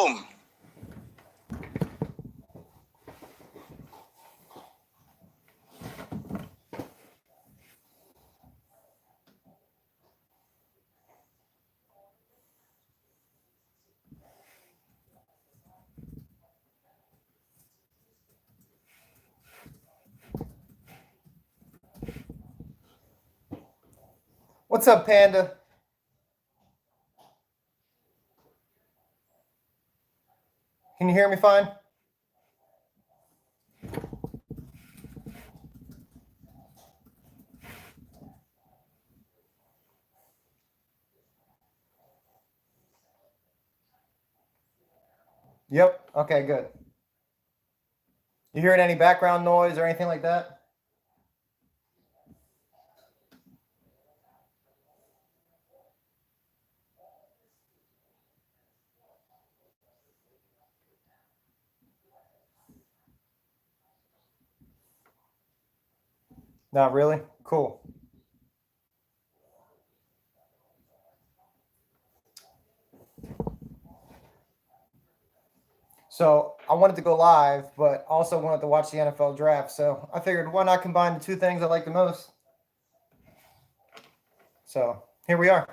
Boom. What's up, Panda? Can you hear me fine? Yep. Okay, good. You hearing any background noise or anything like that? Not really? Cool. So I wanted to go live, but also wanted to watch the NFL draft. So I figured, why not combine the two things I like the most? So here we are.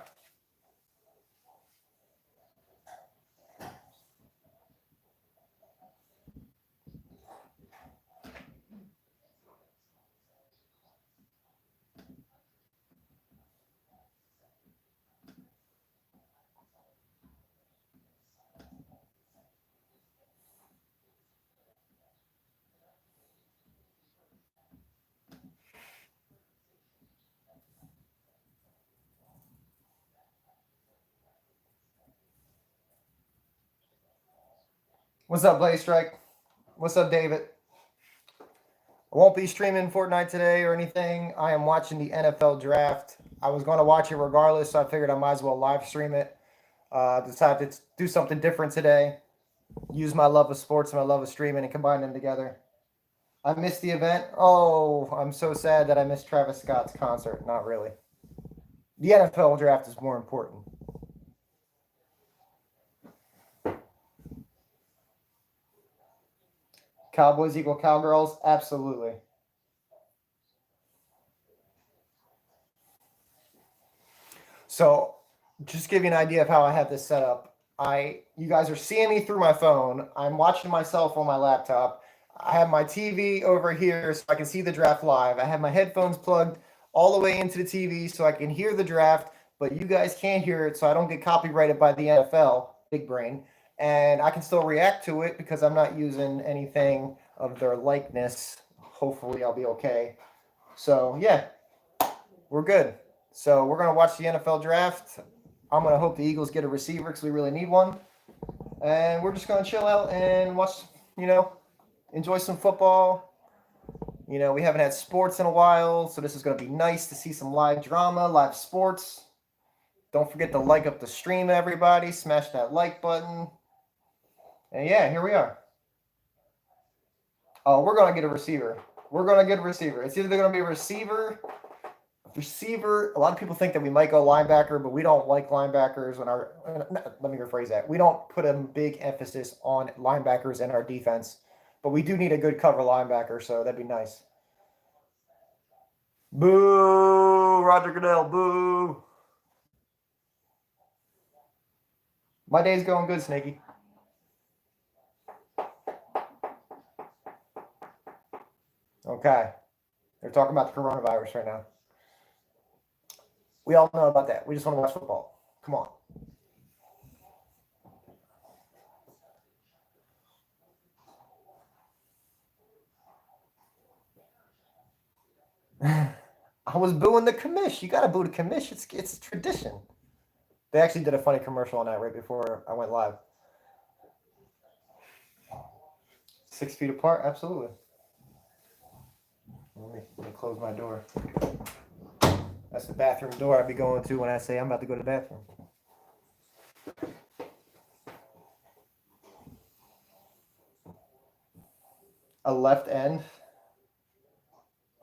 What's up, Blaze Strike? What's up, David? I won't be streaming Fortnite today or anything. I am watching the NFL draft. I was going to watch it regardless, so I figured I might as well live stream it. Decided to do something different today. Use my love of sports and my love of streaming and combine them together. I missed the event. Oh, I'm so sad that I missed Travis Scott's concert. Not really. The NFL draft is more important. Cowboys equal cowgirls? Absolutely. So, just to give you an idea of how I have this set up. You guys are seeing me through my phone. I'm watching myself on my laptop. I have my TV over here so I can see the draft live. I have my headphones plugged all the way into the TV so I can hear the draft, but you guys can't hear it so I don't get copyrighted by the NFL, big brain, and I can still react to it because I'm not using anything of their likeness. Hopefully I'll be okay. So, yeah, we're good. So we're going to watch the NFL draft. I'm going to hope the Eagles get a receiver because we really need one. And we're just going to chill out and watch, enjoy some football. We haven't had sports in a while, so this is going to be nice to see some live drama, live sports. Don't forget to like up the stream, everybody. Smash that like button. And yeah, here we are. Oh, we're going to get a receiver. We're going to get a receiver. It's either going to be a receiver. A lot of people think that we might go linebacker, but we don't like linebackers. Let me rephrase that. We don't put a big emphasis on linebackers in our defense, but we do need a good cover linebacker, so that'd be nice. Boo! Roger Goodell, boo! My day's going good, Snaky. Okay. They're talking about the coronavirus right now. We all know about that. We just want to watch football. Come on. I was booing the commish. You got to boo the commish. It's a tradition. They actually did a funny commercial on that right before I went live. 6 feet apart? Absolutely. Let me close my door. That's the bathroom door I'd be going to when I say I'm about to go to the bathroom. A left end.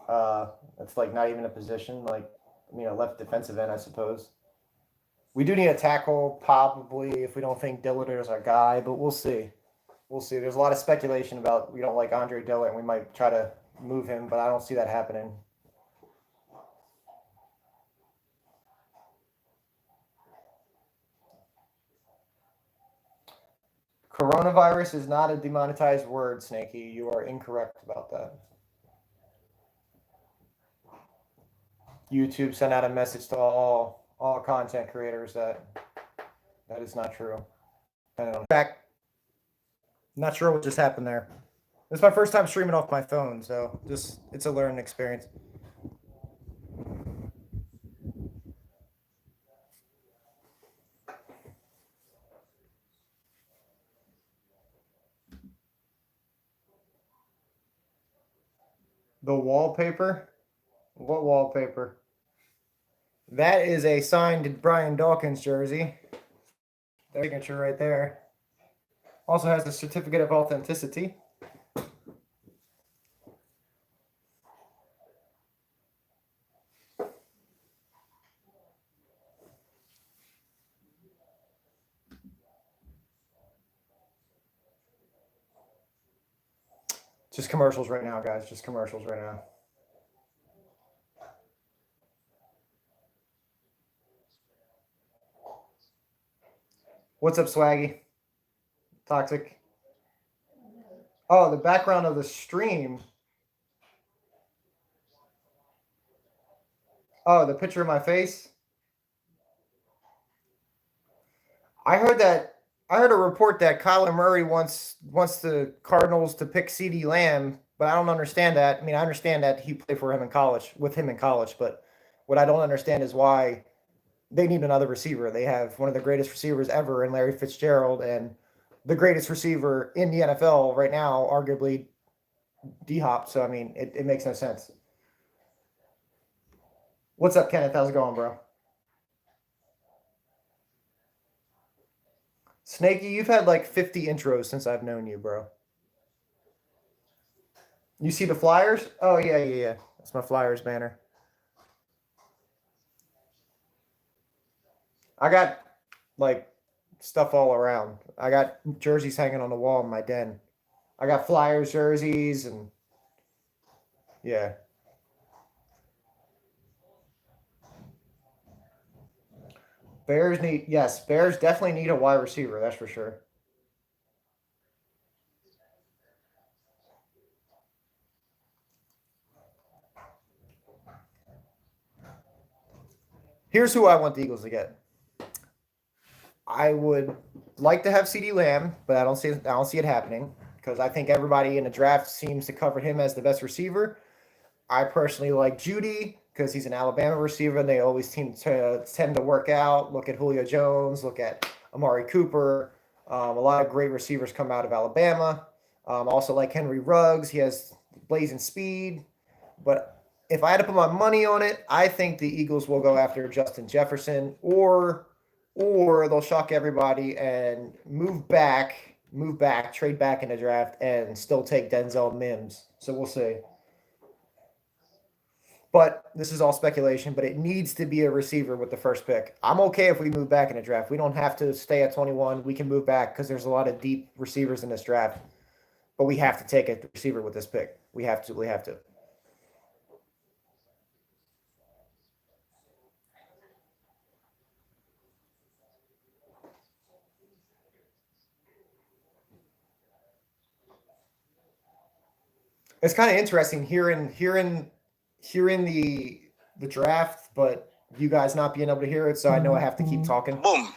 That's like not even a position. Left defensive end, I suppose. We do need a tackle, probably, if we don't think Dillard is our guy, but we'll see. We'll see. There's a lot of speculation about we don't like Andre Dillard, and we might try to move him, but I don't see that happening. Coronavirus is not a demonetized word, Snakey. You are incorrect about that. YouTube sent out a message to all content creators that is not true. Back. Not sure what just happened there. It's my first time streaming off my phone, so just it's a learning experience. The wallpaper? What wallpaper? That is a signed Brian Dawkins jersey. Their signature right there. Also has the certificate of authenticity. Just commercials right now, guys. Just commercials right now. What's up, Swaggy? Toxic. Oh, the background of the stream. Oh, the picture of my face. I heard a report that Kyler Murray wants the Cardinals to pick CeeDee Lamb, but I don't understand that. I mean, I understand that he played for him in college, but what I don't understand is why they need another receiver. They have one of the greatest receivers ever in Larry Fitzgerald, and the greatest receiver in the NFL right now, arguably D-Hop. So, I mean, it makes no sense. What's up, Kenneth? How's it going, bro? Snakey, you've had like 50 intros since I've known you, bro. You see the Flyers? Oh, yeah. That's my Flyers banner. I got like stuff all around. I got jerseys hanging on the wall in my den. I got Flyers jerseys and yeah. Bears definitely need a wide receiver, that's for sure. Here's who I want the Eagles to get. I would like to have CeeDee Lamb, but I don't see it happening because I think everybody in the draft seems to cover him as the best receiver. I personally like Judy because he's an Alabama receiver, and they always tend to work out. Look at Julio Jones. Look at Amari Cooper. A lot of great receivers come out of Alabama. Also like Henry Ruggs. He has blazing speed. But if I had to put my money on it, I think the Eagles will go after Justin Jefferson, or they'll shock everybody and trade back in the draft, and still take Denzel Mims. So we'll see. But this is all speculation, but it needs to be a receiver with the first pick. I'm okay if we move back in the draft. We don't have to stay at 21. We can move back because there's a lot of deep receivers in this draft. But we have to take a receiver with this pick. We have to. It's kind of interesting hearing the draft, but you guys not being able to hear it, so I know I have to keep talking. Boom.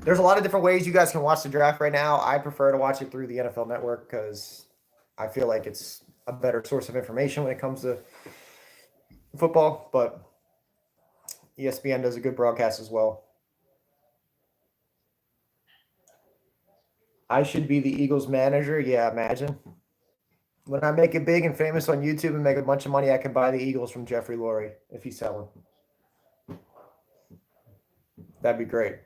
There's a lot of different ways you guys can watch the draft right now. I prefer to watch it through the NFL Network because I feel like it's a better source of information when it comes to football, but ESPN does a good broadcast as well. I should be the Eagles manager. Yeah, imagine. When I make it big and famous on YouTube and make a bunch of money, I can buy the Eagles from Jeffrey Lurie if he's selling. That'd be great.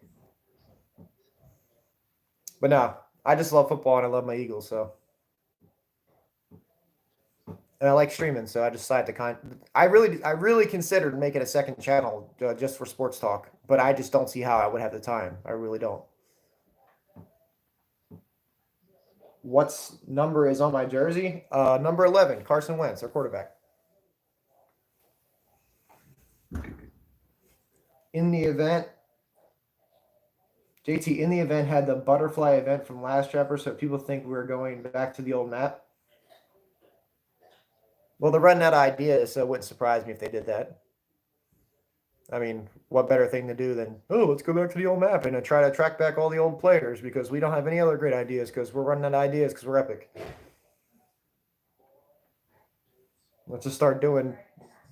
But no, I just love football and I love my Eagles. So And I like streaming, so I decided to I really considered making a second channel just for sports talk, but I just don't see how I would have the time. I really don't. What's number is on my jersey? Number 11, Carson Wentz, our quarterback. In the event, JT, in the event had the butterfly event from last chapter, so people think we were going back to the old map. Well, they're running out of ideas, so it wouldn't surprise me if they did that. I mean, what better thing to do than, oh, let's go back to the old map and try to track back all the old players because we don't have any other great ideas because we're running out of ideas because we're epic. Let's just start doing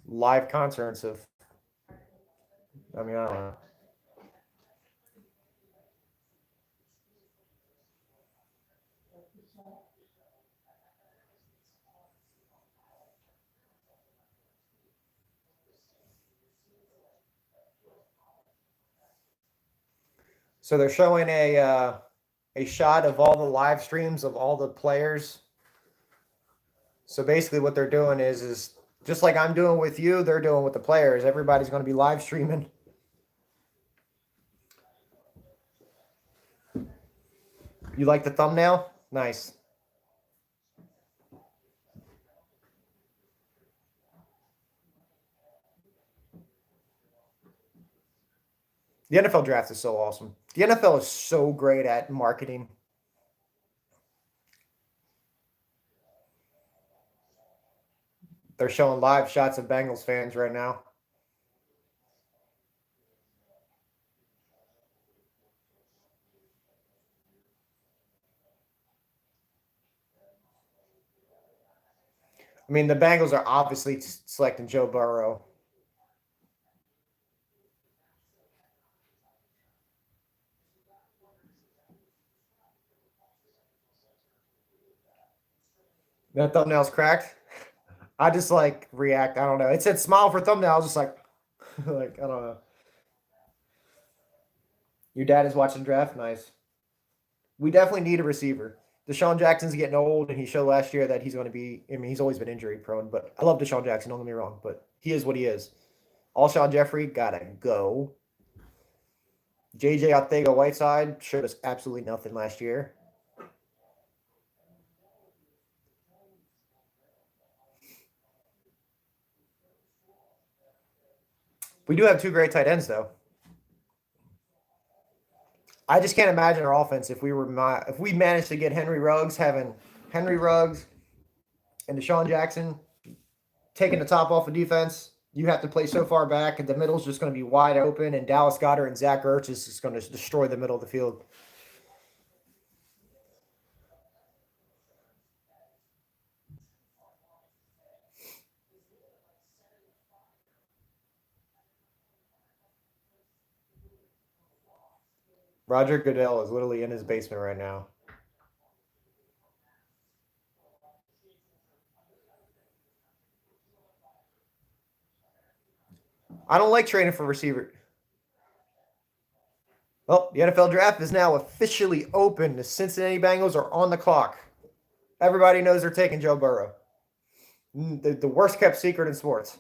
live concerts of, I mean, I don't know. So they're showing a shot of all the live streams of all the players. So basically, what they're doing is just like I'm doing with you, they're doing with the players. Everybody's going to be live streaming. You like the thumbnail? Nice. The NFL draft is so awesome. The NFL is so great at marketing. They're showing live shots of Bengals fans right now. I mean, the Bengals are obviously selecting Joe Burrow. That thumbnail's cracked. I just like react. I don't know. It said smile for thumbnail. I was just like, like I don't know. Your dad is watching draft. Nice. We definitely need a receiver. Deshaun Jackson's getting old, and he showed last year that he's going to be. I mean, he's always been injury prone, but I love Deshaun Jackson. Don't get me wrong, but he is what he is. Alshon Jeffrey gotta go. JJ Arcega Whiteside showed us absolutely nothing last year. We do have two great tight ends, though. I just can't imagine our offense if we managed to get Henry Ruggs having Henry Ruggs and Deshaun Jackson taking the top off of defense. You have to play so far back, and the middle's just going to be wide open, and Dallas Goedert and Zach Ertz is just going to destroy the middle of the field. Roger Goodell is literally in his basement right now. I don't like trading for receiver. Well, the NFL draft is now officially open. The Cincinnati Bengals are on the clock. Everybody knows they're taking Joe Burrow. The worst kept secret in sports.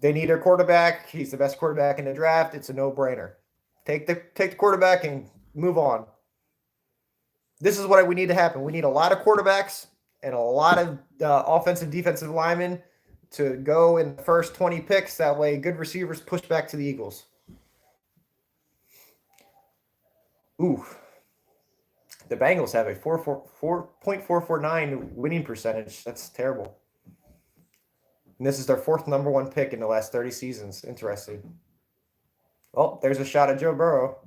They need a quarterback. He's the best quarterback in the draft. It's a no-brainer. Take the quarterback and move on. This is what we need to happen. We need a lot of quarterbacks and a lot of offensive defensive linemen to go in the first 20 picks. That way, good receivers push back to the Eagles. Ooh. The Bengals have a 4.449 winning percentage. That's terrible. And this is their fourth number one pick in the last 30 seasons. Interesting. Oh, there's a shot at Joe Burrow.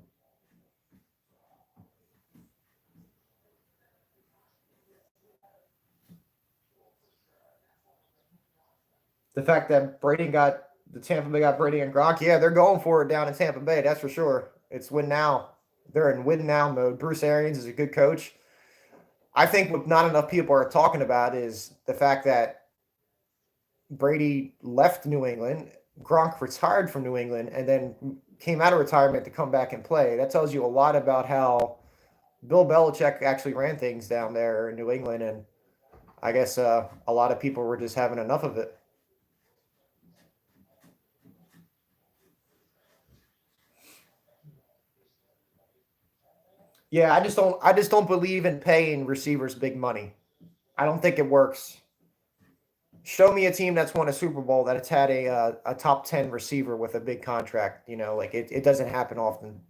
The fact that Tampa Bay got Brady and Gronk, yeah, they're going for it down in Tampa Bay. That's for sure. It's win now. They're in win now mode. Bruce Arians is a good coach. I think what not enough people are talking about is the fact that Brady left New England, Gronk retired from New England, and then came out of retirement to come back and play. That tells you a lot about how Bill Belichick actually ran things down there in New England. And I guess a lot of people were just having enough of it. Yeah, I just don't believe in paying receivers big money. I don't think it works. Show me a team that's won a Super Bowl that it's had a top 10 receiver with a big contract. Like it doesn't happen often.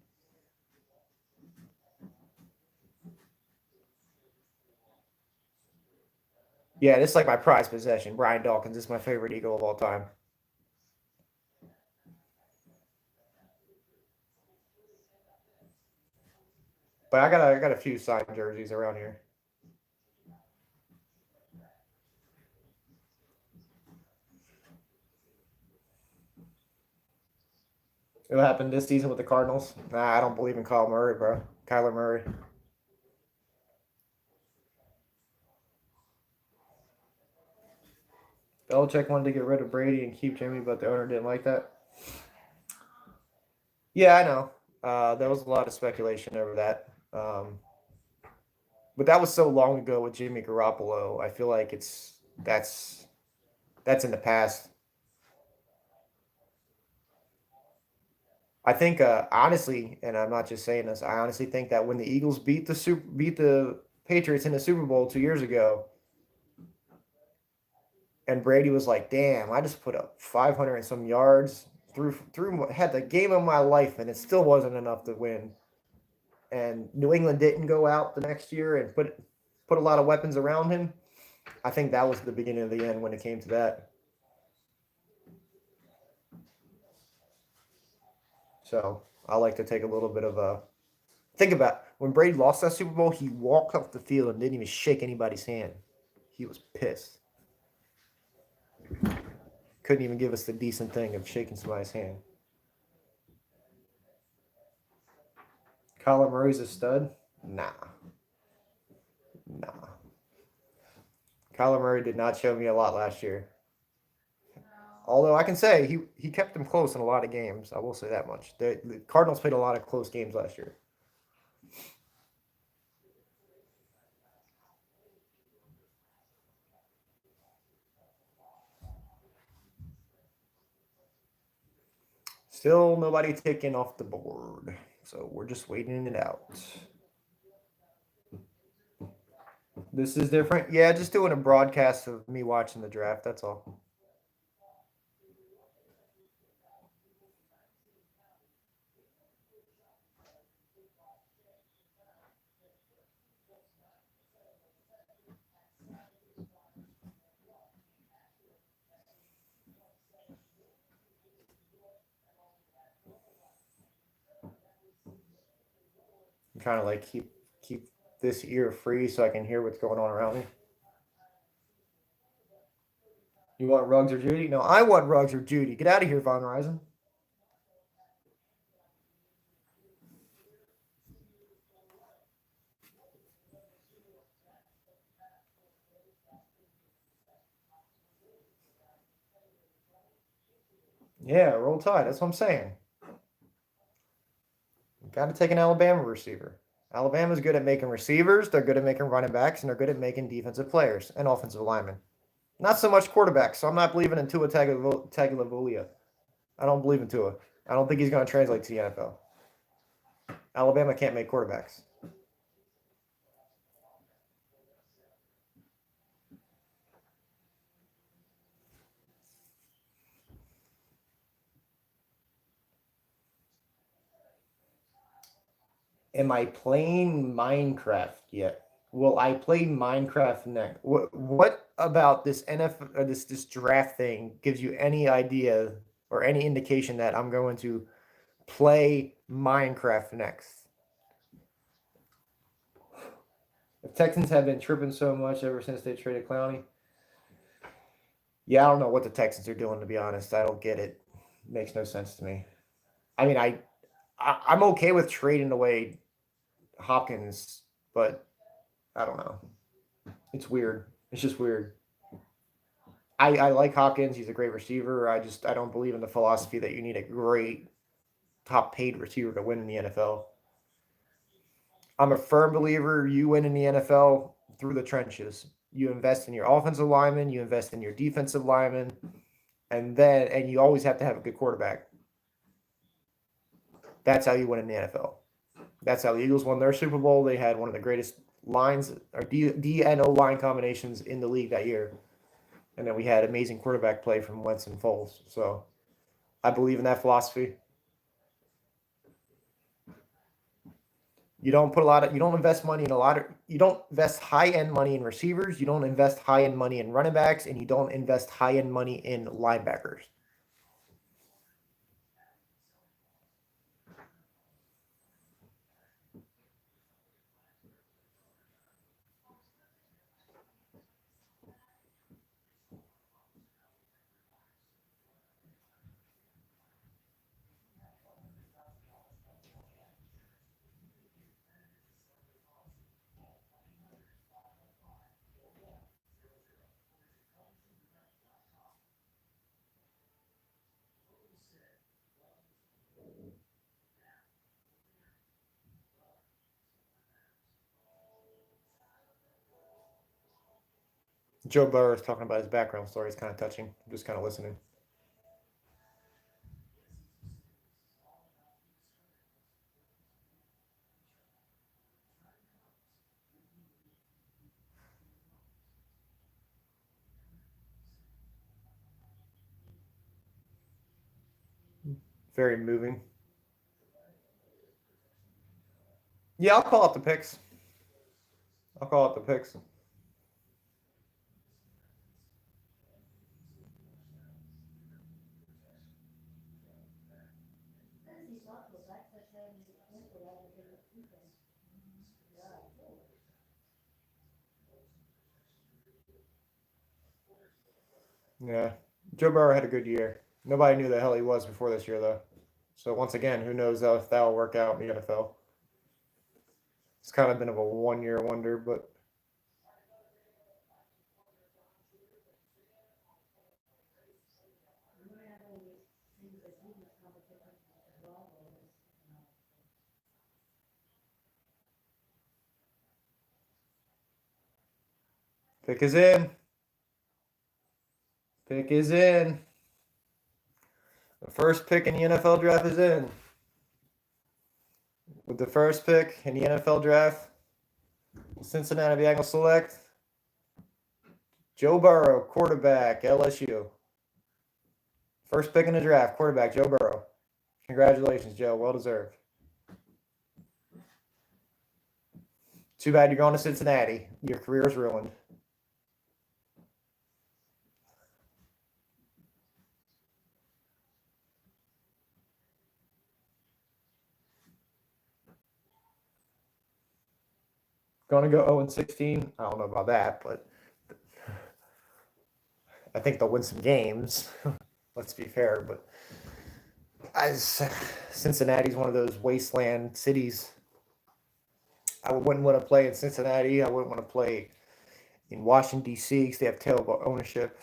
Yeah, it's like my prized possession. Brian Dawkins is my favorite Eagle of all time. But I got a few signed jerseys around here. What happened this season with the Cardinals? Nah, I don't believe in Kyle Murray, bro. Kyler Murray. Belichick wanted to get rid of Brady and keep Jimmy, but the owner didn't like that. Yeah, I know. There was a lot of speculation over that. But that was so long ago with Jimmy Garoppolo. I feel like that's in the past. I think honestly, and I'm not just saying this, I honestly think that when the Eagles beat the Patriots in the Super Bowl 2 years ago, and Brady was like, "Damn, I just put up 500 and some yards, through had the game of my life, and it still wasn't enough to win." And New England didn't go out the next year and put a lot of weapons around him. I think that was the beginning of the end when it came to that. So I like to take a little bit of a think about when Brady lost that Super Bowl. He walked off the field and didn't even shake anybody's hand. He was pissed. Couldn't even give us the decent thing of shaking somebody's hand. Kyler Murray's a stud? Nah, nah. Kyler Murray did not show me a lot last year. Although I can say he kept them close in a lot of games. I will say that much. The Cardinals played a lot of close games last year. Still nobody taken off the board. So we're just waiting it out. This is different. Yeah, just doing a broadcast of me watching the draft. That's all. I'm trying to like keep this ear free so I can hear what's going on around me. You want Ruggs or Judy? No, I want Ruggs or Judy. Get out of here, Von Reisen. Yeah, roll tide. That's what I'm saying. Got to take an Alabama receiver. Alabama's good at making receivers. They're good at making running backs, and they're good at making defensive players and offensive linemen. Not so much quarterbacks. So I'm not believing in Tua Tagovailoa. I don't believe in Tua. I don't think he's going to translate to the NFL. Alabama can't make quarterbacks. Am I playing Minecraft yet? Will I play Minecraft next? What about this NFL this draft thing gives you any idea or any indication that I'm going to play Minecraft next? The Texans have been tripping so much ever since they traded Clowney. Yeah, I don't know what the Texans are doing to be honest. I don't get it. It makes no sense to me. I mean, I'm okay with trading away Hopkins, but I don't know. It's weird. It's just weird. I like Hopkins. He's a great receiver. I don't believe in the philosophy that you need a great top paid receiver to win in the NFL. I'm a firm believer you win in the NFL through the trenches. You invest in your offensive lineman, you invest in your defensive lineman, and you always have to have a good quarterback. That's how you win in the NFL. That's how the Eagles won their Super Bowl. They had one of the greatest lines or DNO line combinations in the league that year. And then we had amazing quarterback play from Wentz and Foles. So I believe in that philosophy. You don't invest money in you don't invest high end money in receivers, you don't invest high end money in running backs, and you don't invest high end money in linebackers. Joe Burrow is talking about his background story. It's kind of touching. I'm just kind of listening. Very moving. Yeah, I'll call out the picks. I'll call out the picks. Yeah. Joe Burrow had a good year. Nobody knew the hell he was before this year, though. So once again, who knows if that'll work out in the NFL? It's kind of been of a 1 year wonder, but pick is in. Pick is in. The first pick in the NFL draft is in. With the first pick in the NFL draft, Cincinnati Bengals select Joe Burrow, quarterback, LSU. First pick in the draft, quarterback, Joe Burrow. Congratulations, Joe. Well deserved. Too bad you're going to Cincinnati. Your career is ruined. Going to go 0-16. I don't know about that, but I think they'll win some games. Let's be fair, but as Cincinnati's one of those wasteland cities. I wouldn't want to play in Cincinnati. I wouldn't want to play in Washington D.C. because they have terrible ownership.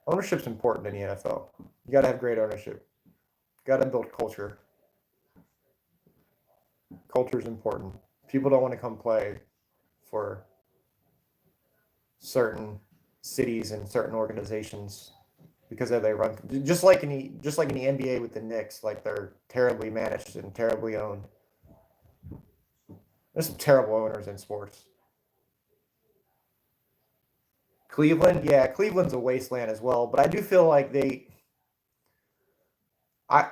Ownership's important in the NFL. You got to have great ownership. You got to build culture. Culture is important. People don't want to come play for certain cities and certain organizations because of they run just like in the NBA with the Knicks, like they're terribly managed and terribly owned. There's some terrible owners in sports. Cleveland, yeah, Cleveland's a wasteland as well, but I do feel like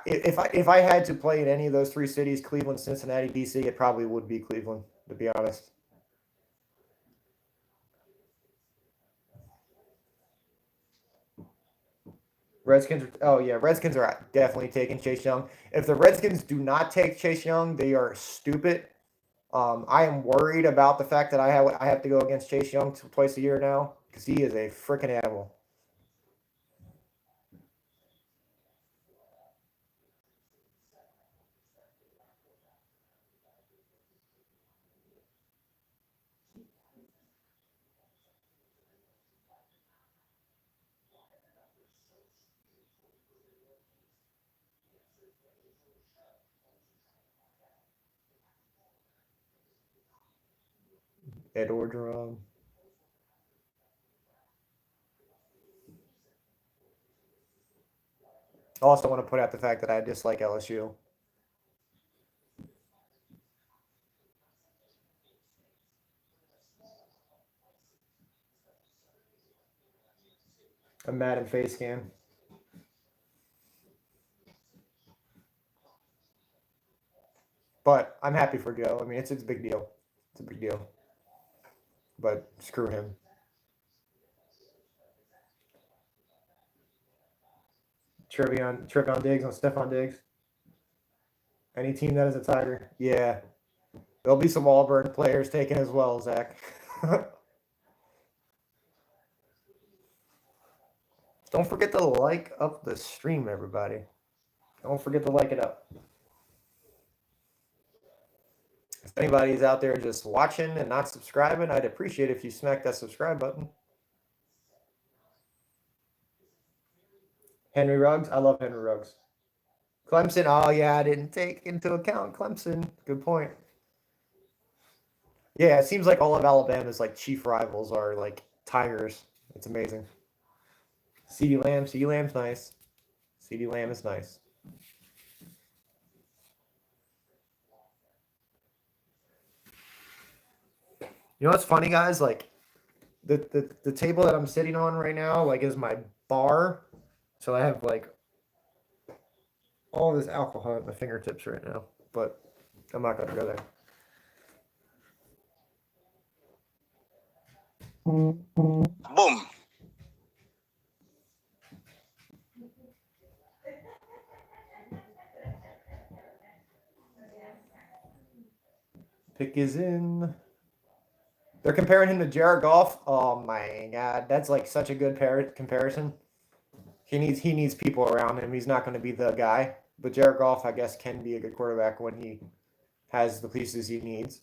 if I had to play in any of those three cities, Cleveland, Cincinnati, DC, it probably would be Cleveland, to be honest. Redskins. Oh yeah, Redskins are definitely taking Chase Young. If the Redskins do not take Chase Young, they are stupid. I am worried about the fact that I have to go against Chase Young twice a year now because he is a freaking animal. Ed Orgeron. I also want to put out the fact that I dislike LSU. A Madden face cam. But I'm happy for Joe. I mean, it's a big deal. It's a big deal. But screw him. Trevion Diggs on Stephon Diggs. Any team that is a Tiger. Yeah. There'll be some Auburn players taken as well, Zach. Don't forget to like up the stream, everybody. Don't forget to like it up. If anybody's out there just watching and not subscribing, I'd appreciate if you smack that subscribe button. Henry Ruggs. I love Henry Ruggs. Clemson. Oh, yeah, I didn't take into account Clemson. Good point. Yeah, it seems like all of Alabama's like chief rivals are like Tigers. It's amazing. CeeDee Lamb. CeeDee Lamb's nice. CeeDee Lamb is nice. You know what's funny, guys? Like the table that I'm sitting on right now, like, is my bar. So I have like all this alcohol at my fingertips right now, but I'm not gonna go there. Boom. Pick is in. They're comparing him to Jared Goff. Oh my God, that's like such a good comparison. He needs people around him. He's not going to be the guy, but Jared Goff, I guess, can be a good quarterback when he has the pieces he needs.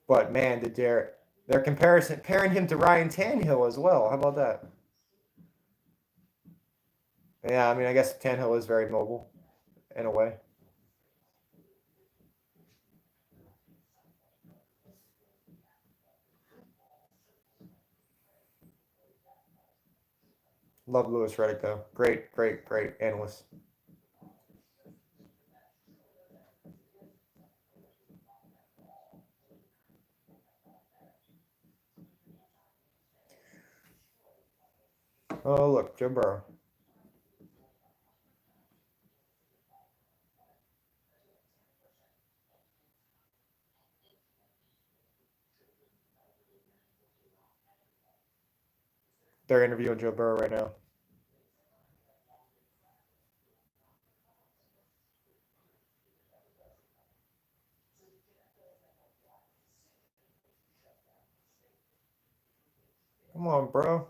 But man, they're comparing him to Ryan Tannehill as well. How about that? Yeah, I mean, I guess Tannehill is very mobile in a way. Love Lewis Reddick though. Great analyst. Oh look, Joe Burrow. They're interviewing Joe Burrow right now. Come on, bro.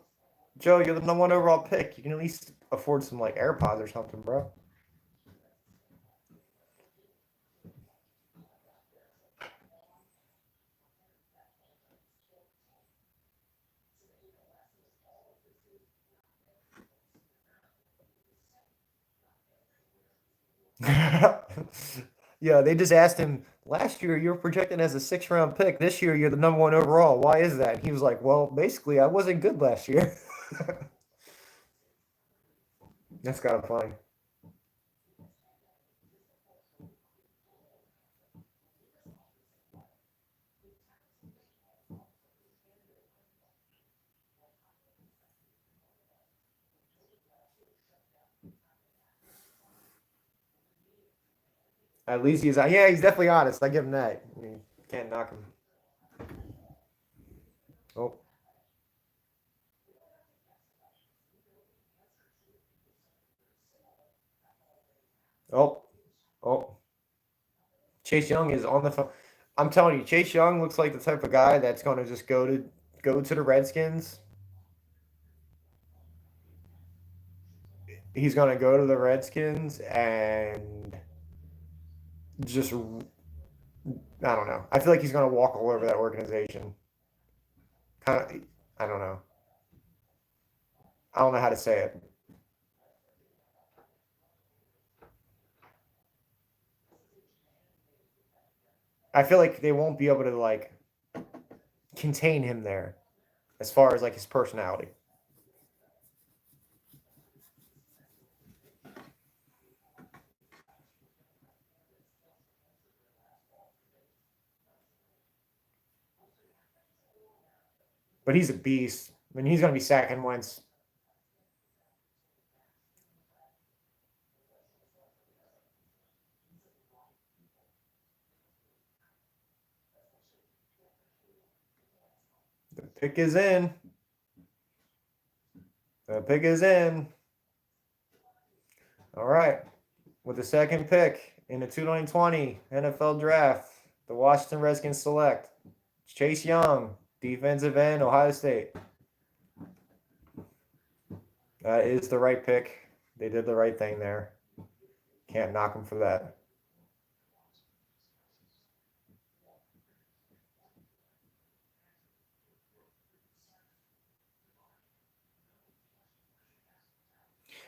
Joe, you're the number one overall pick. You can at least afford some like AirPods or something, bro. Yeah, they just asked him last year you were projected as a 6th round pick. This year you're the number one overall. Why is that? And he was like, well, basically I wasn't good last year. That's kind of funny. At least he's yeah, he's definitely honest. I give him that. I mean, can't knock him. Oh. Oh. Oh. Chase Young is on the phone. I'm telling you, Chase Young looks like the type of guy that's going to just go to the Redskins. He's going to go to the Redskins and just I don't know. I feel like he's going to walk all over that organization. Kind of, I don't know. I don't know how to say it. I feel like they won't be able to like contain him there as far as like his personality. But he's a beast. I mean, he's going to be sacking Wentz. The pick is in. The pick is in. All right. With the second pick in the 2020 NFL Draft, the Washington Redskins select Chase Young, defensive end, Ohio State. That is the right pick. They did the right thing there. Can't knock them for that.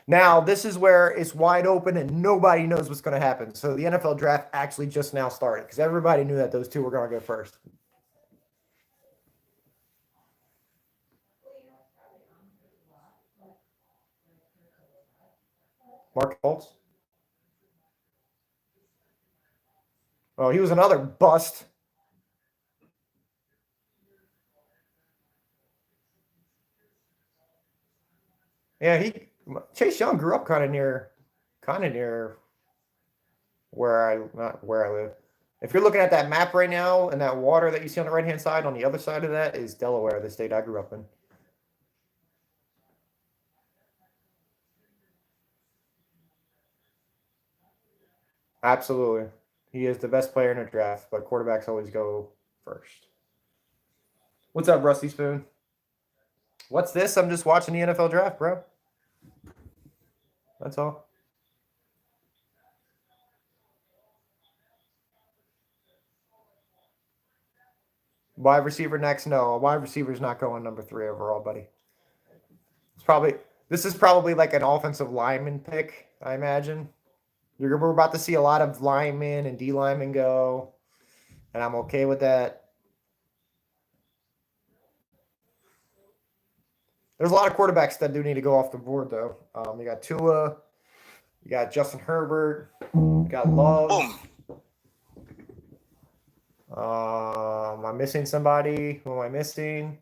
Now, this is where it's wide open and nobody knows what's going to happen. So the NFL Draft actually just now started because everybody knew that those two were going to go first. Mark Holtz. Oh, he was another bust. Yeah, Chase Young grew up kind of near where I live. If you're looking at that map right now and that water that you see on the right hand side, on the other side of that is Delaware, the state I grew up in. Absolutely. He is the best player in a draft, but quarterbacks always go first. What's up, Rusty Spoon? What's this? I'm just watching the NFL draft, bro. That's all. Wide receiver next? No, a wide receiver's not going number 3 overall, buddy. This is probably like an offensive lineman pick, I imagine. We're about to see a lot of linemen and D linemen go, and I'm okay with that. There's a lot of quarterbacks that do need to go off the board, though. You got Tua, you got Justin Herbert, you got Love. Boom. Am I missing somebody? Who am I missing?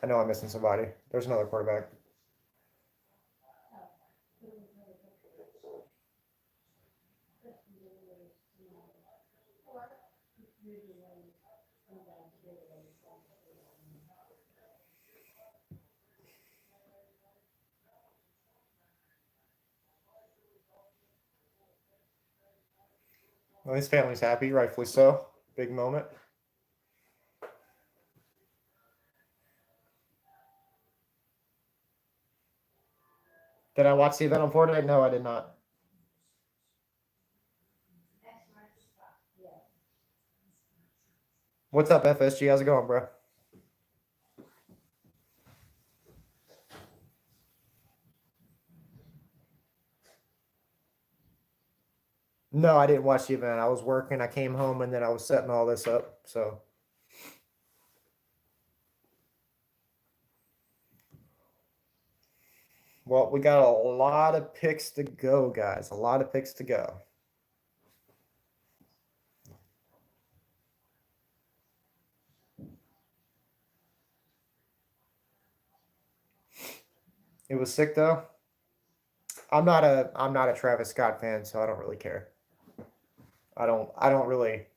I know I'm missing somebody. There's another quarterback. Well, his family's happy, rightfully so. Big moment. Did I watch the event on Fortnite? No, I did not. What's up, FSG? How's it going, bro? No, I didn't watch the event. I was working. I came home and then I was setting all this up. So, well, we got a lot of picks to go, guys. A lot of picks to go. It was sick though. I'm not a Travis Scott fan, so I don't really care. I don't really.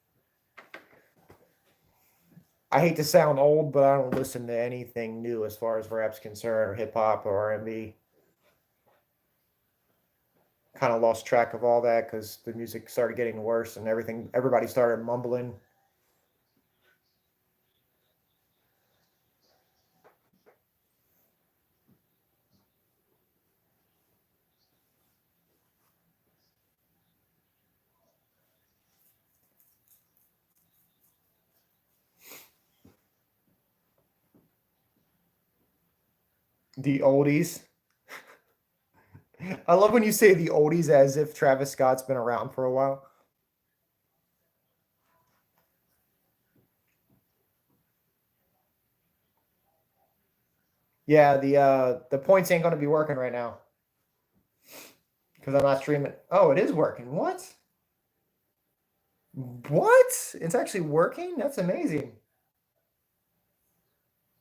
I hate to sound old, but I don't listen to anything new as far as rap's concerned, or hip hop, or R&B. Kind of lost track of all that because the music started getting worse and everything. Everybody started mumbling. The oldies. I love when you say the oldies as if Travis Scott's been around for a while. Yeah, the points ain't gonna be working right now because I'm not streaming. Oh, it is working. What? What? It's actually working? That's amazing.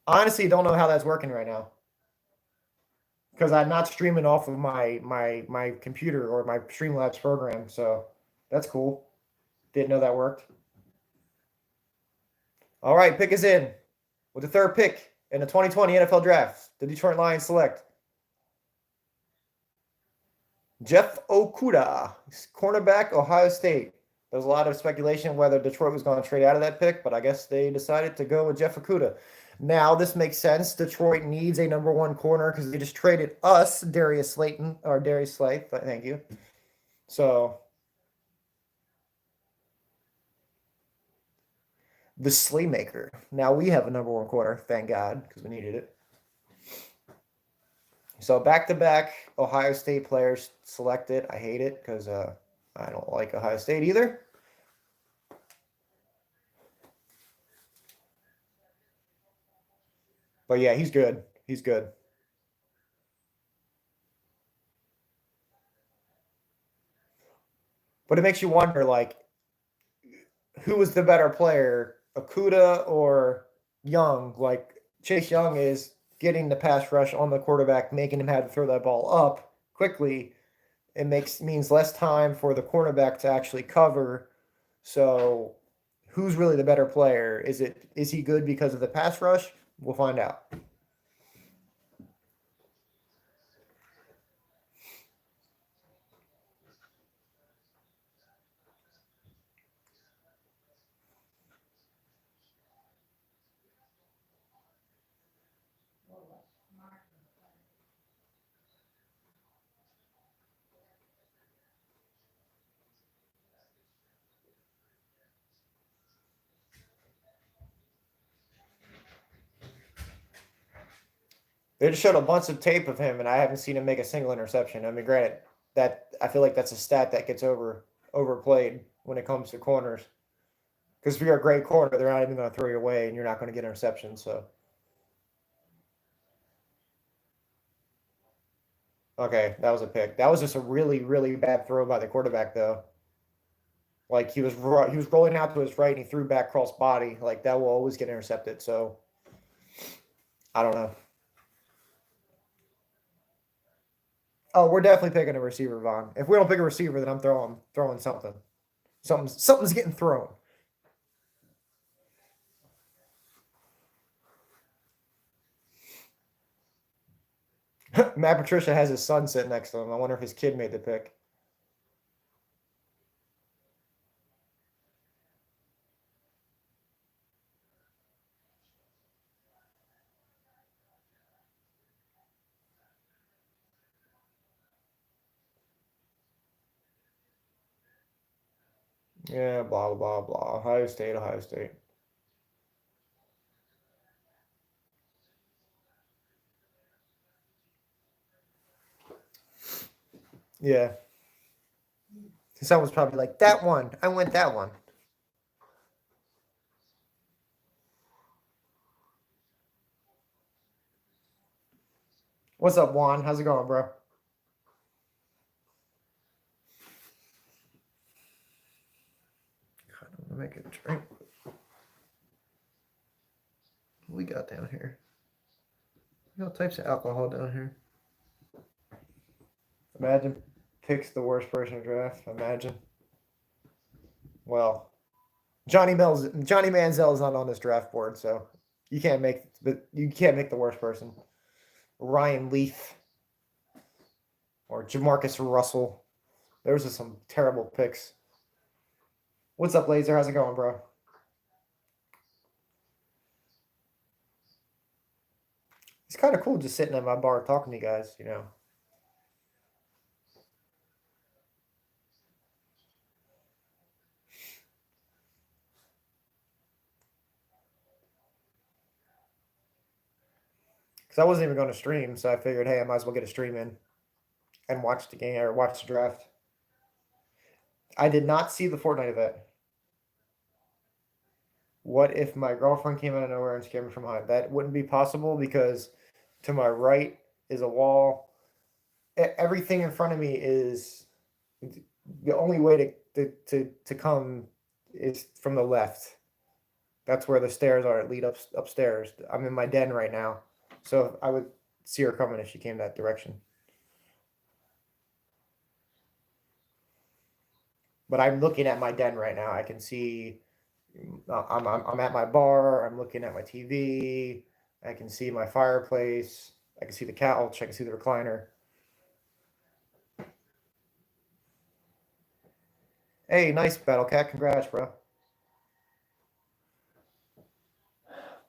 Honestly, don't know how that's working right now because I'm not streaming off of my computer or my Streamlabs program. So that's cool. Didn't know that worked. All right, pick is in with the third pick in the 2020 NFL Draft. The Detroit Lions select Jeff Okudah, cornerback, Ohio State. There was a lot of speculation whether Detroit was going to trade out of that pick, but I guess they decided to go with Jeff Okudah. Now this makes sense. Detroit needs a number one corner because they just traded us Darius Slayton or Darius Slay. Thank you. So the Slaymaker. Now we have a number one corner. Thank God, because we needed it. So back-to-back Ohio State players selected. I hate it because I don't like Ohio State either. But yeah, he's good. He's good. But it makes you wonder, like, who was the better player, Okuda or Young? Like, Chase Young is getting the pass rush on the quarterback, making him have to throw that ball up quickly. It means less time for the cornerback to actually cover. So, who's really the better player? Is he good because of the pass rush? We'll find out. They just showed a bunch of tape of him, and I haven't seen him make a single interception. I mean, granted, that I feel like that's a stat that gets overplayed when it comes to corners. Because if you're a great corner, they're not even going to throw you away, and you're not going to get interceptions. So, okay, that was a pick. That was just a really, really bad throw by the quarterback, though. Like he was rolling out to his right, and he threw back cross body. Like that will always get intercepted. So, I don't know. Oh, we're definitely picking a receiver, Vaughn. If we don't pick a receiver, then I'm throwing something. Something's getting thrown. Matt Patricia has his son sitting next to him. I wonder if his kid made the pick. Yeah, blah blah blah. Ohio State, Ohio State. Yeah. His son was probably like, that one. I went that one. What's up, Juan? How's it going, bro? God, I'm gonna make a drink. What we got down here? All types of alcohol down here. Imagine picks the worst person to draft. Imagine. Well, Johnny Manziel is not on this draft board, so you can't make the worst person. Ryan Leaf or Jamarcus Russell. Those are some terrible picks. What's up, Laser? How's it going, bro? It's kind of cool just sitting at my bar talking to you guys, you know. Because I wasn't even going to stream, so I figured, hey, I might as well get a stream in and watch the game or watch the draft. I did not see the Fortnite event. What if my girlfriend came out of nowhere and scared me from behind? That wouldn't be possible because To my right is a wall. Everything in front of me is the only way to come is from the left. That's where the stairs are. Lead upstairs. I'm in my den right now, so I would see her coming if she came that direction. But I'm looking at my den right now. I can see. I'm at my bar. I'm looking at my TV. I can see my fireplace. I can see the couch. I can see the recliner. Hey, nice Battle Cat. Congrats, bro.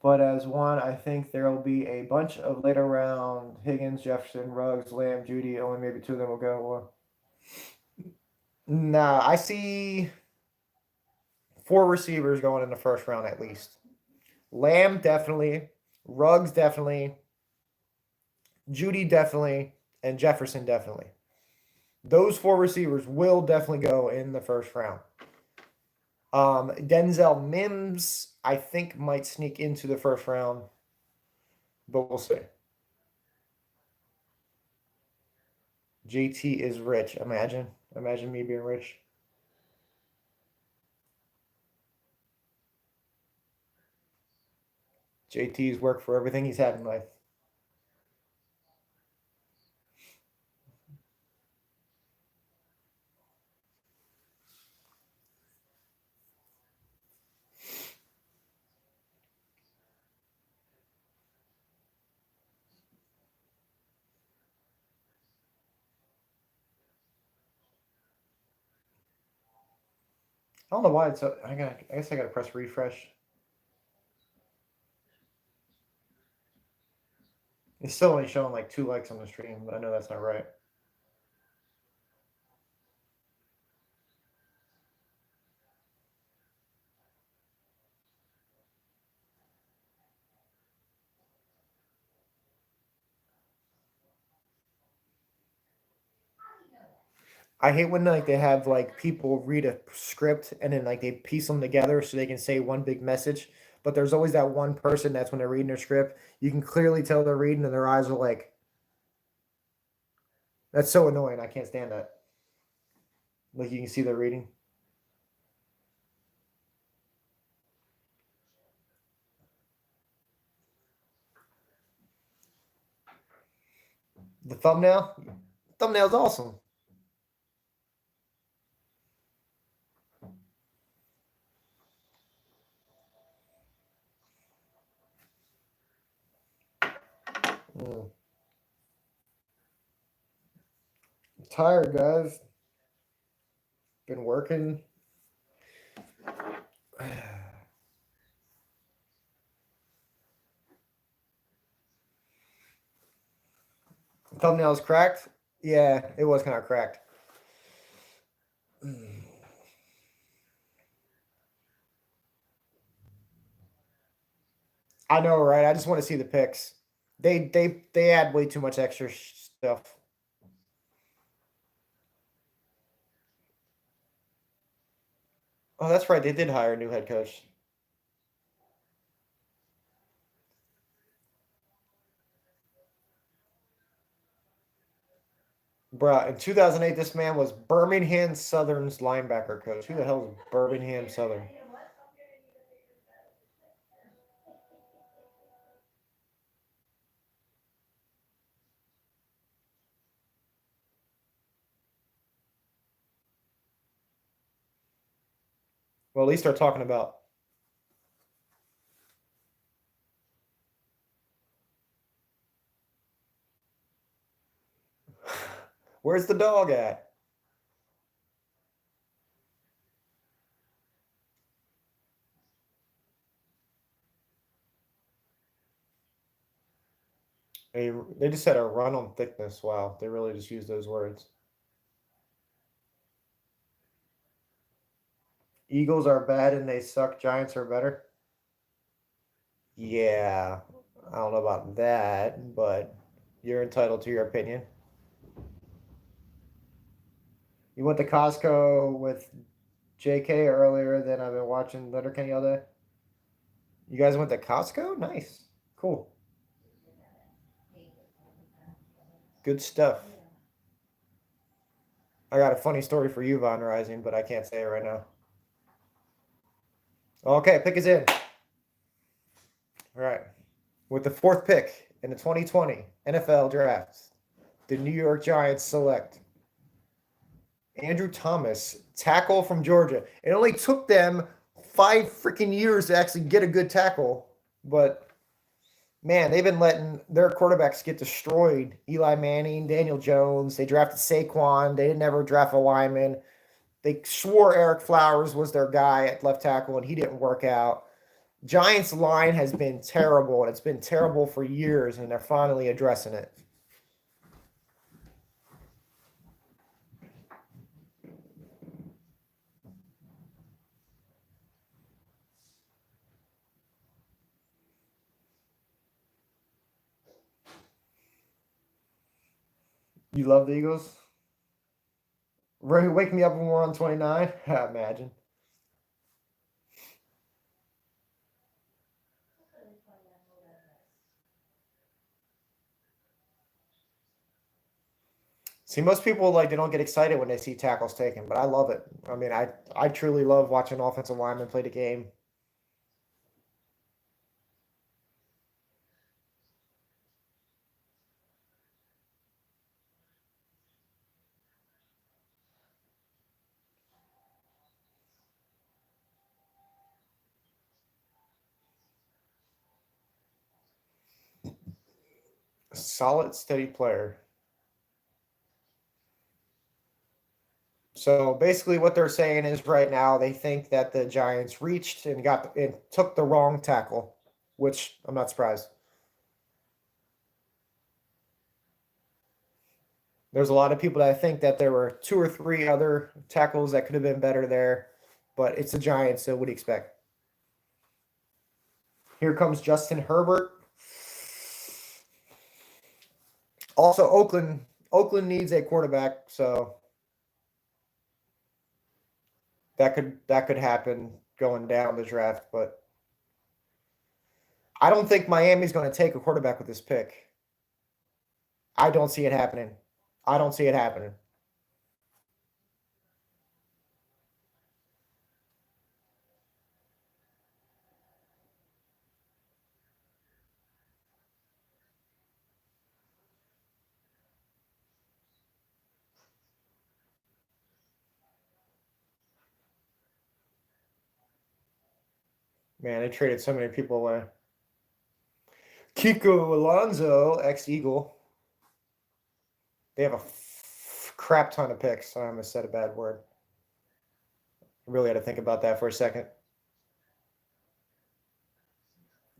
But as one, I think there will be a bunch of later round Higgins, Jefferson, Ruggs, Lamb, Judy. Only maybe two of them will go. Well, nah, I see four receivers going in the first round at least. Lamb definitely, Ruggs definitely, Judy definitely, and Jefferson definitely. Those four receivers will definitely go in the first round. Denzel Mims, I think, might sneak into the first round, but we'll see. JT is rich. Imagine me being rich. JT's worked for everything he's had in life. I don't know why it's so. I guess I gotta press refresh. It's still only showing like 2 likes on the stream, but I know that's not right. I hate when like they have like people read a script and then like they piece them together so they can say one big message. But there's always that one person that's when they're reading their script, you can clearly tell they're reading and their eyes are like, that's so annoying. I can't stand that. Like you can see they're reading. The thumbnail's awesome. Mm. I'm tired, guys. Been working. Thumbnail's cracked. Yeah, it was kind of cracked. I know, right? I just want to see the pics. They add way too much extra stuff. Oh, that's right. They did hire a new head coach. Bruh, in 2008, this man was Birmingham Southern's linebacker coach. Who the hell is Birmingham Southern? Well, at least they're talking about. Where's the dog at? They just said a run on thickness. Wow, they really just used those words. Eagles are bad and they suck. Giants are better. Yeah, I don't know about that, but you're entitled to your opinion. You went to Costco with JK earlier than I've been watching Letterkenny all day. You guys went to Costco? Nice. Cool. Good stuff. I got a funny story for you, Von Rising, but I can't say it right now. Okay, pick is in. All right. With the fourth pick in the 2020 NFL Draft, the New York Giants select Andrew Thomas, tackle from Georgia. It only took them 5 freaking years to actually get a good tackle, but man, they've been letting their quarterbacks get destroyed. Eli Manning, Daniel Jones. They drafted Saquon. They didn't ever draft a lineman. They swore Eric Flowers was their guy at left tackle, and he didn't work out. Giants line has been terrible, and it's been terrible for years, and they're finally addressing it. You love the Eagles? Ready to wake me up when we're on 29? Imagine. See, most people like they don't get excited when they see tackles taken, but I love it. I mean, I truly love watching offensive linemen play the game. A solid, steady player. So basically, what they're saying is right now they think that the Giants reached and took the wrong tackle, which I'm not surprised. There's a lot of people that think that there were 2 or 3 other tackles that could have been better there, but it's the Giants, so what do you expect? Here comes Justin Herbert. Also, Oakland needs a quarterback, so that could happen going down the draft, but I don't think Miami's going to take a quarterback with this pick. I don't see it happening. I don't see it happening. Man, they traded so many people away. Kiko Alonso, ex-Eagle. They have a crap ton of picks. I almost said a bad word. I really had to think about that for a second.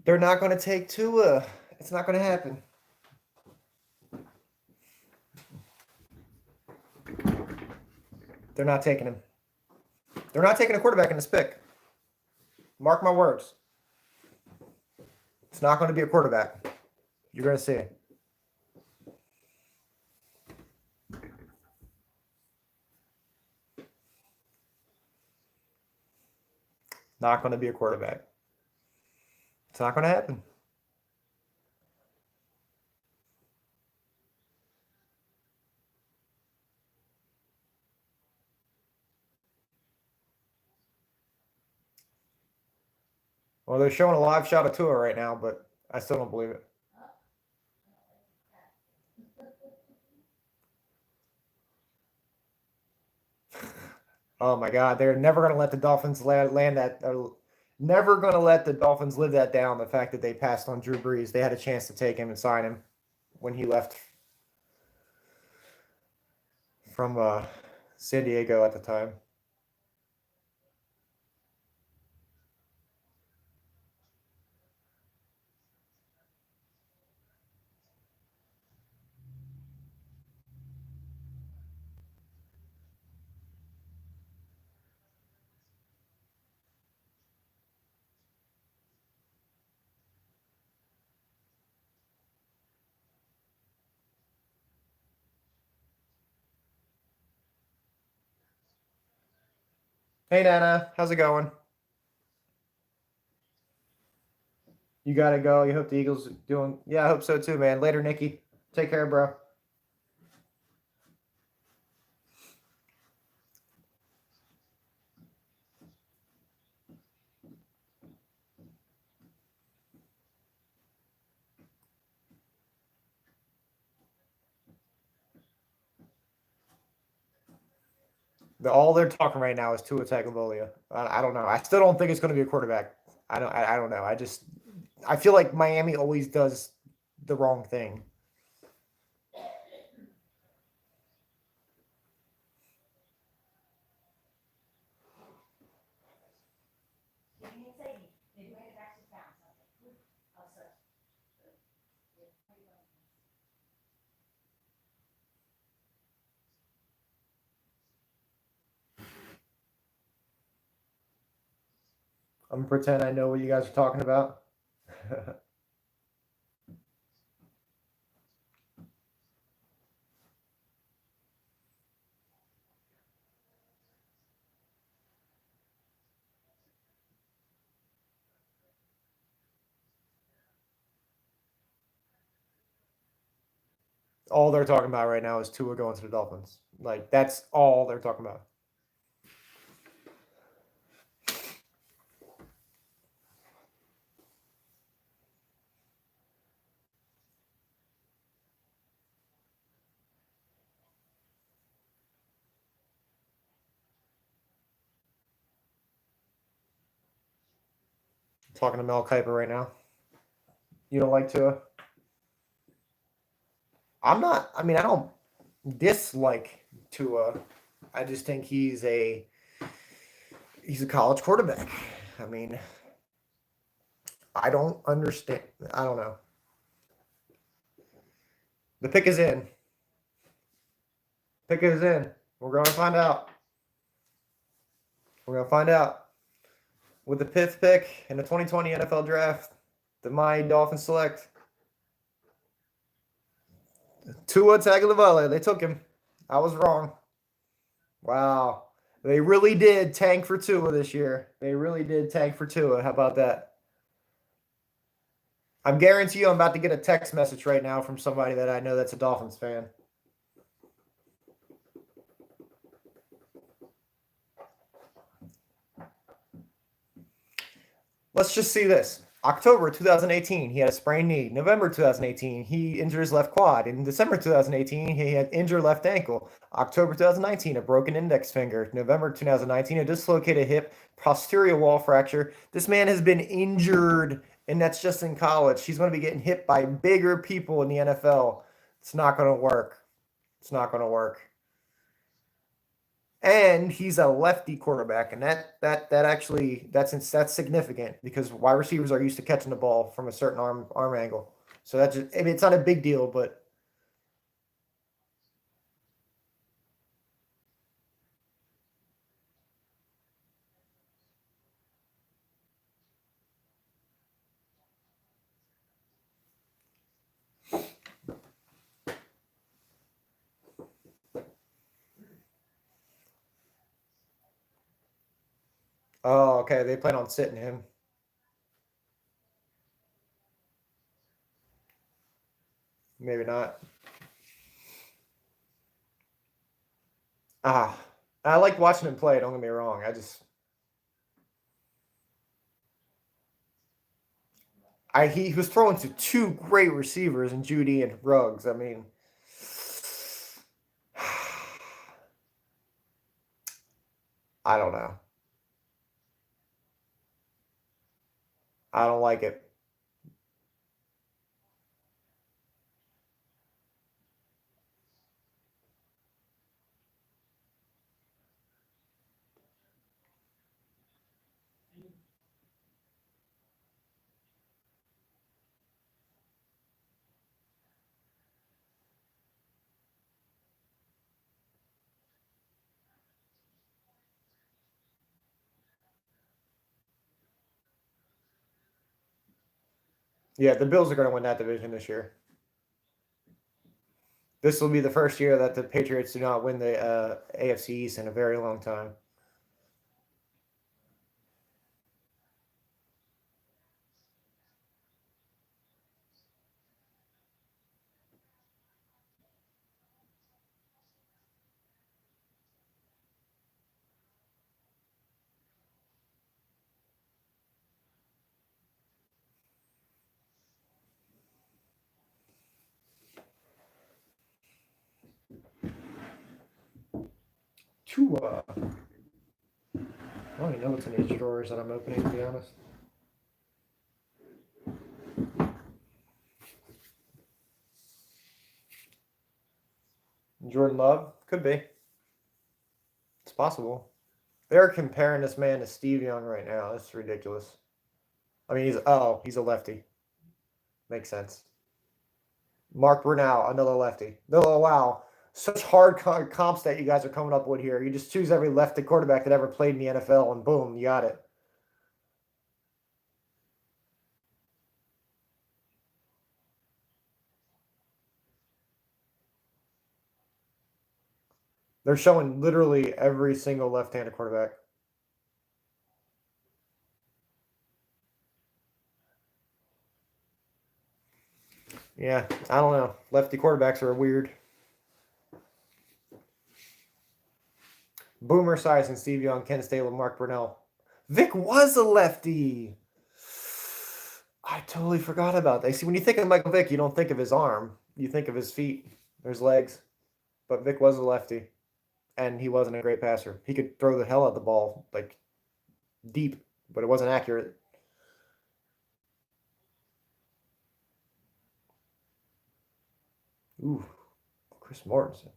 They're not going to take Tua. It's not going to happen. They're not taking him. They're not taking a quarterback in this pick. Mark my words. It's not going to be a quarterback. You're going to see it. Not going to be a quarterback. It's not going to happen. Well, they're showing a live shot of Tua right now, but I still don't believe it. Oh my God, they're never going to let the Dolphins land that. Never going to let the Dolphins live that down. The fact that they passed on Drew Brees, they had a chance to take him and sign him when he left from San Diego at the time. Hey Nana, how's it going? You gotta go. You hope the Eagles doing. Yeah, I hope so too, man. Later, Nikki. Take care, bro. All they're talking right now is Tua Tagovailoa. I don't know. I still don't think it's going to be a quarterback. I don't know. I feel like Miami always does the wrong thing. I'm gonna pretend I know what you guys are talking about. All they're talking about right now is Tua going to the Dolphins. Like that's all they're talking about. I'm talking to Mel Kiper right now. You don't like Tua? I'm not. I mean, I don't dislike Tua. I just think he's a college quarterback. I mean, I don't understand. I don't know. The pick is in. Pick is in. We're going to find out. We're going to find out. With the 5th pick in the 2020 NFL Draft, the Miami Dolphins select Tua Tagovailoa. They took him. I was wrong. Wow. They really did tank for Tua this year. They really did tank for Tua. How about that? I'm guarantee you I'm about to get a text message right now from somebody that I know that's a Dolphins fan. Let's just see this. October 2018, he had a sprained knee. November 2018, he injured his left quad. In December 2018, he had injured left ankle. October 2019, a broken index finger. November 2019, a dislocated hip, posterior wall fracture. This man has been injured, and that's just in college. He's going to be getting hit by bigger people in the NFL. It's not going to work. It's not going to work. And he's a lefty quarterback, and that actually that's significant because wide receivers are used to catching the ball from a certain arm angle. So that's just, I mean, it's not a big deal, but oh, okay, they plan on sitting him. Maybe not. Ah, I like watching him play. Don't get me wrong. He was throwing to 2 great receivers in Judy and Ruggs. I mean, I don't know. I don't like it. Yeah, the Bills are going to win that division this year. This will be the first year that the Patriots do not win the AFC East in a very long time. Tua. I don't even know what's in these drawers that I'm opening, to be honest. Jordan Love? Could be. It's possible. They're comparing this man to Steve Young right now. That's ridiculous. I mean, he's a lefty. Makes sense. Mark Brunell, another lefty. Oh, wow. Such hard comps that you guys are coming up with here. You just choose every lefty quarterback that ever played in the NFL, and boom, you got it. They're showing literally every single left-handed quarterback. Yeah, I don't know. Lefty quarterbacks are weird. Boomer Esiason, Steve Young, Ken Staley, Mark Brunell. Vic was a lefty. I totally forgot about that. See, when you think of Michael Vick, you don't think of his arm. You think of his feet, his legs. But Vic was a lefty, and he wasn't a great passer. He could throw the hell out of the ball, like deep, but it wasn't accurate. Ooh, Chris Mortensen.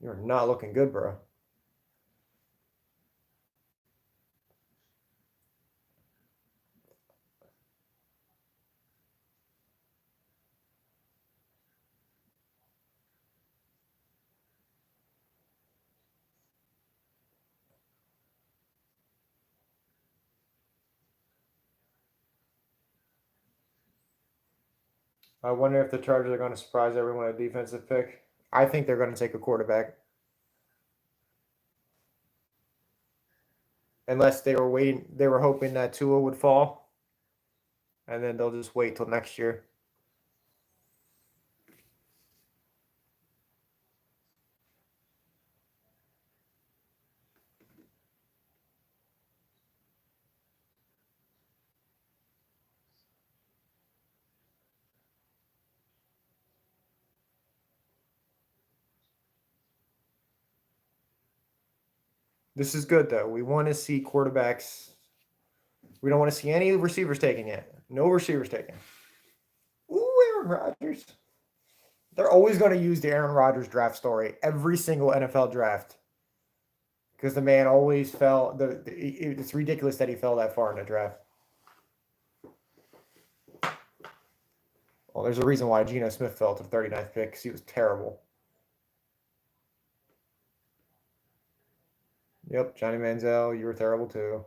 You're not looking good, bro. I wonder if the Chargers are going to surprise everyone with a defensive pick. I think they're going to take a quarterback. Unless they were hoping that Tua would fall. And then they'll just wait till next year. This is good, though. We want to see quarterbacks. We don't want to see any receivers taken yet. No receivers taken. Ooh, Aaron Rodgers. They're always going to use the Aaron Rodgers draft story every single NFL draft. Because the man always fell. It's ridiculous that he fell that far in the draft. Well, there's a reason why Geno Smith fell to the 39th pick because he was terrible. Yep, Johnny Manziel, you were terrible too.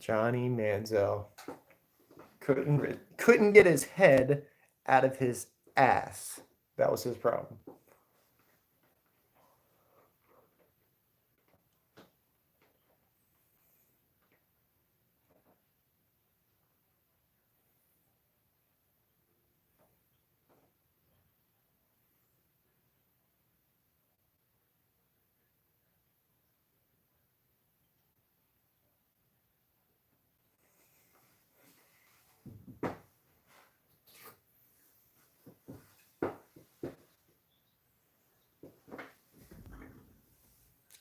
Johnny Manziel couldn't get his head out of his ass. That was his problem.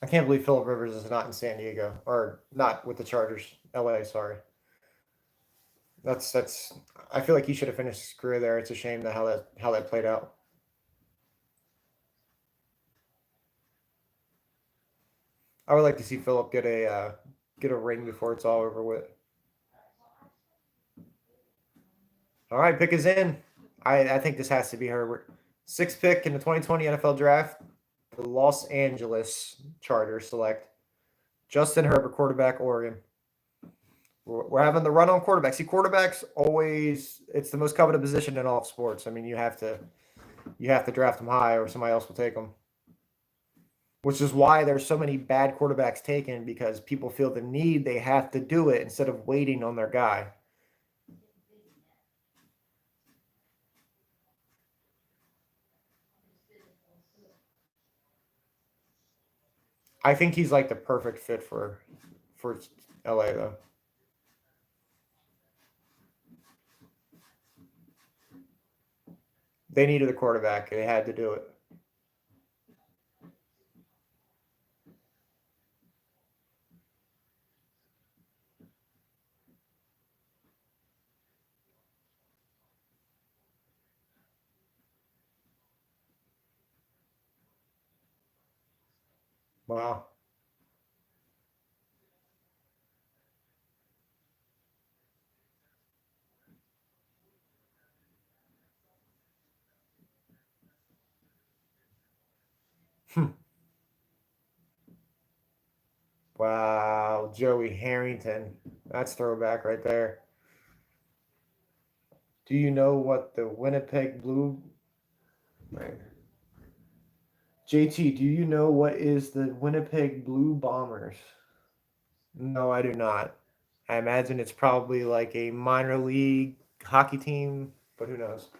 I can't believe Phillip Rivers is not in San Diego or not with the Chargers. LA, sorry. That's. I feel like he should have finished his career there. It's a shame that how that played out. I would like to see Phillip get a ring before it's all over with. All right, pick is in. I think this has to be Herbert. 6th pick in the 2020 NFL Draft. The Los Angeles Chargers select Justin Herbert, quarterback, Oregon. We're having the run on quarterbacks. See, quarterbacks always, it's the most coveted position in all of sports. I mean, you have to draft them high or somebody else will take them. Which is why there's so many bad quarterbacks taken, because people feel the need, they have to do it instead of waiting on their guy. I think he's like the perfect fit for LA though. They needed a quarterback. They had to do it. Wow. Wow, Joey Harrington. That's throwback right there. Do you know what the Winnipeg Blue? Right. JT, do you know what is the Winnipeg Blue Bombers? No, I do not. I imagine it's probably like a minor league hockey team, but who knows?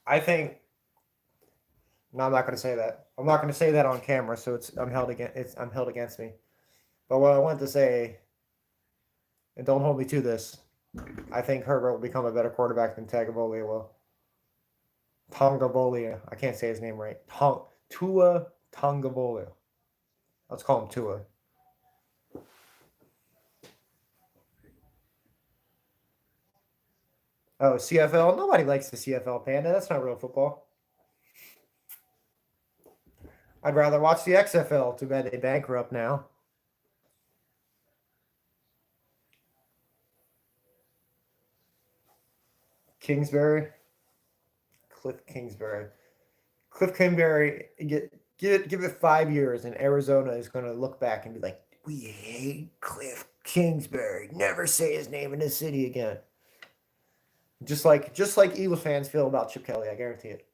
I think no, I'm not going to say that. I'm not going to say that on camera, so I'm held against me. But what I wanted to say, and don't hold me to this, I think Herbert will become a better quarterback than Tagovailoa will. Tonga. I can't say his name right. Tua Tagovailoa. Let's call him Tua. Oh, CFL. Nobody likes the CFL, Panda. That's not real football. I'd rather watch the XFL. Too bad they bankrupt now. Kingsbury. Cliff Kingsbury. Cliff Kingsbury, give it 5 years, and Arizona is going to look back and be like, "We hate Cliff Kingsbury. Never say his name in this city again." Just like Eagles fans feel about Chip Kelly, I guarantee it.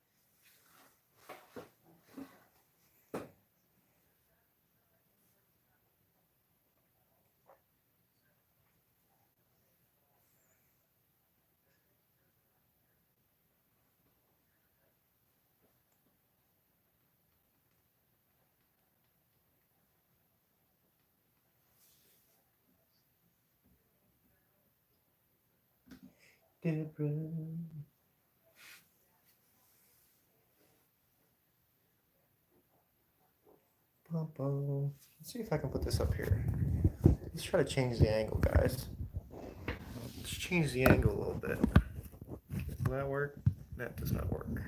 Let's see if I can put this up here. Let's try to change the angle, guys. Let's change the angle a little bit. Will that work? That does not work.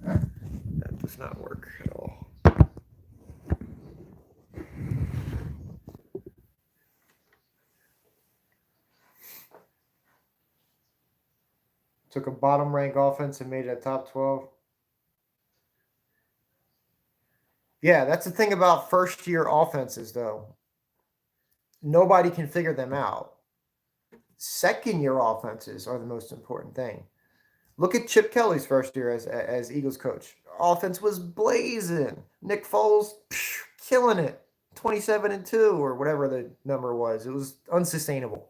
That does not work at all. Took a bottom rank offense and made it a top 12. Yeah, that's the thing about first year offenses, though. Nobody can figure them out. Second year offenses are the most important thing. Look at Chip Kelly's first year as Eagles coach. Offense was blazing. Nick Foles killing it. 27-2 or whatever the number was. It was unsustainable.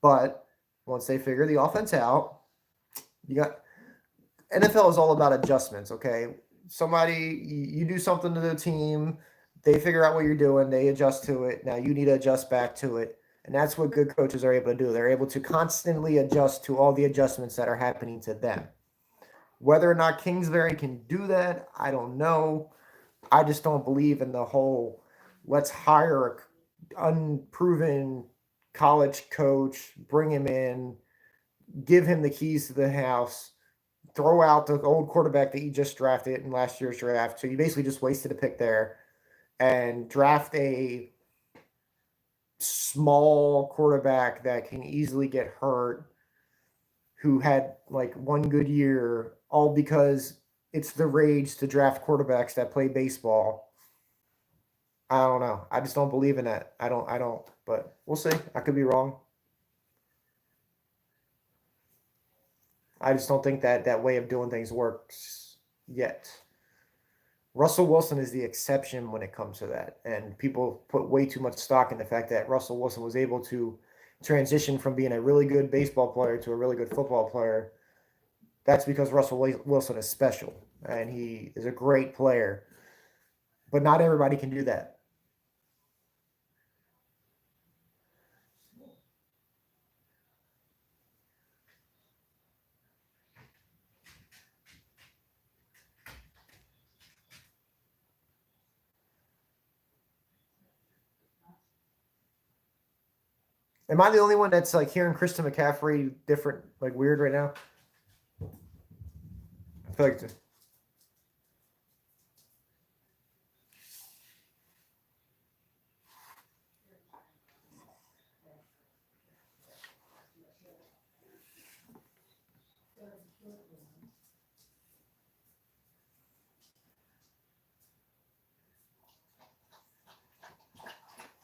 But once they figure the offense out, you got NFL is all about adjustments, okay? You do something to the team, they figure out what you're doing, they adjust to it. Now you need to adjust back to it. And that's what good coaches are able to do. They're able to constantly adjust to all the adjustments that are happening to them. Whether or not Kingsbury can do that, I don't know. I just don't believe in the whole let's hire an unproven college coach, bring him in, give him the keys to the house, throw out the old quarterback that you just drafted in last year's draft. So you basically just wasted a pick there, and draft a small quarterback that can easily get hurt, who had like one good year, all because it's the rage to draft quarterbacks that play baseball. I don't know. I just don't believe in that. I don't, but we'll see. I could be wrong. I just don't think that way of doing things works yet. Russell Wilson is the exception when it comes to that. And people put way too much stock in the fact that Russell Wilson was able to transition from being a really good baseball player to a really good football player. That's because Russell Wilson is special and he is a great player. But not everybody can do that. Am I the only one that's like hearing Christian McCaffrey different, like weird right now? I feel like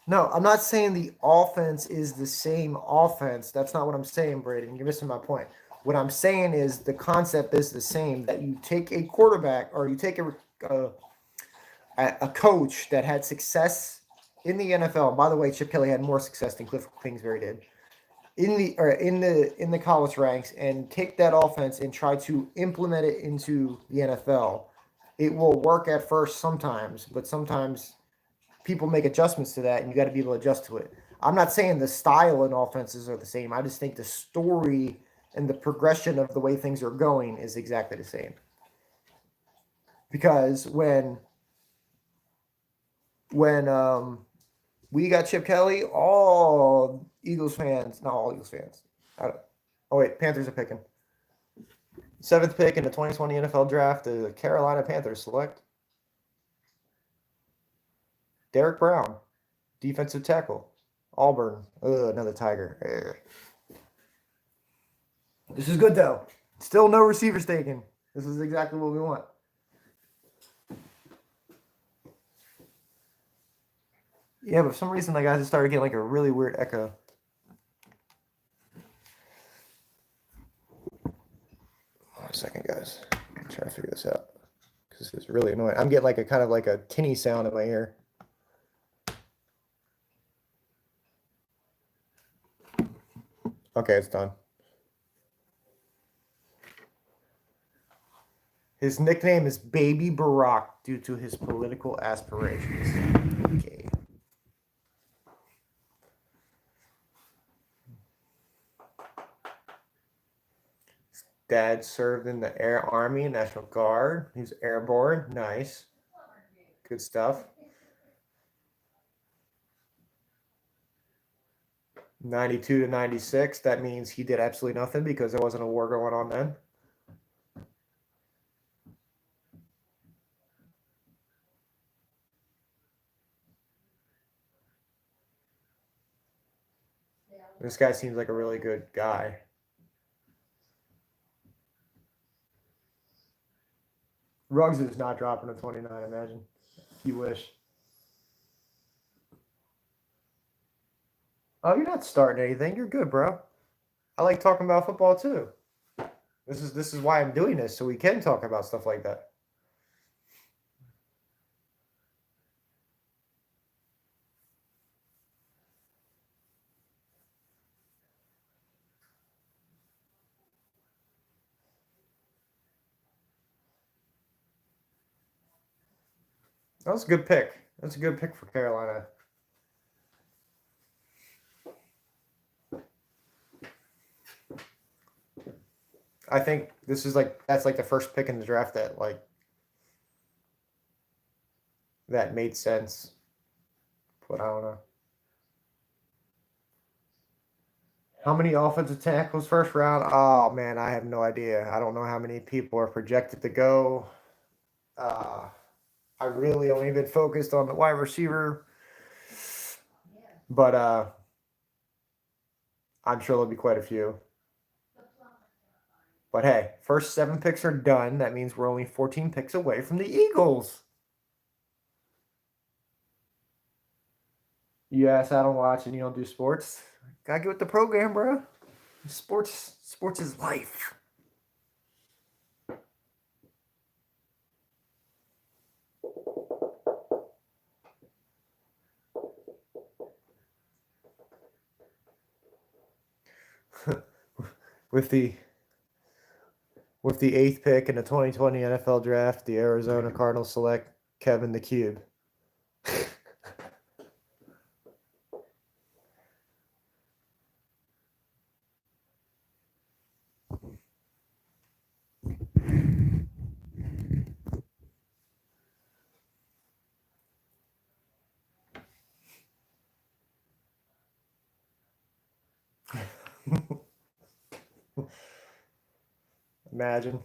no, I'm not saying the offense is the same offense. That's not what I'm saying, Braden. You're missing my point. What I'm saying is the concept is the same. That you take a quarterback or you take a coach that had success in the NFL. By the way, Chip Kelly had more success than Cliff Kingsbury did in the college ranks, and take that offense and try to implement it into the NFL. It will work at first sometimes, but sometimes people make adjustments to that, and you got to be able to adjust to it. I'm not saying the style and offenses are the same. I just think the story and the progression of the way things are going is exactly the same. Because when we got Chip Kelly, all Eagles fans, not all Eagles fans. Oh wait, Panthers are picking. 7th pick in the 2020 NFL draft, the Carolina Panthers select Derek Brown, defensive tackle, Auburn. Another Tiger. This is good though. Still no receivers taken. This is exactly what we want. Yeah, but for some reason, the guys just started getting like a really weird echo. Hold on a second, guys. I'm trying to figure this out because this is really annoying. I'm getting like a kind of like a tinny sound in my ear. Okay, it's done. His nickname is Baby Barack due to his political aspirations. Okay. His dad served in the Air Army, National Guard. He's airborne. Nice. Good stuff. 92 to 96. That means he did absolutely nothing because there wasn't a war going on then. This guy seems like a really good guy. Ruggs is not dropping to 29, imagine. You wish. Oh, you're not starting anything. You're good, bro. I like talking about football too. This is why I'm doing this, so we can talk about stuff like that. That was a good pick. That's a good pick for Carolina. I think this is that's like the first pick in the draft that made sense. But I don't know. How many offensive tackles first round? Oh man, I have no idea. I don't know how many people are projected to go. Uh, I really only been focused on the wide receiver, but I'm sure there'll be quite a few. But hey, first 7 picks are done. That means we're only 14 picks away from the Eagles. Yes, I don't watch and you don't do sports. Gotta get with the program, bro. Sports is life. with the with the 8th pick in the 2020 NFL Draft, the Arizona Cardinals select Kevin the Cube. Imagine.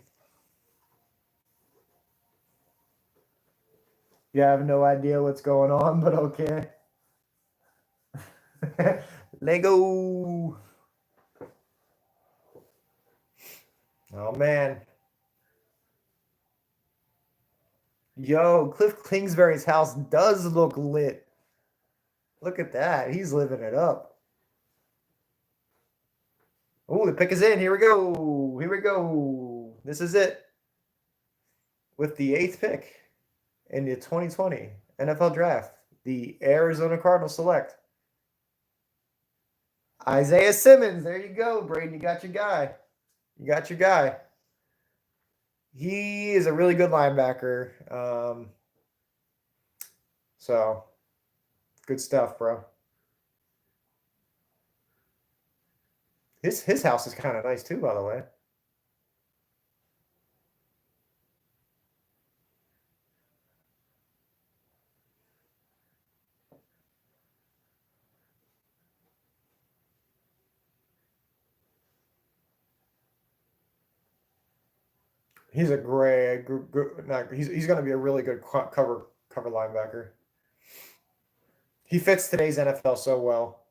You have no idea what's going on, but okay. Lego. Oh man. Yo, Cliff Kingsbury's house does look lit. Look at that. He's living it up. Oh, the pick is in. Here we go. Here we go. This is it. With the 8th pick in the 2020 NFL Draft, the Arizona Cardinals select Isaiah Simmons. There you go, Braden. You got your guy. You got your guy. He is a really good linebacker. So, good stuff, bro. His house is kind of nice too, by the way. He's a great, he's going to be a really good cover linebacker. He fits today's NFL so well.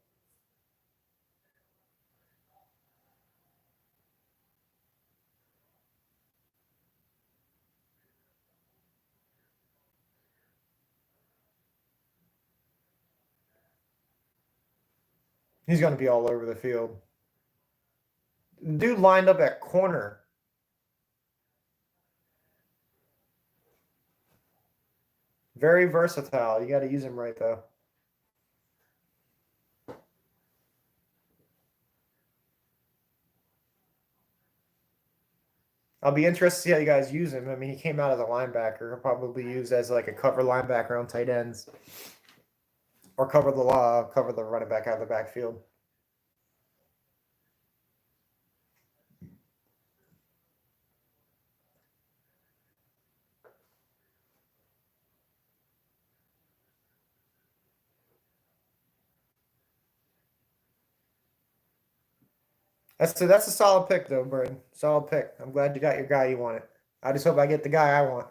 He's going to be all over the field. Dude lined up at corner. Very versatile. You got to use him right, though. I'll be interested to see how you guys use him. I mean, he came out as a linebacker. He'll probably used as like a cover linebacker on tight ends, or cover the running back out of the backfield. That's a solid pick though, Braden. Solid pick. I'm glad you got your guy you wanted. I just hope I get the guy I want.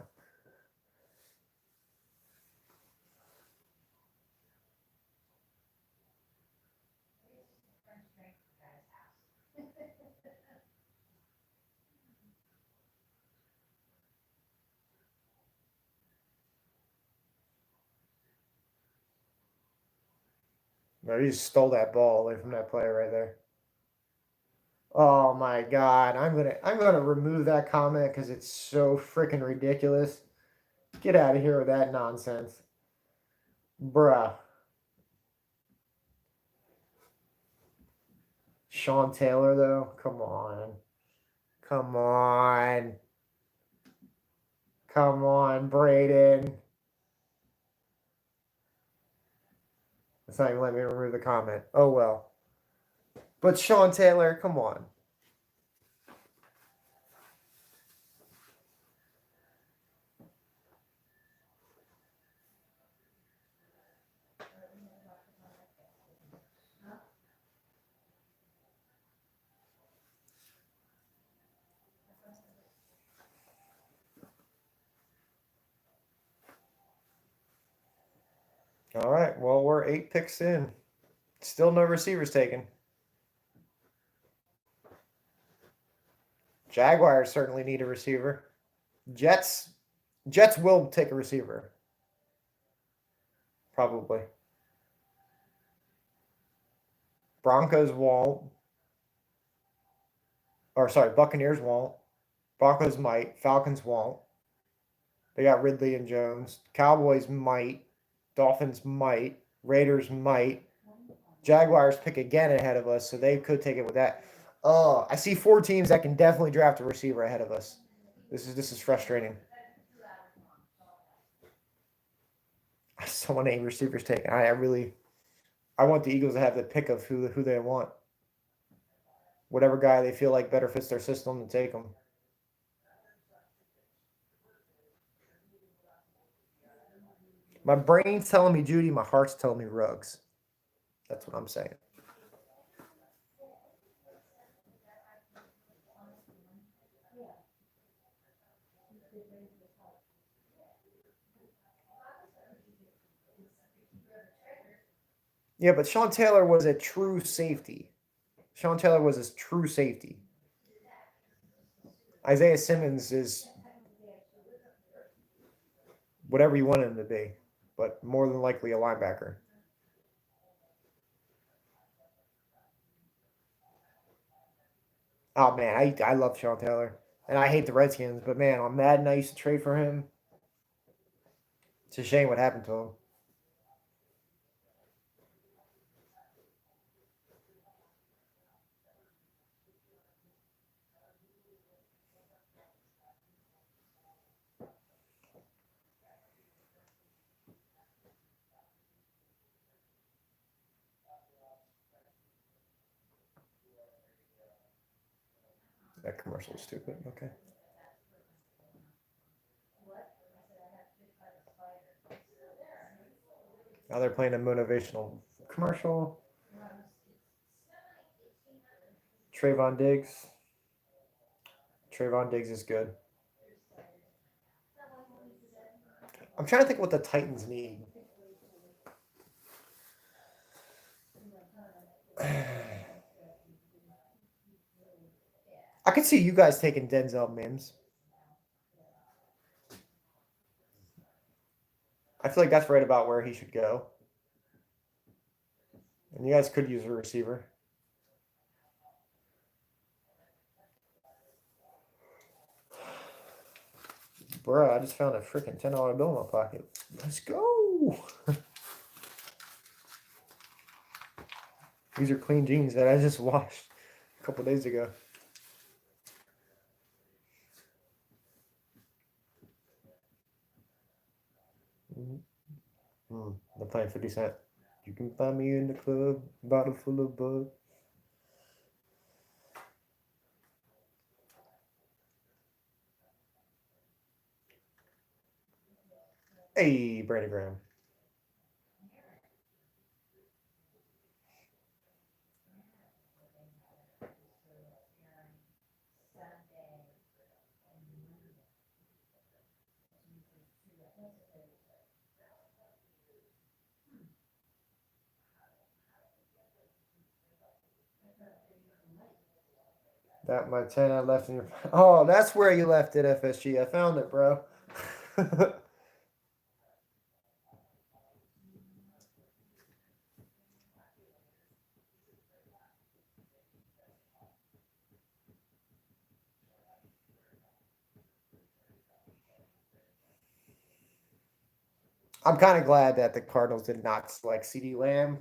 No, he just stole that ball away from that player right there. Oh my god, I'm gonna remove that comment because it's so freaking ridiculous. Get out of here with that nonsense, bruh. Sean Taylor though, come on, come on, come on, Braden. It's not even letting me remove the comment. Oh well. But Sean Taylor, come on. All right. Well, we're 8 picks in. Still no receivers taken. Jaguars certainly need a receiver. Jets will take a receiver. Probably. Broncos won't. Or sorry, Buccaneers won't. Broncos might. Falcons won't. They got Ridley and Jones. Cowboys might. Dolphins might. Raiders might. Jaguars pick again ahead of us, so they could take it with that. Oh, I see 4 teams that can definitely draft a receiver ahead of us. This is frustrating. I just don't want any receivers taken. I want the Eagles to have the pick of who they want. Whatever guy they feel like better fits their system to take them. My brain's telling me Judy, my heart's telling me Ruggs. That's what I'm saying. Yeah, but Sean Taylor was a true safety. Isaiah Simmons is whatever you want him to be, but more than likely a linebacker. Oh man, I love Sean Taylor, and I hate the Redskins, but man, on Madden I used to trade for him. It's a shame what happened to him. That commercial was stupid. Okay. Now they're playing a motivational commercial. Trayvon Diggs. Trayvon Diggs is good. I'm trying to think what the Titans need. I could see you guys taking Denzel Mims. I feel like that's right about where he should go. And you guys could use a receiver. Bruh, I just found a freaking $10 bill in my pocket. Let's go. These are clean jeans that I just washed a couple days ago. They're playing 50 Cent. You can find me in the club, bottle full of bug. Hey, Brandon Graham. That my 10 I left in your. Oh, that's where you left it, FSG. I found it, bro. I'm kind of glad that the Cardinals did not select CeeDee Lamb.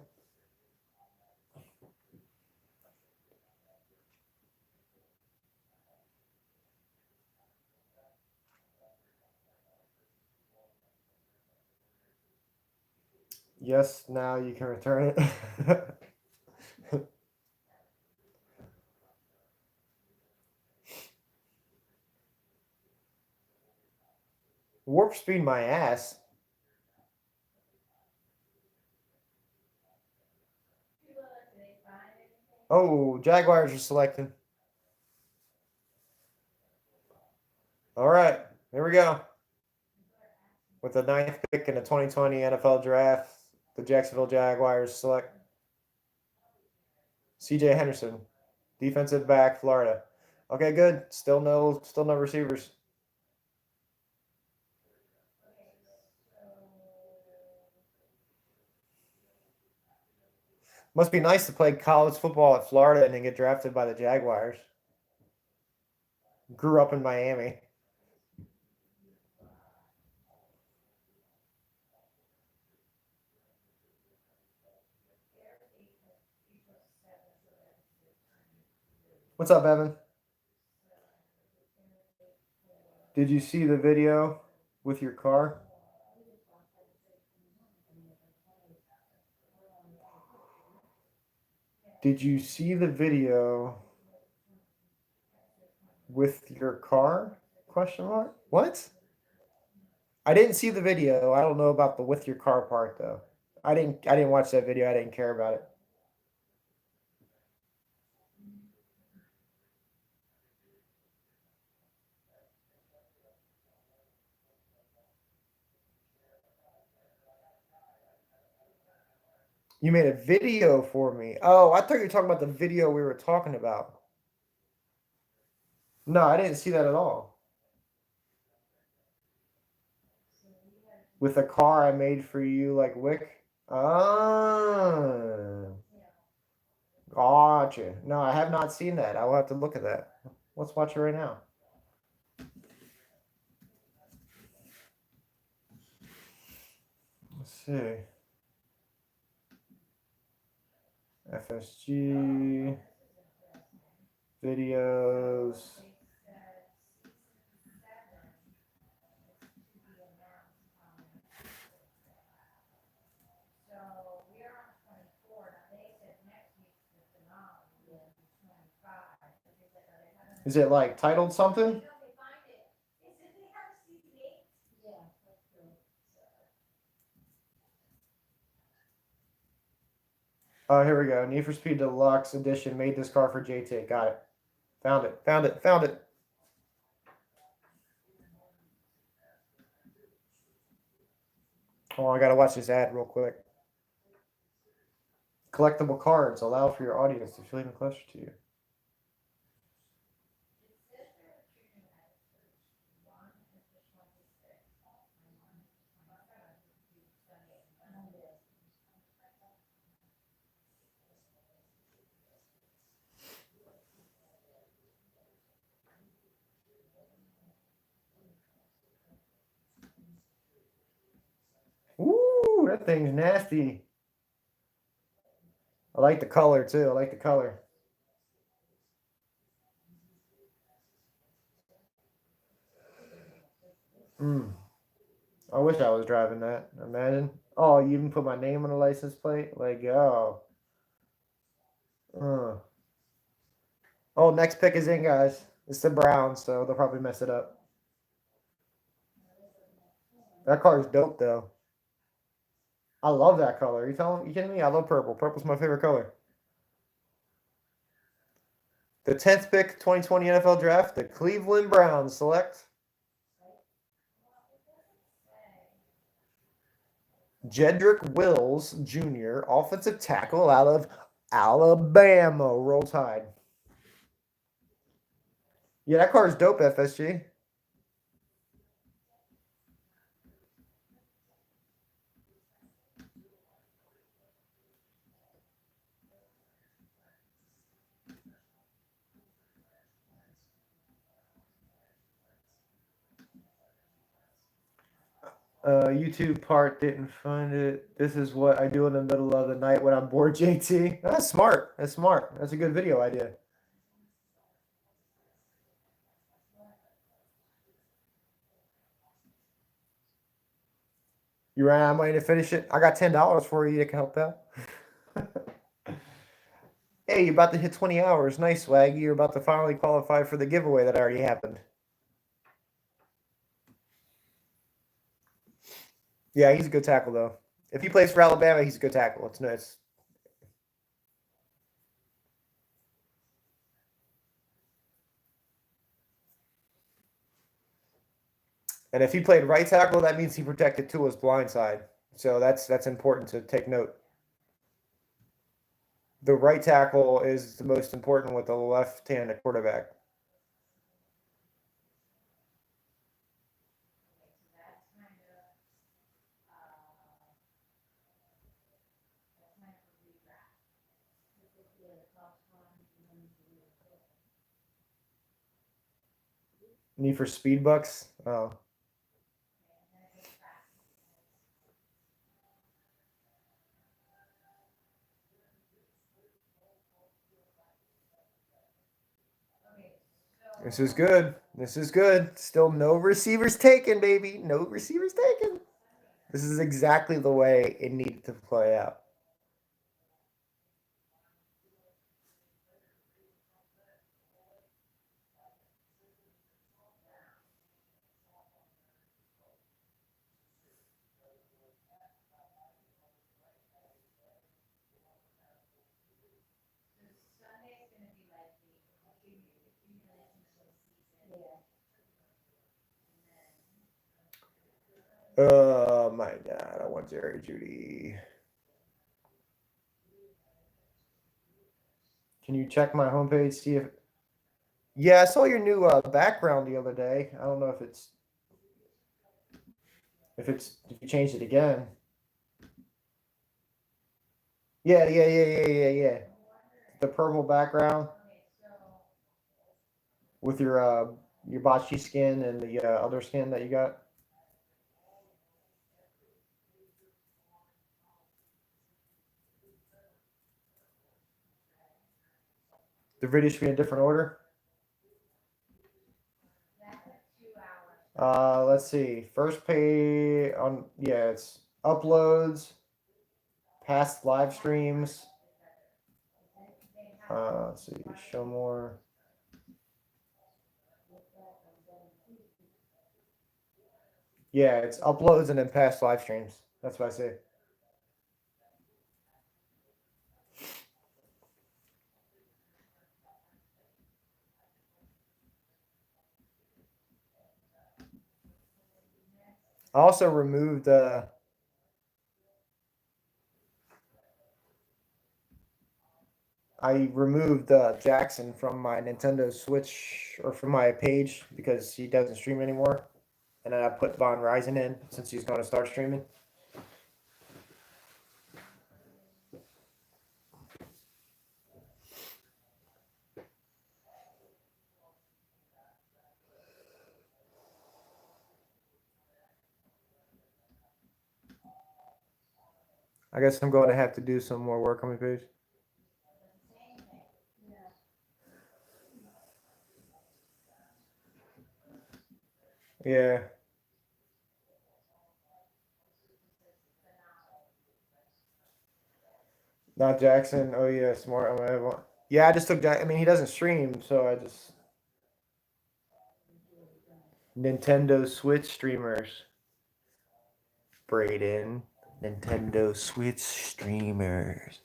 Yes, now you can return it. Warp speed my ass. Oh, Jaguars are selecting. All right, here we go. With the 9th pick in the 2020 NFL draft, The Jacksonville Jaguars select C.J. Henderson, defensive back, Florida. Okay, good. Still no receivers. Must be nice to play college football at Florida and then get drafted by the Jaguars. Grew up in Miami. What's up, Evan? Did you see the video with your car? Did you see the video with your car? Question mark. What? I didn't see the video. I don't know about the with your car part though. I didn't watch that video. I didn't care about it. You made a video for me. Oh, I thought you were talking about the video we were talking about. No, I didn't see that at all. With a car I made for you, like Wick. Ah, gotcha. No, I have not seen that. I will have to look at that. Let's watch it right now. Let's see. FSG videos. Is it like titled something? Oh, here we go. Need for Speed Deluxe Edition made this car for JT. Got it. Found it. Found it. Found it. Oh, I gotta watch this ad real quick. Collectible cards allow for your audience to feel even closer to you. Ooh, that thing's nasty. I like the color too. I like the color. I wish I was driving that. Imagine. Oh, you even put my name on the license plate? Like, oh. Oh, next pick is in, guys. It's the Browns, so they'll probably mess it up. That car is dope, though. I love that color. You kidding me? I love purple. Purple's my favorite color. The 10th pick, 2020 NFL Draft, the Cleveland Browns select Jedrick Wills Jr., offensive tackle out of Alabama. Roll Tide. Yeah, that car is dope, FSG. YouTube part didn't find it. This is what I do in the middle of the night when I'm bored, JT. That's smart. That's smart. That's a good video idea. You ran out of money to finish it? I got $10 for you that can help out. Hey, you're about to hit 20 hours. Nice, Swaggy. You're about to finally qualify for the giveaway that already happened. Yeah, he's a good tackle, though. If he plays for Alabama, he's a good tackle. It's nice. And if he played right tackle, that means he protected Tua's blind side. So that's important to take note. The right tackle is the most important with the left-handed quarterback. Need for speed bucks? Oh. This is good. This is good. Still no receivers taken, baby. No receivers taken. This is exactly the way it needed to play out. Oh my God, I want Jerry Judy. Can you check my homepage, see if... Yeah, I saw your new background the other day. I don't know if you changed it again. Yeah. The purple background with your bocce skin and the other skin that you got. The video should be in a different order. Let's see. First page on it's uploads, past live streams. Let's see. Show more. Yeah, it's uploads and then past live streams. That's what I say. I also removed Jackson from my Nintendo Switch or from my page because he doesn't stream anymore. And then I put Von Ryzen in since he's going to start streaming. I guess I'm going to have to do some more work on my page. Yeah. Not Jackson. Oh yeah, smart. Yeah, I just took Jack. I mean, he doesn't stream, so I just Nintendo Switch streamers. Braden, Nintendo Switch streamers.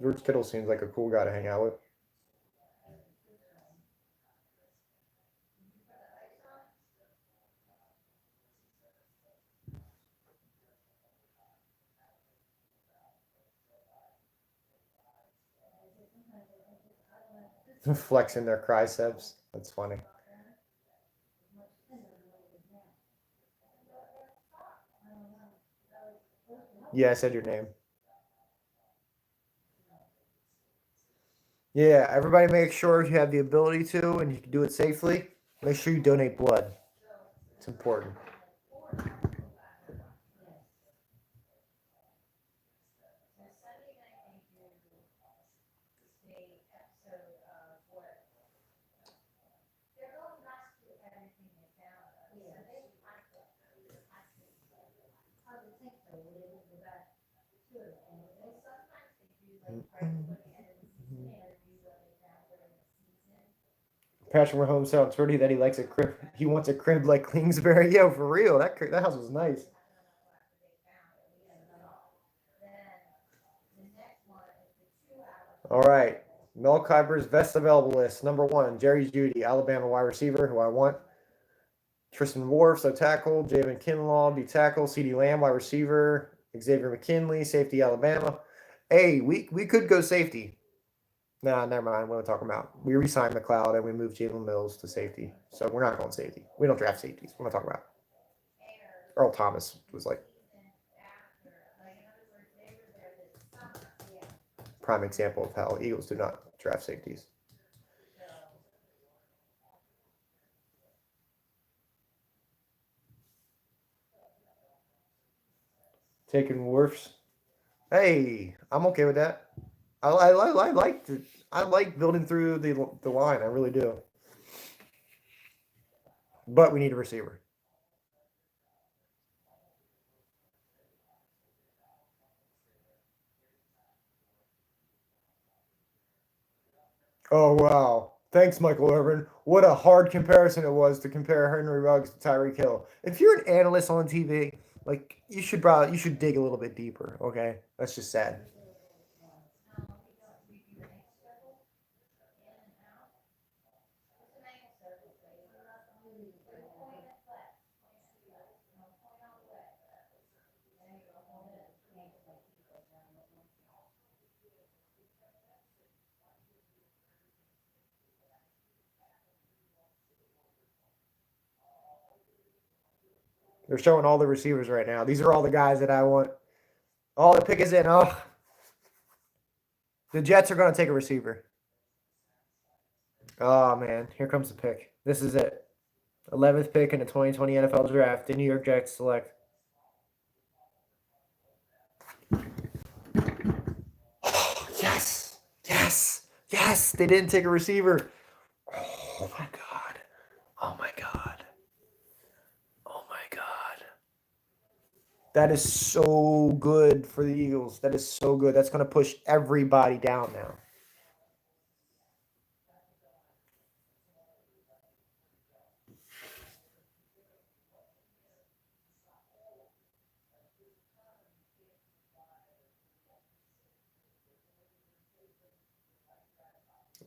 George Kittle seems like a cool guy to hang out with. Flexing their triceps. That's funny. Yeah, I said your name. Yeah, everybody make sure if you have the ability to and you can do it safely, make sure you donate blood. It's important. Patrick Mahomes said on Twitter that he likes a crib. He wants a crib like Kingsbury. Yo, for real. That house was nice. All right. Mel Kiper's best available list. Number 1, Jerry Jeudy, Alabama wide receiver, who I want. Tristan Wirfs, so tackle. Javen Kinlaw, B tackle. CeeDee Lamb, wide receiver. Xavier McKinley, safety, Alabama. Hey, we could go safety. Nah, never mind. What am I talking about? We re-signed McLeod and we moved Jalen Mills to safety. So we're not going safety. We don't draft safeties. What am I talking about? Earl Thomas was like prime example of how Eagles do not draft safeties. Taking Wirfs. Hey, I'm okay with that. I like building through the line. I really do. But we need a receiver. Oh, wow. Thanks, Michael Irvin. What a hard comparison it was to compare Henry Ruggs to Tyreek Hill. If you're an analyst on TV, like you should dig a little bit deeper, okay? That's just sad. They're showing all the receivers right now. These are all the guys that I want. Oh, the pick is in. Oh, the Jets are going to take a receiver. Oh, man. Here comes the pick. This is it. 11th pick in the 2020 NFL Draft. The New York Jets select. Oh, yes. Yes. Yes. They didn't take a receiver. Oh, my God. Oh, my God. Oh, my God. That is so good for the Eagles. That is so good. That's going to push everybody down now.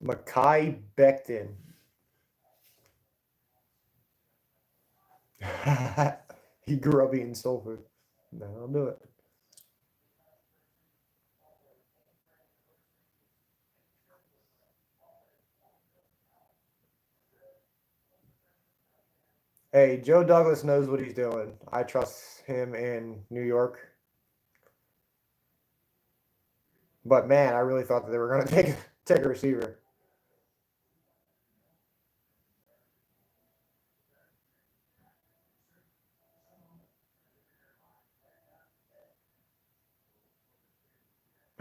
Mekhi Becton. He grew up eating soul food. No, I'll do it. Hey, Joe Douglas knows what he's doing. I trust him in New York. But man, I really thought that they were going to take a receiver.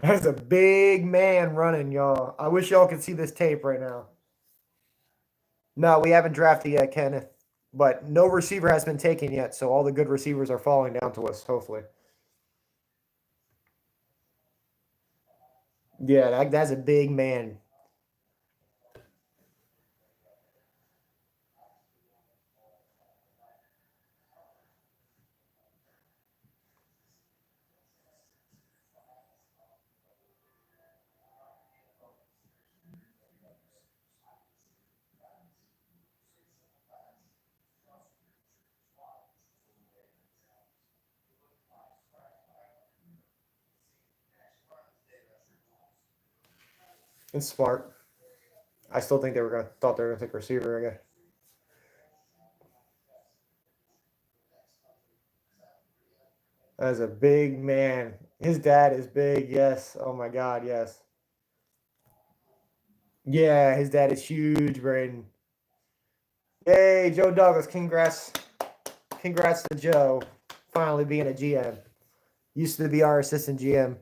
That's a big man running, y'all. I wish y'all could see this tape right now. No, we haven't drafted yet, Kenneth. But no receiver has been taken yet, so all the good receivers are falling down to us, hopefully. Yeah, that's a big man. It's smart. I still think thought they were gonna take a receiver again. That's a big man. His dad is big. Yes. Oh my God. Yes. Yeah, his dad is huge, Braden. Yay, Joe Douglas. Congrats. Congrats to Joe. Finally being a GM. Used to be our assistant GM.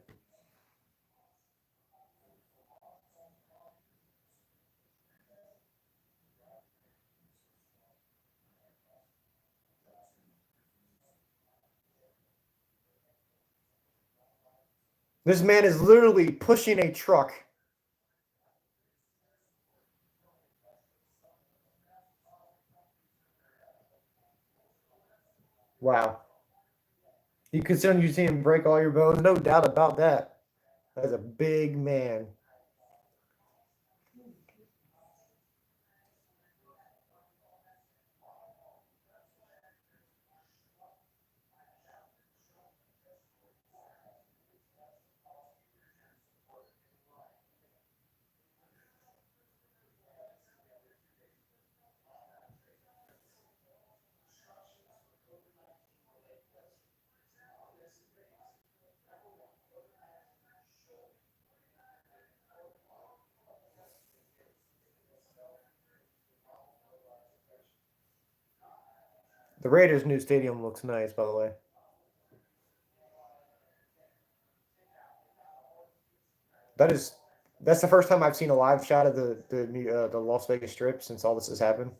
This man is literally pushing a truck. Wow. You consider you see him break all your bones? No doubt about that. That's a big man. The Raiders' new stadium looks nice, by the way. That's the first time I've seen a live shot of the Las Vegas Strip since all this has happened.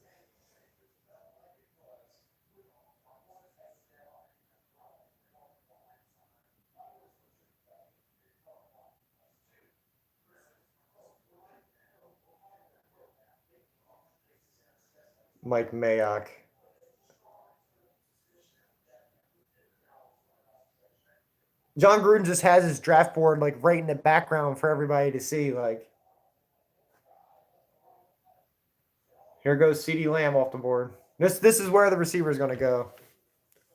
Mike Mayock. John Gruden just has his draft board like right in the background for everybody to see. Like, here goes CeeDee Lamb off the board. This is where the receiver is going to go.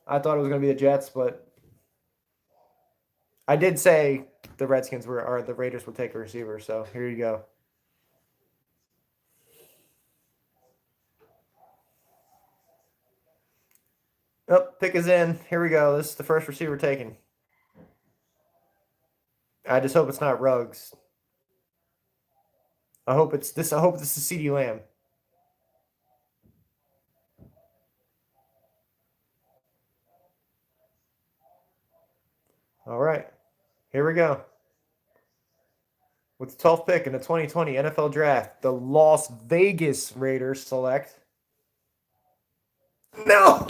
I thought it was going to be the Jets, but I did say the Redskins were or the Raiders would take a receiver. So here you go. Oh, pick is in. Here we go. This is the first receiver taken. I just hope it's not Ruggs. I hope it's this. I hope this is CeeDee Lamb. All right, here we go. With the 12th pick in the 2020 NFL Draft, the Las Vegas Raiders select. No.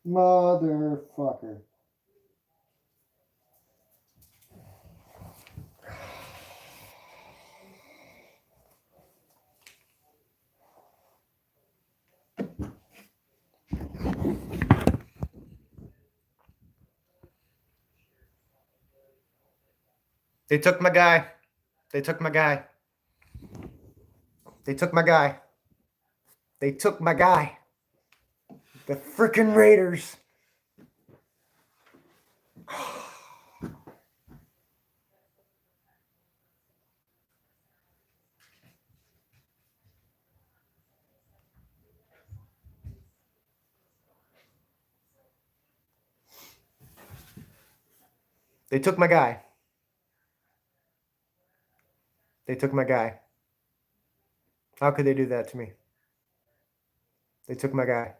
Motherfucker. They took my guy. They took my guy. They took my guy. They took my guy. The freaking Raiders. They took my guy. They took my guy. How could they do that to me? They took my guy.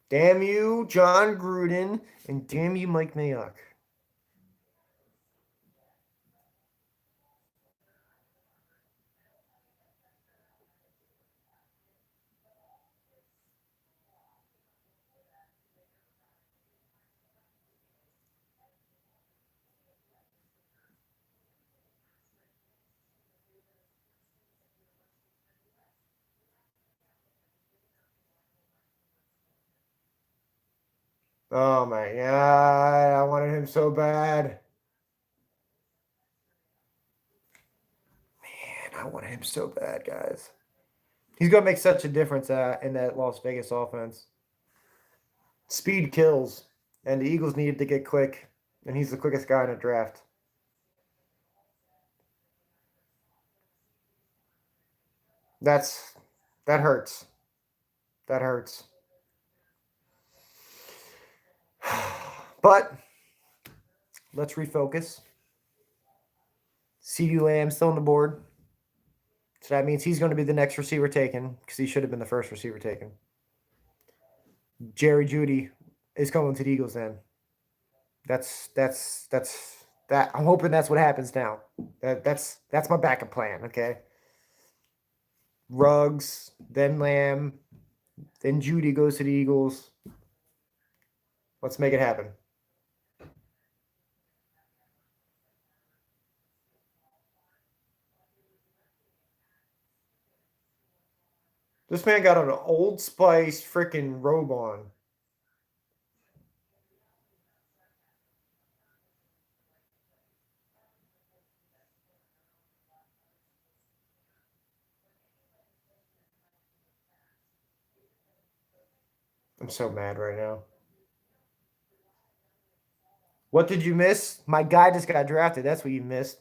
Damn you, John Gruden, and damn you, Mike Mayock. Oh my god, I wanted him so bad. Man, I wanted him so bad, guys. He's going to make such a difference in that Las Vegas offense. Speed kills, and the Eagles needed to get quick, and he's the quickest guy in the draft. That hurts. That hurts. But let's refocus. CeeDee Lamb still on the board. So that means he's going to be the next receiver taken because he should have been the first receiver taken. Jerry Jeudy is going to the Eagles then. That's that. I'm hoping that's what happens now. That's my backup plan. Okay. Ruggs, then Lamb, then Jeudy goes to the Eagles. Let's make it happen. This man got an Old Spice freaking robe on. I'm so mad right now. What did you miss? My guy just got drafted. That's what you missed.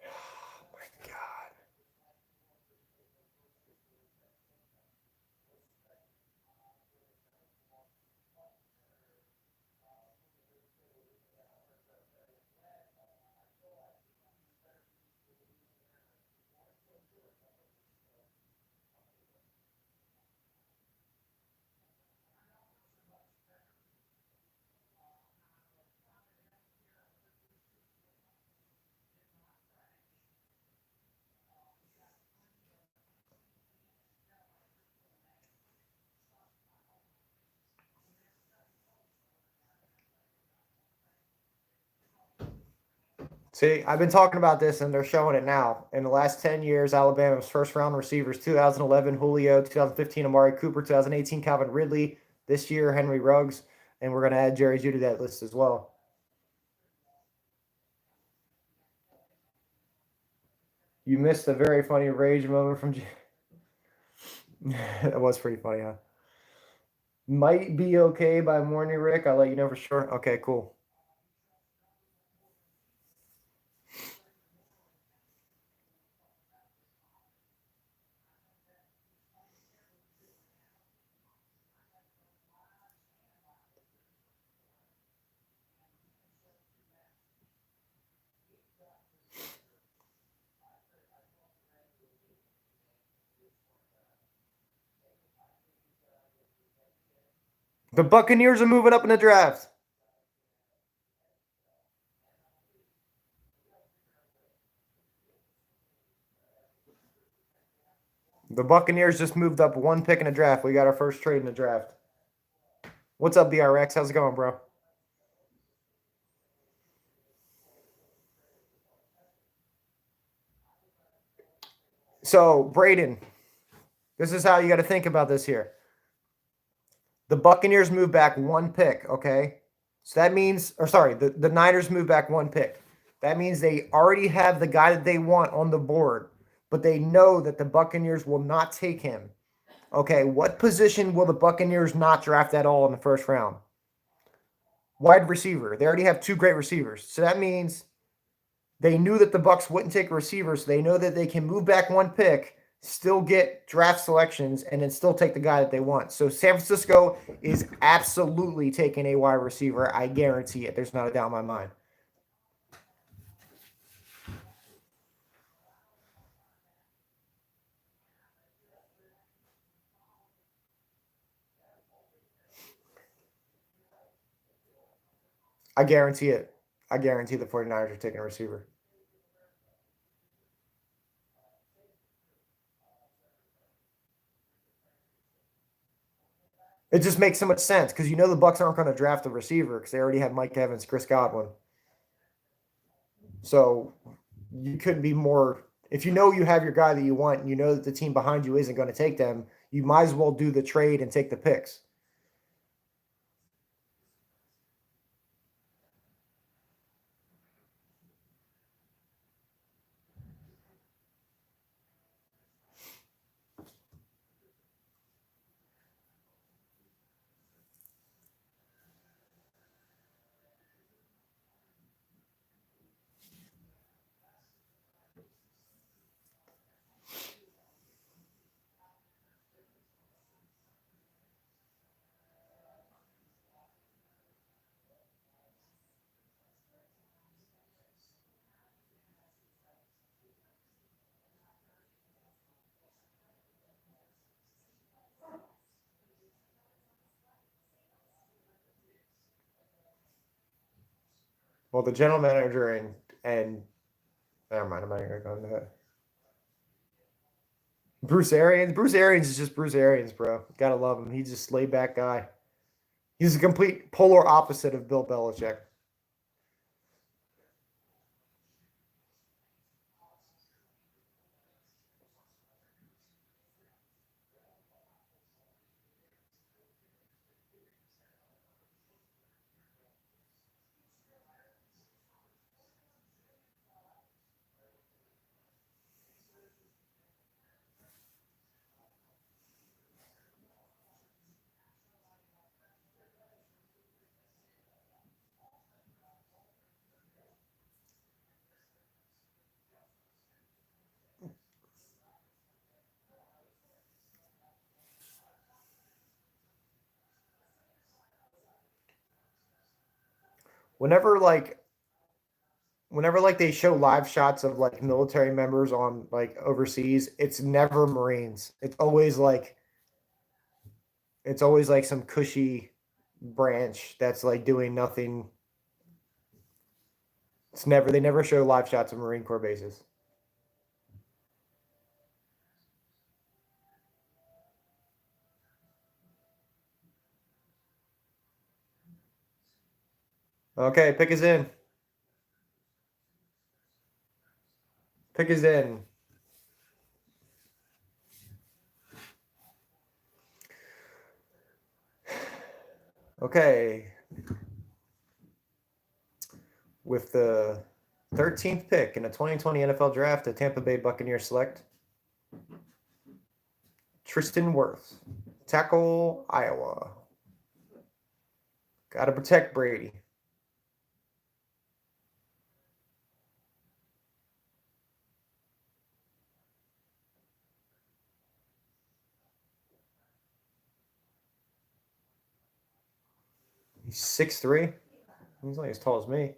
Oh my God. See, I've been talking about this and they're showing it now. In the last 10 years, Alabama's first round receivers 2011, Julio, 2015, Amari Cooper, 2018, Calvin Ridley, this year, Henry Ruggs, and we're going to add Jerry Jeudy to that list as well. You missed a very funny rage moment from. That was pretty funny, huh? Might be okay by morning, Rick. I'll let you know for sure. Okay, cool. The Buccaneers are moving up in the draft. The Buccaneers just moved up one pick in the draft. We got our first trade in the draft. What's up, BRX? How's it going, bro? So, Braden, this is how you got to think about this here. The Buccaneers move back one pick, okay? So that means, or sorry, the Niners move back one pick. That means they already have the guy that they want on the board, but they know that the Buccaneers will not take him. Okay, what position will the Buccaneers not draft at all in the first round? Wide receiver. They already have two great receivers. So that means they knew that the Bucs wouldn't take a receiver, so they know that they can move back one pick, still get draft selections, and then still take the guy that they want. So San Francisco is absolutely taking a wide receiver. I guarantee it. There's not a doubt in my mind. I guarantee it. I guarantee the 49ers are taking a receiver. It just makes so much sense because you know the Bucs aren't going to draft a receiver because they already have Mike Evans, Chris Godwin. So you couldn't be more. If you know you have your guy that you want and you know that the team behind you isn't going to take them, you might as well do the trade and take the picks. Well, the general manager and never mind. I'm not even gonna go into that. Bruce Arians. Bruce Arians is just Bruce Arians, bro. Gotta love him. He's just laid back guy. He's a complete polar opposite of Bill Belichick. Whenever like whenever like they show live shots of like military members on like overseas, it's never Marines. It's always like some cushy branch that's like doing nothing. They never show live shots of Marine Corps bases. Okay, pick us in. Pick us in. Okay. With the 13th pick in the 2020 NFL Draft, the Tampa Bay Buccaneers select Tristan Wirfs, tackle, Iowa. Got to protect Brady. He's 6'3". He's only as tall as me.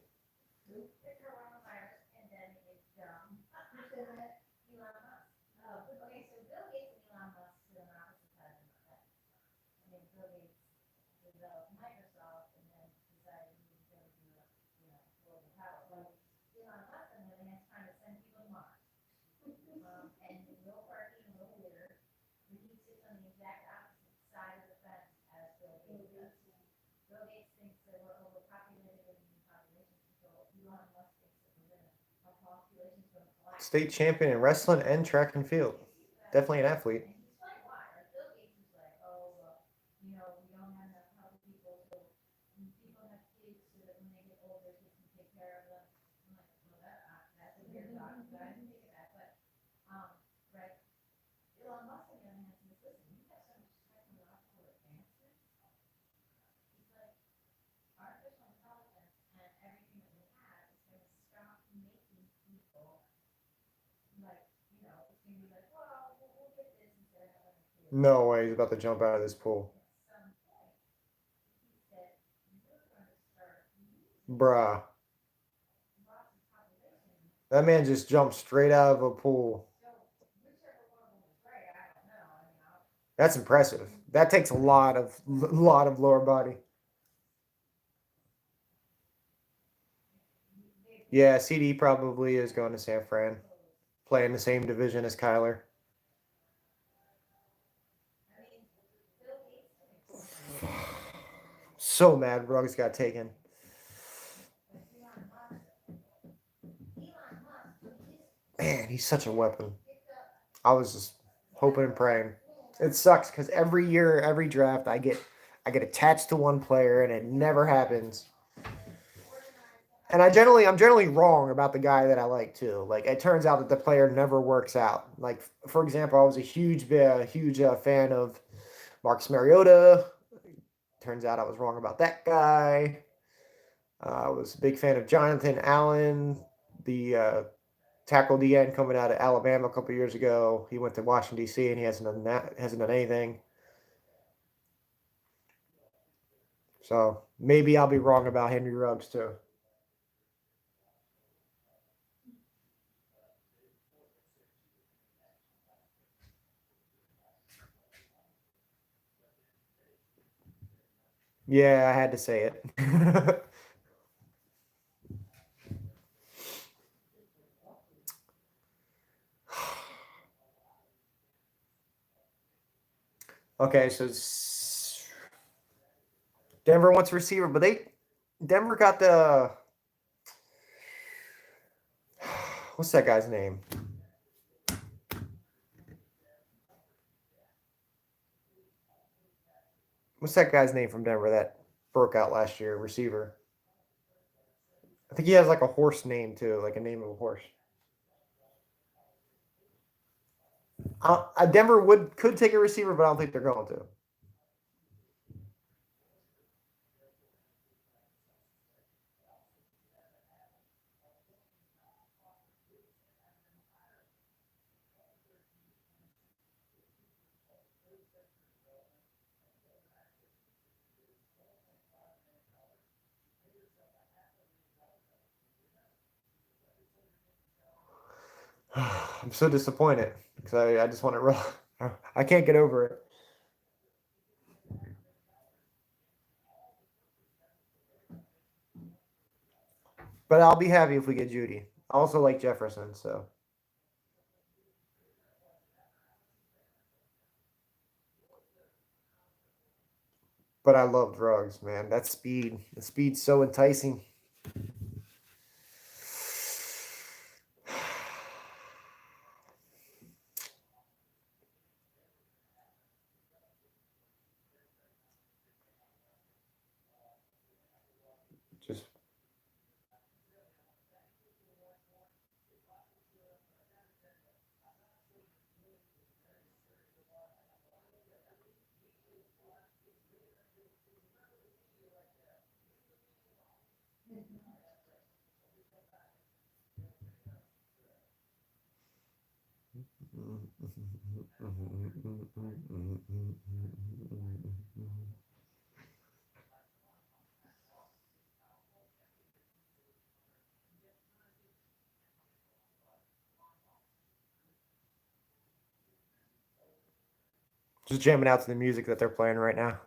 State champion in wrestling and track and field. Definitely an athlete. No way he's about to jump out of this pool. Bruh. That man just jumped straight out of a pool. That's impressive. That takes a lot of lower body. Yeah, CD probably is going to San Fran, playing the same division as Kyler. So mad Ruggs got taken. Man, he's such a weapon. I was just hoping and praying. It sucks because every year, every draft, I get attached to one player and it never happens. And I'm generally wrong about the guy that I like too. Like it turns out that the player never works out. Like for example, I was a huge fan of Marcus Mariota. Turns out I was wrong about that guy. I was a big fan of Jonathan Allen, the tackle DN coming out of Alabama a couple years ago. He went to Washington D.C. and he hasn't done anything. So maybe I'll be wrong about Henry Ruggs too. Yeah, I had to say it. Okay, so Denver wants a receiver, but Denver got the what's that guy's name? What's that guy's name from Denver that broke out last year? Receiver. I think he has like a horse name too, like a name of a horse. Denver could take a receiver, but I don't think they're going to. I'm so disappointed because I just want to run. I can't get over it. But I'll be happy if we get Judy. I also like Jefferson, so. But I love drugs, man. That speed. The speed's so enticing. Just just jamming out to the music that they're playing right now.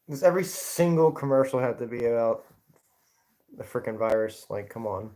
Does every single commercial have to be about the freaking virus? Like, come on.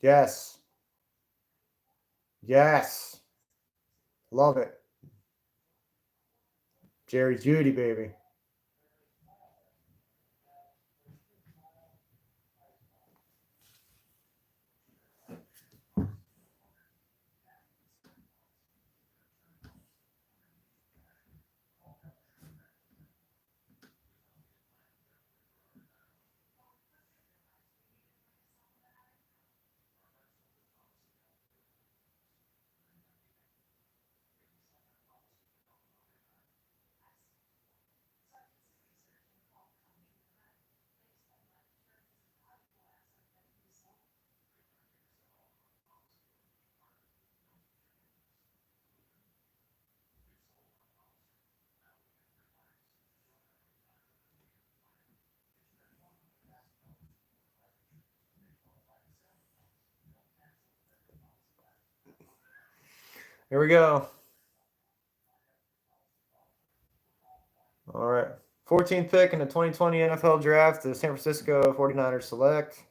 Yes. Yes. Love it. Jerry Judy, baby. Here we go. All right. 14th pick in the 2020 NFL Draft, the San Francisco 49ers select.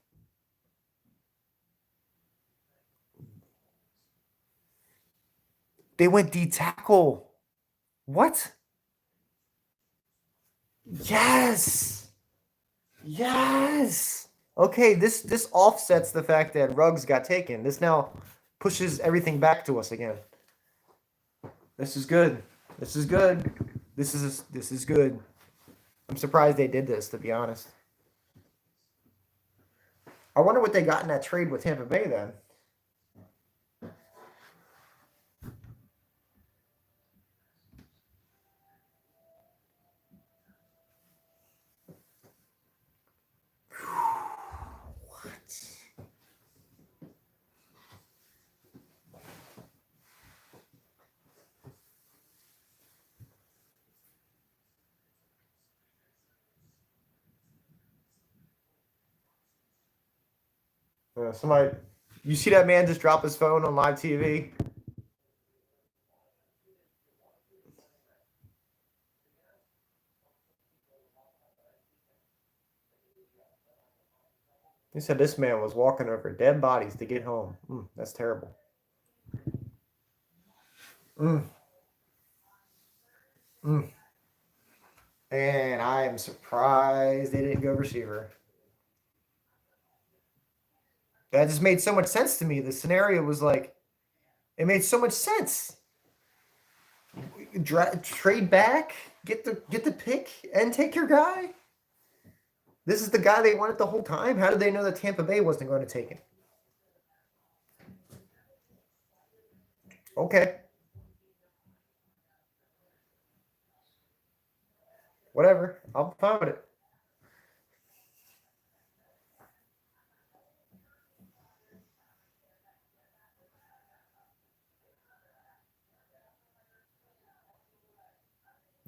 They went D tackle. What? Yes. Yes. Okay, this offsets the fact that Ruggs got taken. This now pushes everything back to us again. This is good. This is good. This is good. I'm surprised they did this, to be honest. I wonder what they got in that trade with Tampa Bay then. Somebody, you see that man just drop his phone on live TV? He said this man was walking over dead bodies to get home. That's terrible. And I am surprised they didn't go receiver. That just made so much sense to me. The scenario was like, it made so much sense. Trade back, get the pick, and take your guy. This is the guy they wanted the whole time. How did they know that Tampa Bay wasn't going to take him? Okay. Whatever. I'm fine with it.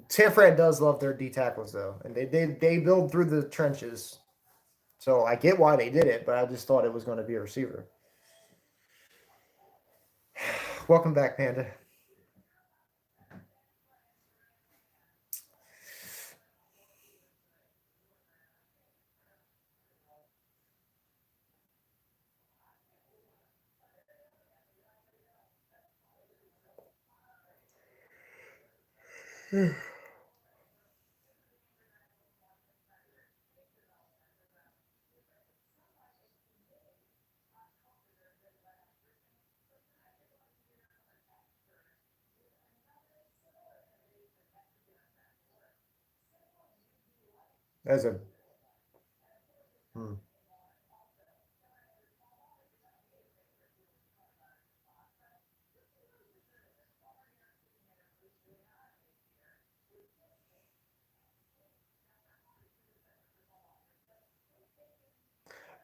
San Fran does love their D tackles though, and they build through the trenches. So I get why they did it, but I just thought it was going to be a receiver. Welcome back, Panda. As a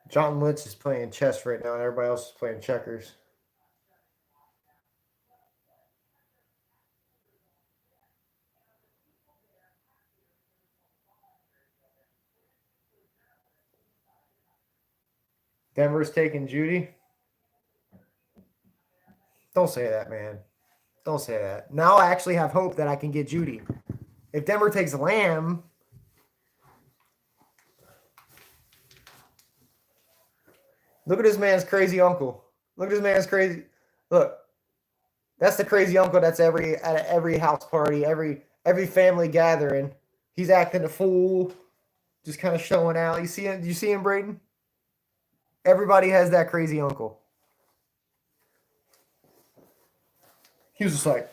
John Lynch is playing chess right now, and everybody else is playing checkers. Denver's taking Judy. Don't say that, man. Don't say that. Now I actually have hope that I can get Judy. If Denver takes Lamb, look at this man's crazy uncle. Look at this man's crazy. Look, that's the crazy uncle that's at every house party, every family gathering. He's acting a fool, just kind of showing out. You see him? You see him, Braden? Everybody has that crazy uncle. He was just like,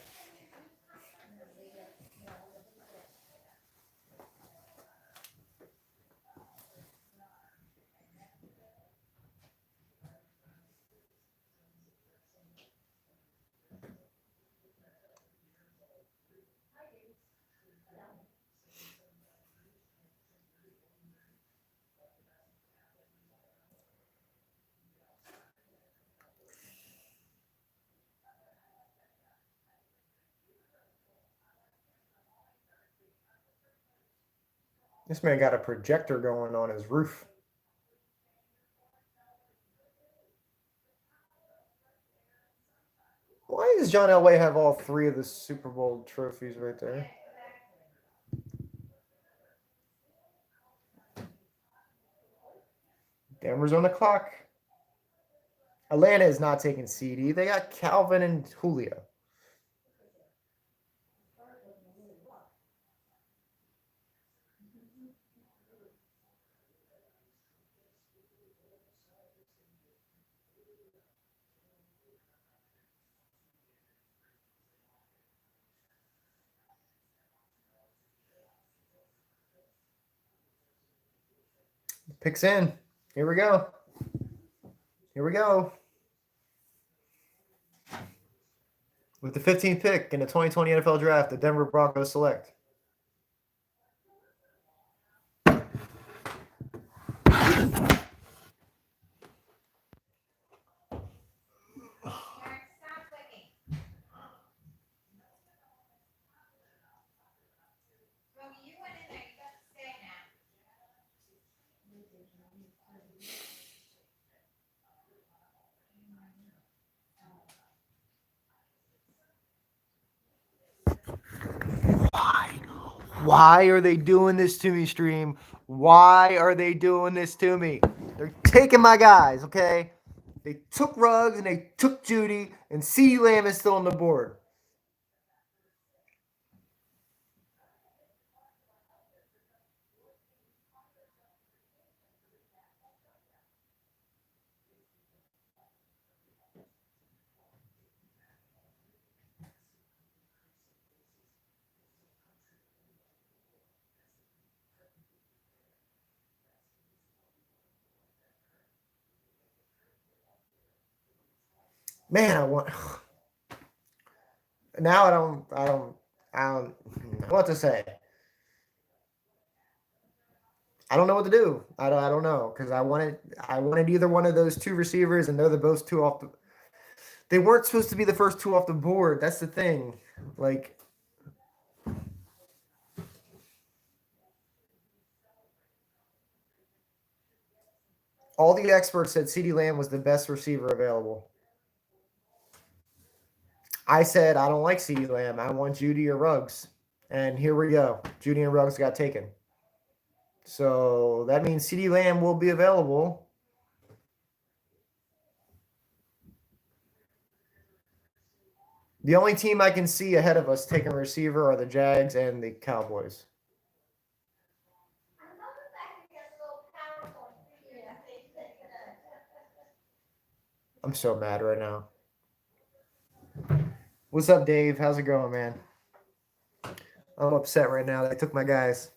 this man got a projector going on his roof. Why is John Elway have all 3 of the Super Bowl trophies right there. Denver's on the clock. Atlanta is not taking CD. They got Calvin and Julio. Picks in. Here we go. Here we go. With the 15th pick in the 2020 NFL Draft, the Denver Broncos select. Why are they doing this to me, stream? Why are they doing this to me? They're taking my guys, okay? They took Ruggs and they took Judy, and CeeDee Lamb is still on the board. Man, I want. Now I don't know what to say. I don't know what to do. I don't know because I wanted either one of those 2 receivers, and they're the both 2 off the. They weren't supposed to be the first 2 off the board. That's the thing. Like, all the experts said CeeDee Lamb was the best receiver available. I said I don't like CeeDee Lamb. I want Judy or Ruggs. And here we go. Judy and Ruggs got taken. So that means CeeDee Lamb will be available. The only team I can see ahead of us taking a receiver are the Jags and the Cowboys. I'm so mad right now. What's up, Dave? How's it going, man? I'm upset right now. They took my guys.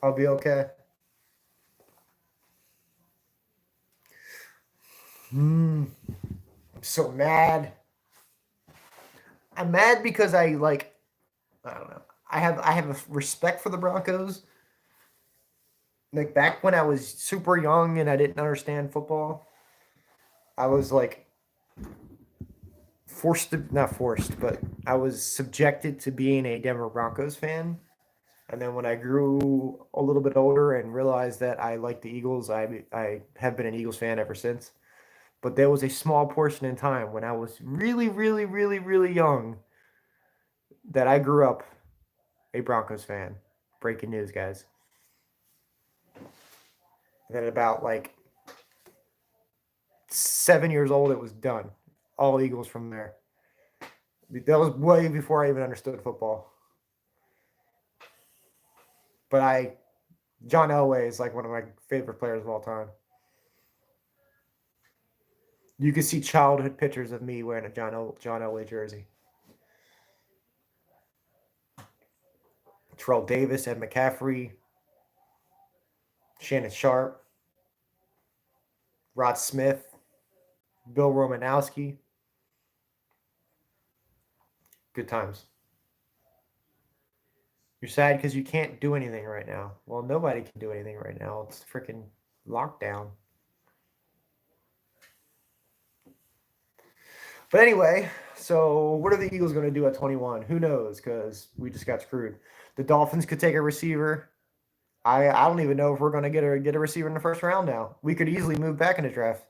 I'll be okay. I'm so mad. I'm mad because I don't know. I have a respect for the Broncos. Like, back when I was super young and I didn't understand football, I was like not forced, but I was subjected to being a Denver Broncos fan. And then when I grew a little bit older and realized that I liked the Eagles, I have been an Eagles fan ever since. But there was a small portion in time when I was really, really, really, really young that I grew up a Broncos fan. Breaking news, guys. And then about like 7 years old, it was done. All Eagles from there. That was way before I even understood football. But John Elway is like one of my favorite players of all time. You can see childhood pictures of me wearing a John Elway jersey. Terrell Davis, Ed McCaffrey, Shannon Sharp, Rod Smith, Bill Romanowski. Good times. You're sad because you can't do anything right now. Well, nobody can do anything right now. It's freaking lockdown. But anyway, so what are the Eagles going to do at 21? Who knows? Because we just got screwed. The Dolphins could take a receiver. I don't even know if we're going to get a receiver in the first round now. We could easily move back in the draft.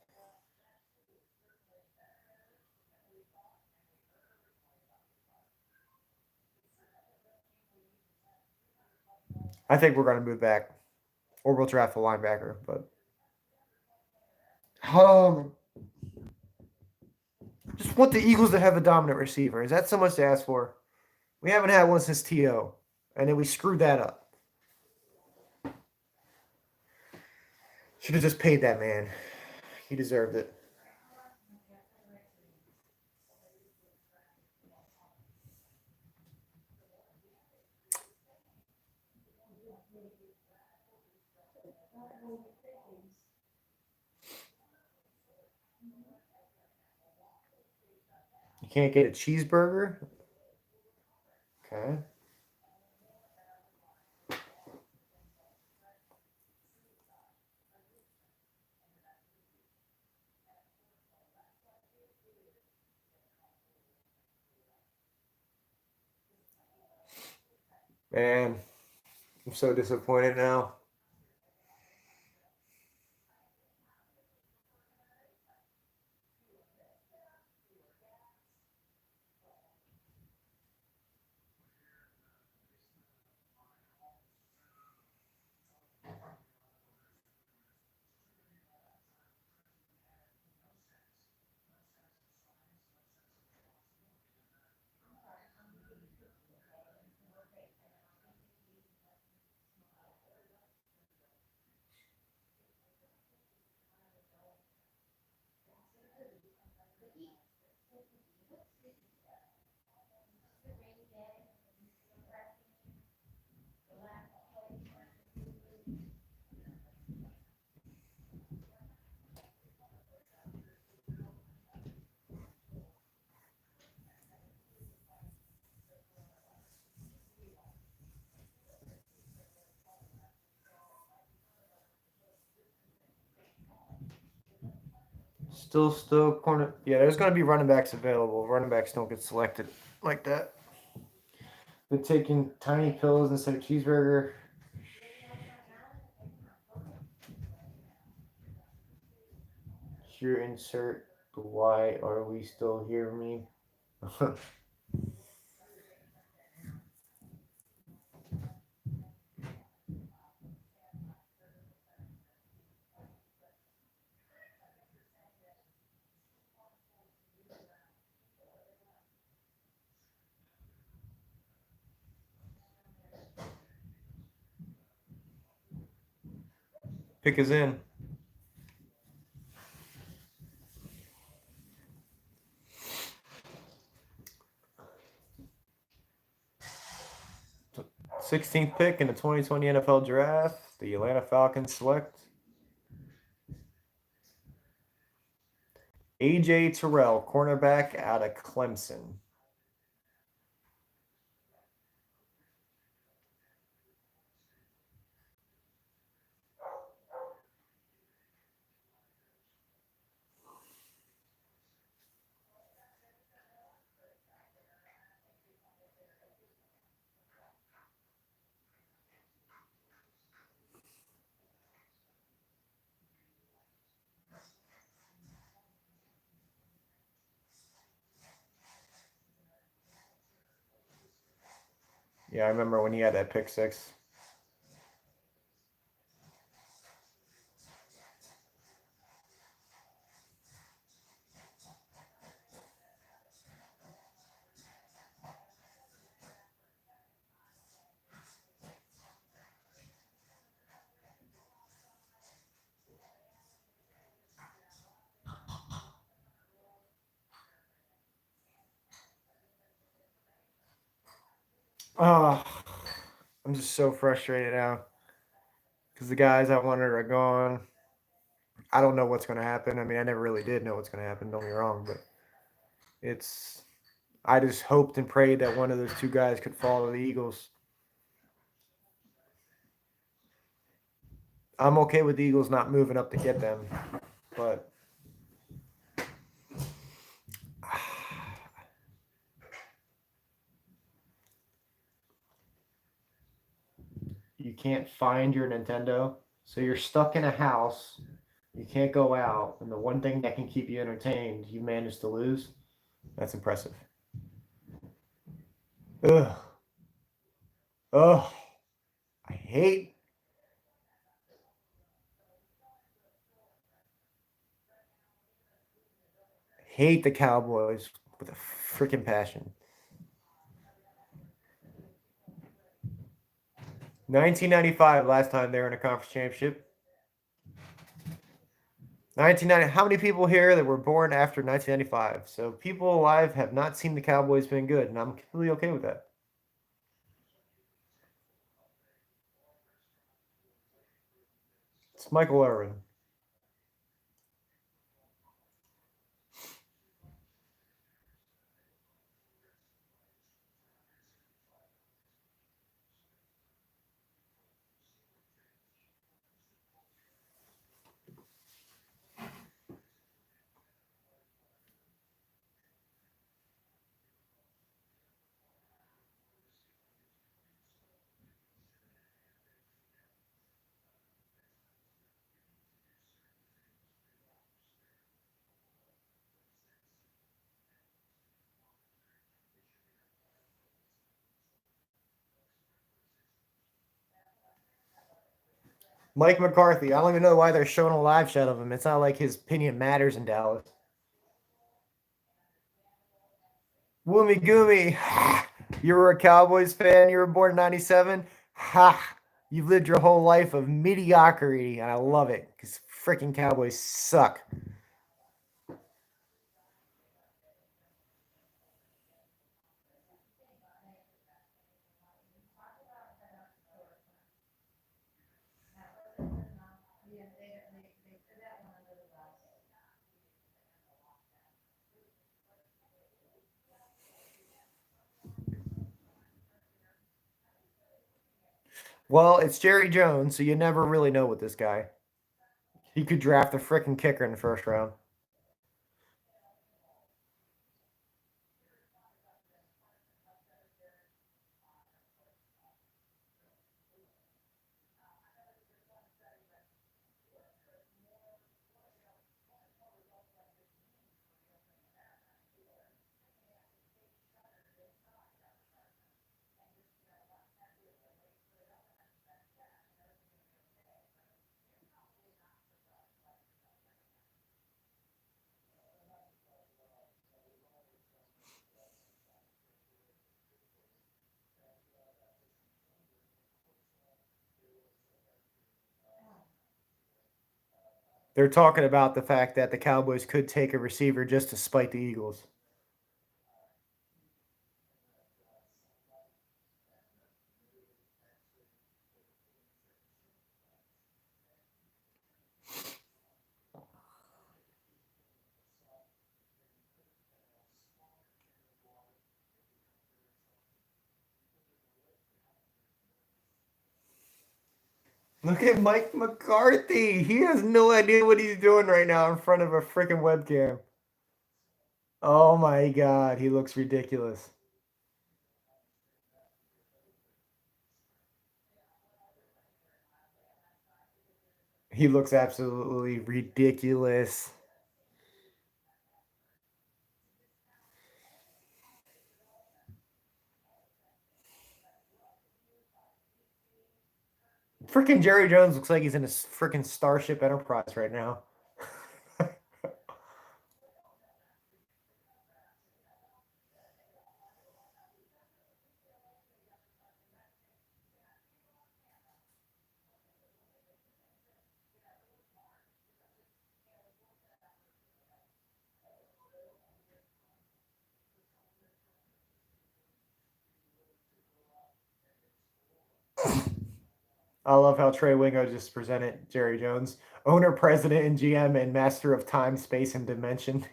I think we're going to move back, or we'll draft a linebacker. But just want the Eagles to have a dominant receiver. Is that so much to ask for? We haven't had one since T.O., and then we screwed that up. Should have just paid that man. He deserved it. You can't get a cheeseburger? Okay. Man, I'm so disappointed now. Still corner. Yeah, there's going to be running backs available. Running backs don't get selected like that. They're taking tiny pills instead of cheeseburger. Here, insert the why are we still here me? Pick is in. So, 16th pick in the 2020 NFL Draft. The Atlanta Falcons select A.J. Terrell, cornerback out of Clemson. Yeah, I remember when he had that pick six. I'm just so frustrated now because the guys I wanted are gone. I don't know what's going to happen. I mean, I never really did know what's going to happen. Don't get me wrong, but it's. I just hoped and prayed that one of those two guys could fall to the Eagles. I'm okay with the Eagles not moving up to get them, but you can't find your Nintendo, so you're stuck in a house. You can't go out, and the one thing that can keep you entertained, you managed to lose. That's impressive. Ugh. Ugh. I hate the Cowboys with a freaking passion. 1995, last time they were in a conference championship. 1990. How many people here that were born after 1995? So people alive have not seen the Cowboys been good, and I'm completely okay with that. It's Michael Irvin. Mike McCarthy. I don't even know why they're showing a live shot of him. It's not like his opinion matters in Dallas. Woomy Goomy. You were a Cowboys fan. You were born in 97. Ha! You've lived your whole life of mediocrity, and I love it because freaking Cowboys suck. Well, it's Jerry Jones, so you never really know with this guy. He could draft a freaking kicker in the first round. They're talking about the fact that the Cowboys could take a receiver just to spite the Eagles. Look at Mike McCarthy. He has no idea what he's doing right now in front of a freaking webcam. Oh my god, he looks ridiculous. He looks absolutely ridiculous. Freaking Jerry Jones looks like he's in a freaking Starship Enterprise right now. I love how Trey Wingo just presented Jerry Jones, owner, president, and GM, and master of time, space, and dimension.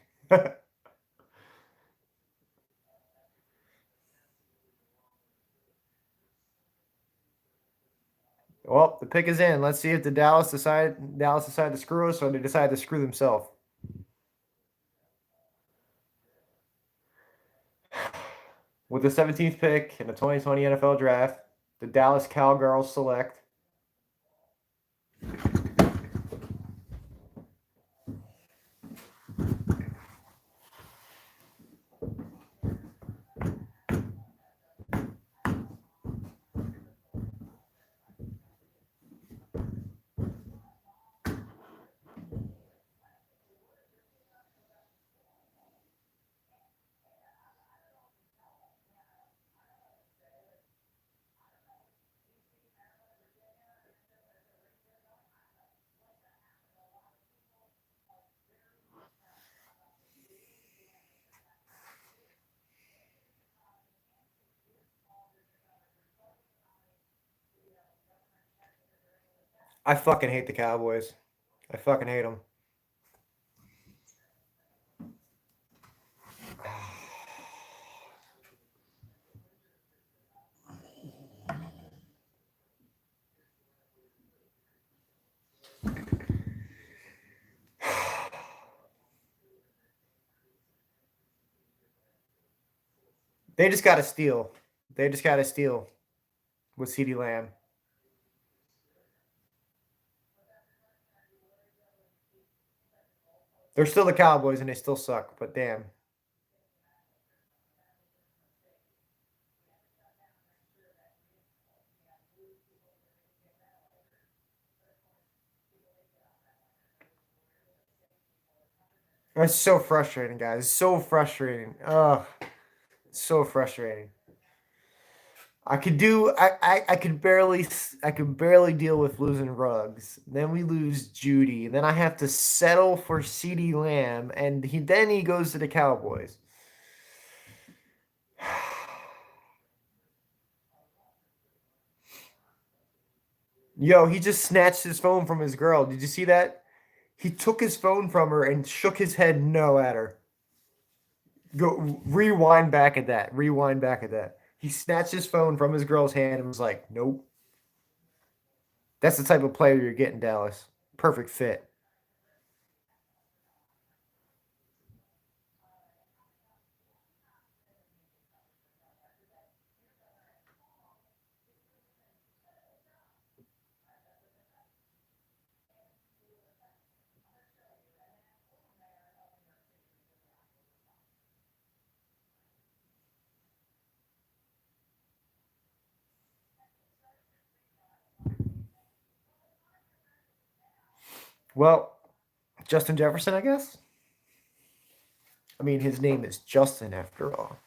Well, the pick is in. Let's see if the Dallas decide to screw us or they decide to screw themselves. With the 17th pick in the 2020 NFL Draft, the Dallas Cowgirls select I fucking hate the Cowboys. I fucking hate them. They just got to steal. They just got to steal with CeeDee Lamb. They're still the Cowboys and they still suck, but damn. It's so frustrating, guys. It's so frustrating. Ugh. So frustrating. I could barely deal with losing Ruggs. Then we lose Judy. Then I have to settle for CeeDee Lamb, and he goes to the Cowboys. Yo, he just snatched his phone from his girl. Did you see that? He took his phone from her and shook his head no at her. Go rewind back at that. Rewind back at that. He snatched his phone from his girl's hand and was like, "Nope." That's the type of player you're getting, Dallas. Perfect fit. Well, Justin Jefferson, I guess. I mean, his name is Justin after all.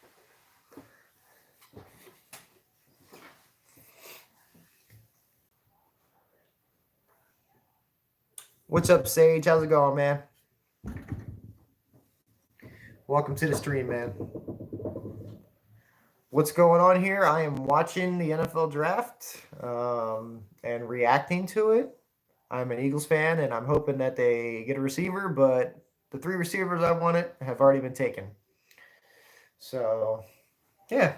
What's up, Sage? How's it going, man? Welcome to the stream, man. What's going on here? I am watching the NFL draft and reacting to it. I'm an Eagles fan, and I'm hoping that they get a receiver, but the 3 receivers I wanted have already been taken. So, yeah,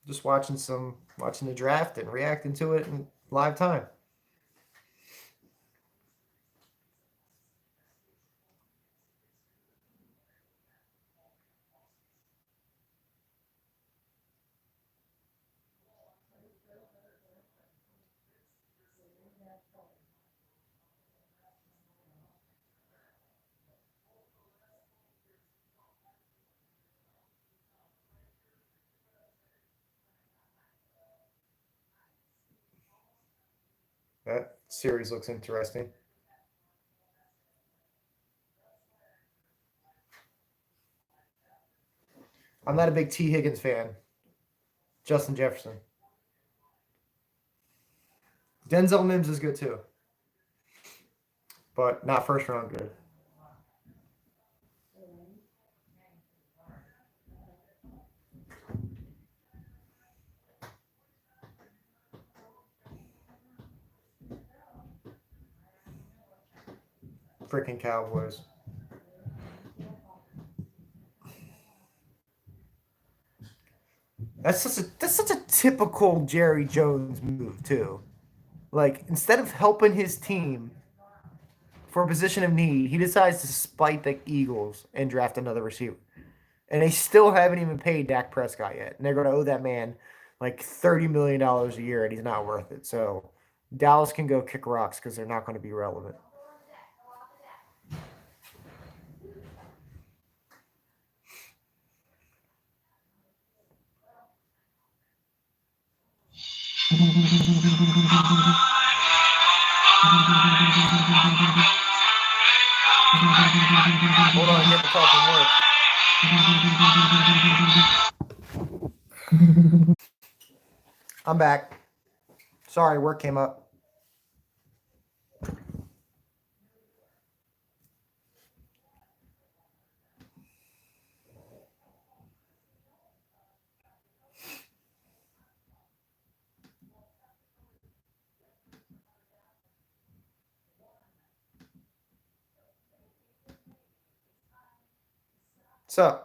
just watching the draft and reacting to it in live time. That series looks interesting. I'm not a big T. Higgins fan. Justin Jefferson. Denzel Mims is good too, but not first round good. freaking Cowboys. That's such a typical Jerry Jones move too. Like instead of helping his team for a position of need, he decides to spite the Eagles and draft another receiver. And they still haven't even paid Dak Prescott yet. And they're going to owe that man like $30 million a year, and he's not worth it. So Dallas can go kick rocks because they're not going to be relevant. Hold on, get the call from work. I'm back. Sorry, work came up. So,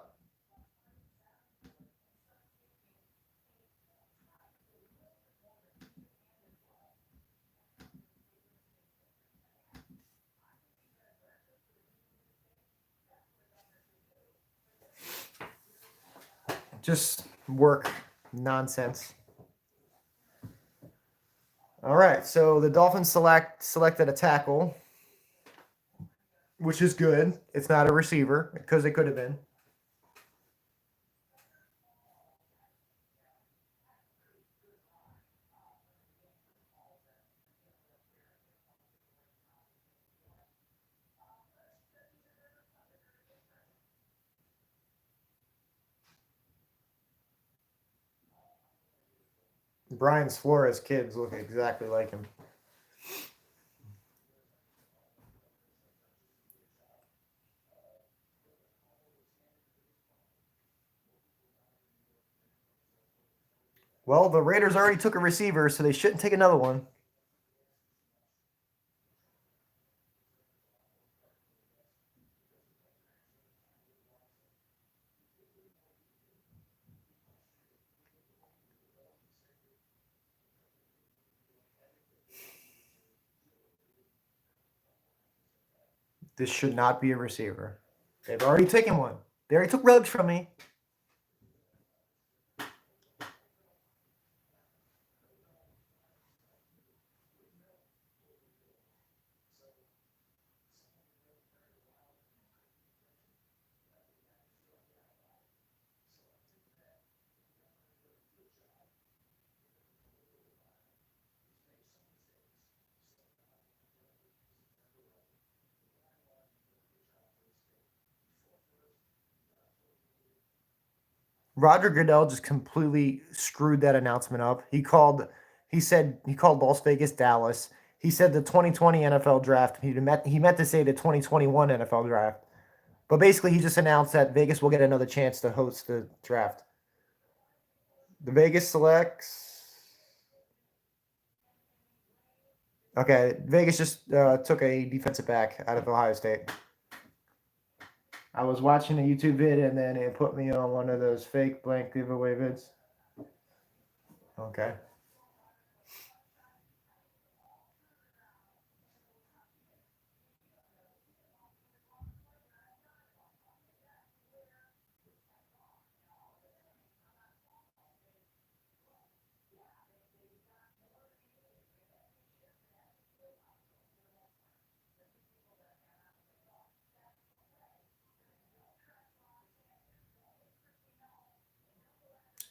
just work nonsense. All right, so the Dolphins selected a tackle, which is good. It's not a receiver because it could have been. Brian Flores kids look exactly like him. Well, the Raiders already took a receiver, so they shouldn't take another one. This should not be a receiver. They've already taken one. They already took Ruggs from me. Roger Goodell just completely screwed that announcement up. He said he called Las Vegas Dallas. He said the 2020 NFL draft. He meant to say the 2021 NFL draft. But basically he just announced that Vegas will get another chance to host the draft. The Vegas selects. Okay, Vegas just took a defensive back out of Ohio State. I was watching a YouTube vid and then it put me on one of those fake blank giveaway vids. Okay.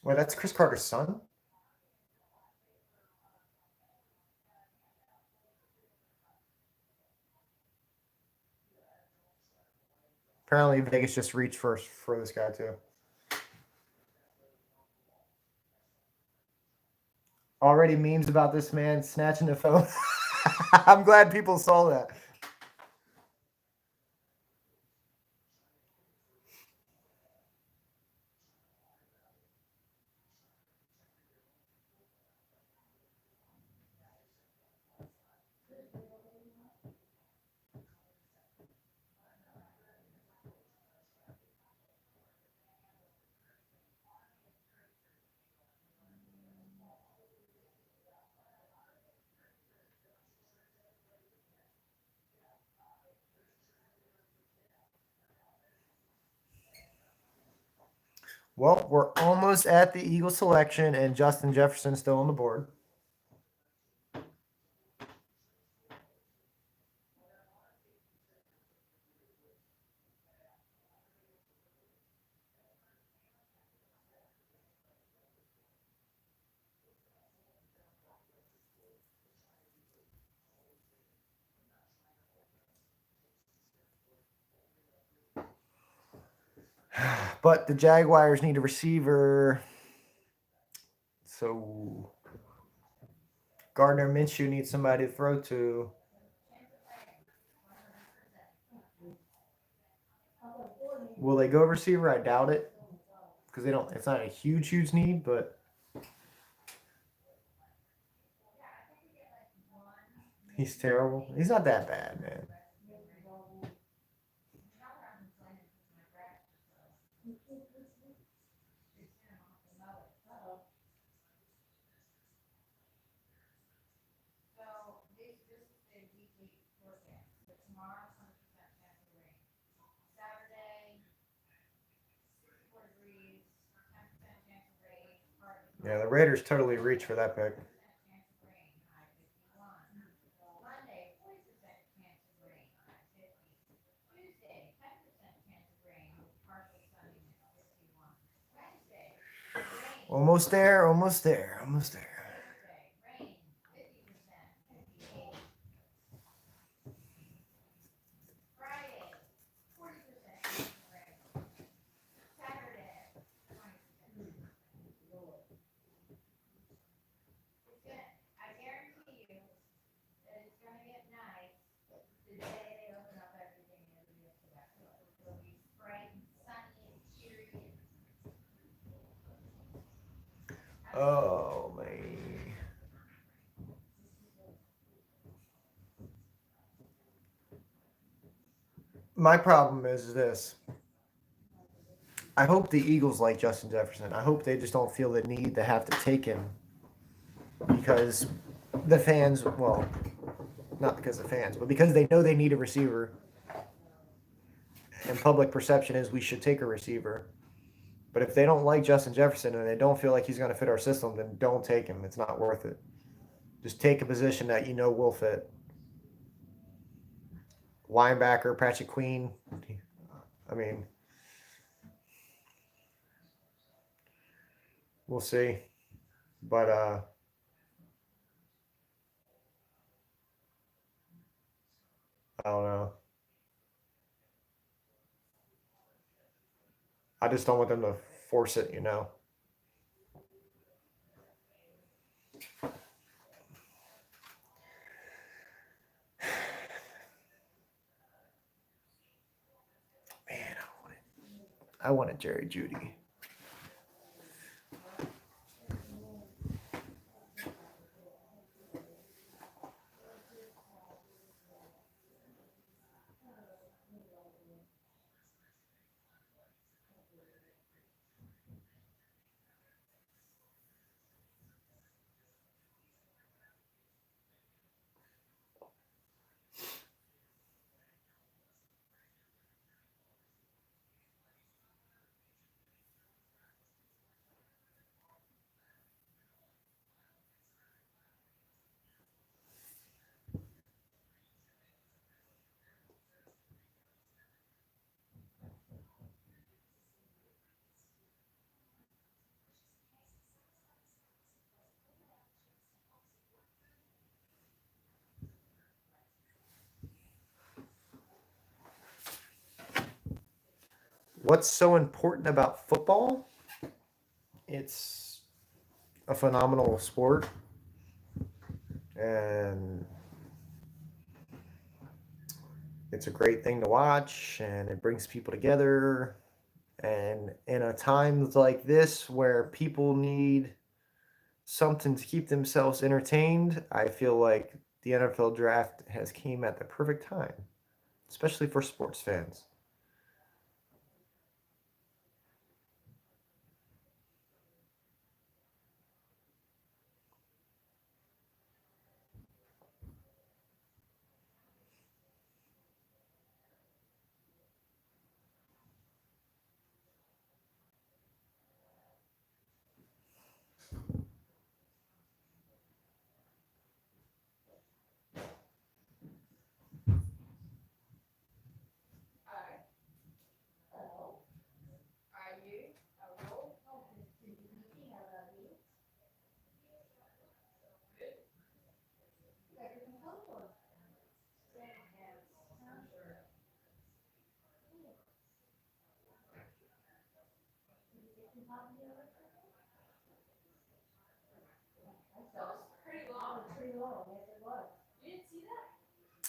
Wait, that's Chris Carter's son? Apparently Vegas just reached first for this guy too. Already memes about this man snatching the phone. I'm glad people saw that. Well, we're almost at the Eagle selection, and Justin Jefferson's still on the board. But the Jaguars need a receiver. So Gardner Minshew needs somebody to throw to. Will they go receiver? I doubt it. Because they don't, it's not a huge need, but he's terrible. He's not that bad, man. Yeah, the Raiders totally reached for that pick. Almost there, almost there, almost there. Oh, man. My problem is this. I hope the Eagles like Justin Jefferson. I hope they just don't feel the need to have to take him because the fans, well, not because of fans, but because they know they need a receiver. And public perception is we should take a receiver. But if they don't like Justin Jefferson and they don't feel like he's going to fit our system, then don't take him. It's not worth it. Just take a position that you know will fit. Linebacker, Patrick Queen. I mean, we'll see. But I don't know. I just don't want them to force it, you know. Man, I wanted Jerry Jeudy. What's so important about football? It's a phenomenal sport. And it's a great thing to watch and it brings people together. And in a times like this where people need something to keep themselves entertained, I feel like the NFL draft has came at the perfect time, especially for sports fans.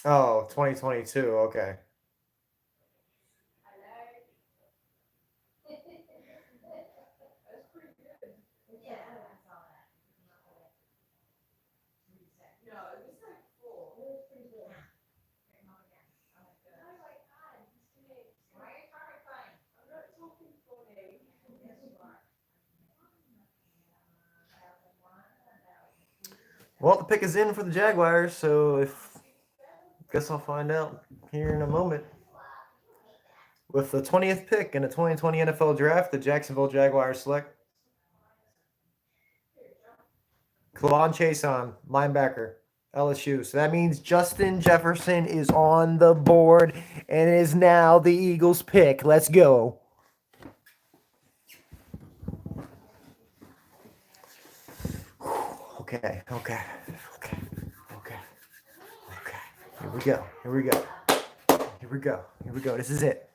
Oh, 2022. Okay. Well, the pick is in for the Jaguars, so guess I'll find out here in a moment. With the 20th pick in the 2020 NFL Draft, the Jacksonville Jaguars select K'Lavon Chaisson, linebacker, LSU. So that means Justin Jefferson is on the board and is now the Eagles' pick. Let's go. Okay. Here we go. This is it.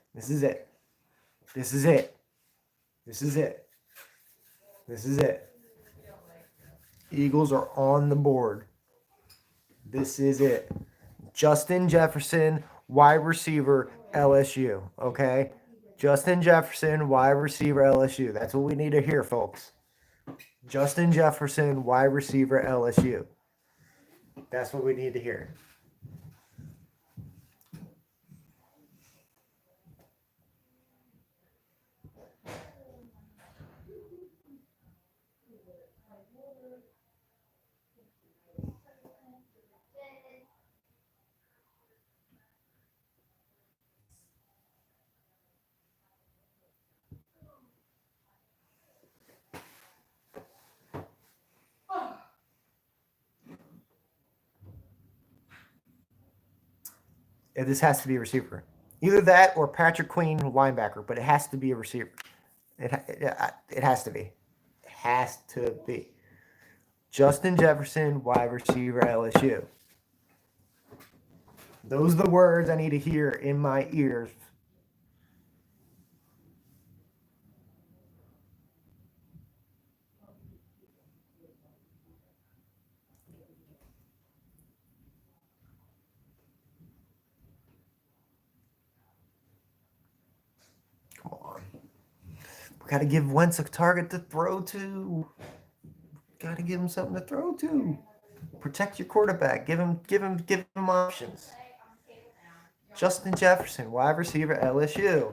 Eagles are on the board. This is it. Justin Jefferson, wide receiver, LSU. Okay? Justin Jefferson, wide receiver, LSU. That's what we need to hear, folks. Justin Jefferson, wide receiver, LSU. That's what we need to hear. This has to be a receiver. Either that or Patrick Queen, linebacker, but it has to be a receiver. It has to be. It has to be. Justin Jefferson, wide receiver, LSU. Those are the words I need to hear in my ears. Come on. We got to give Wentz a target to throw to. Got to give him something to throw to. Protect your quarterback. Give him options. Justin Jefferson, wide receiver, LSU.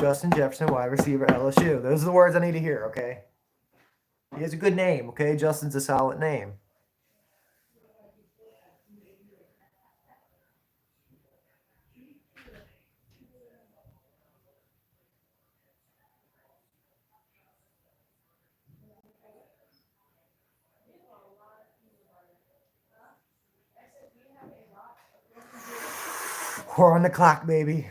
Justin Jefferson, wide receiver, LSU. Those are the words I need to hear, okay? He has a good name, okay? Justin's a solid name. We're on the clock, baby.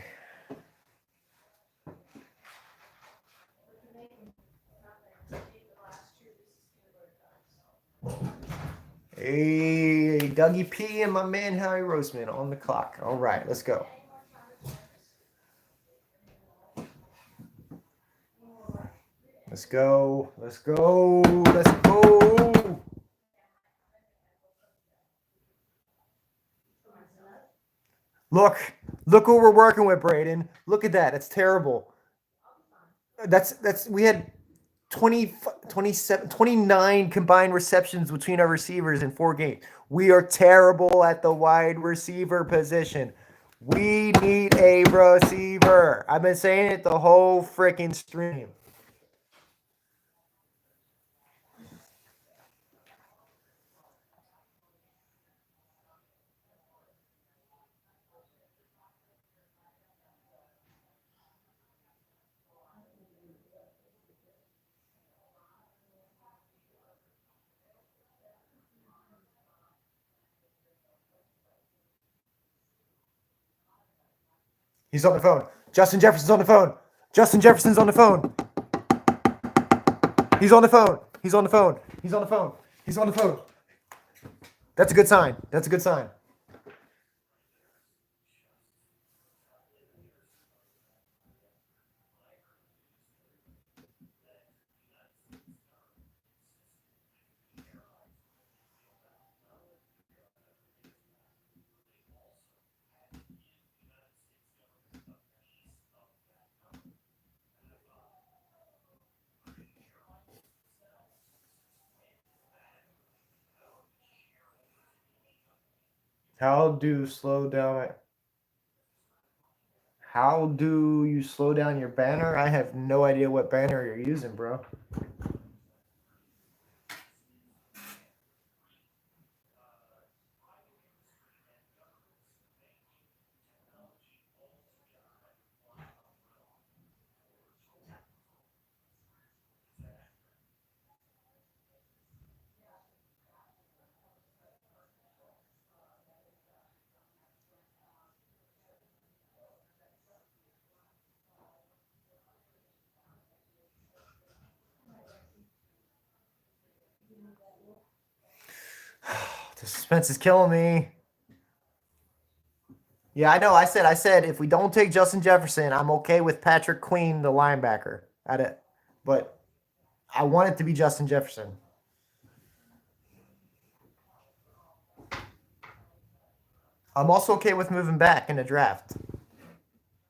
Hey, Dougie P and my man Harry Roseman on the clock. All right, let's go. Let's go. Look what we're working with, Braden. Look at that. That's terrible. We had 20, 27, 29 combined receptions between our receivers in 4 games. We are terrible at the wide receiver position. We need a receiver. I've been saying it the whole freaking stream. He's on the phone. Justin Jefferson's on the phone. Justin Jefferson's on the phone. He's on the phone. He's on the phone. He's on the phone. He's on the phone. That's a good sign. That's a good sign. How do you slow down your banner? I have no idea what banner you're using, bro. The suspense is killing me. Yeah, I know. I said if we don't take Justin Jefferson, I'm okay with Patrick Queen, the linebacker. At it, but I want it to be Justin Jefferson. I'm also okay with moving back in the draft,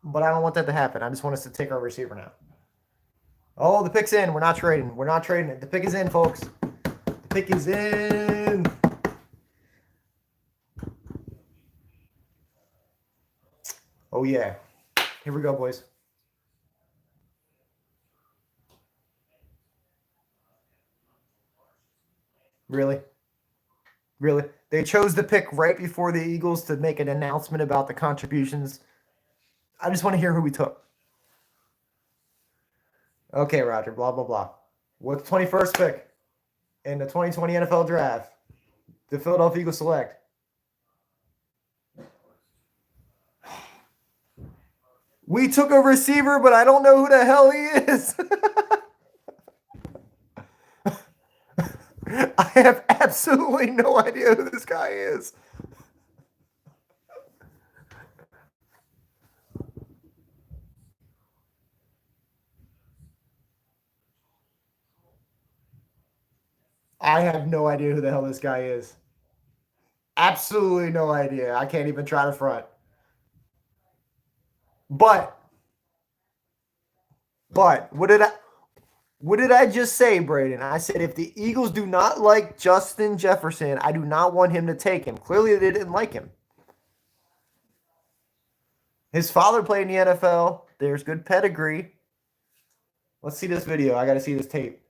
but I don't want that to happen. I just want us to take our receiver now. Oh, the pick's in. We're not trading. We're not trading it. The pick is in, folks. The pick is in. Oh yeah. Here we go, boys. Really? Really? They chose the pick right before the Eagles to make an announcement about the contributions. I just want to hear who we took. Okay, Roger. Blah blah blah. With the 21st pick in the 2020 NFL Draft, the Philadelphia Eagles select. We took a receiver, but I don't know who the hell he is. I have absolutely no idea who this guy is. I have no idea who the hell this guy is. Absolutely no idea. I can't even try to front. But what did I just say, Braden? I said if the Eagles do not like Justin Jefferson, I do not want him to take him. Clearly they didn't like him. His father played in the NFL. There's good pedigree. Let's see this video. I got to see this tape.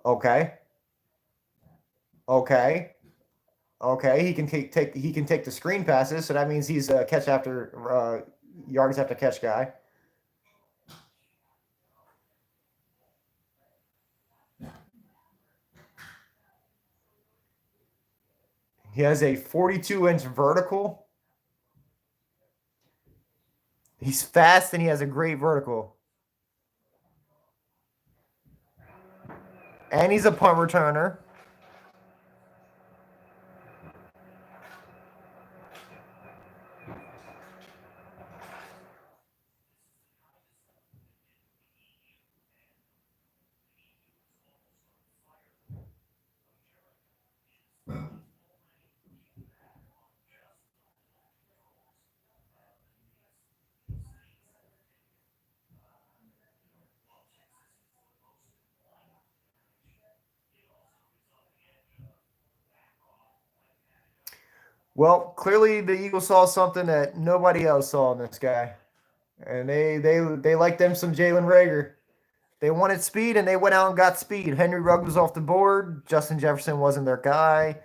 Okay. Okay. Okay. He can take the screen passes, so that means he's a catch after yards after catch guy. He has a 42-inch vertical. He's fast and he has a great vertical. And he's a punt returner. Well, clearly the Eagles saw something that nobody else saw in this guy. And they liked them some Jalen Rager. They wanted speed and they went out and got speed. Henry Ruggs was off the board. Justin Jefferson wasn't their guy.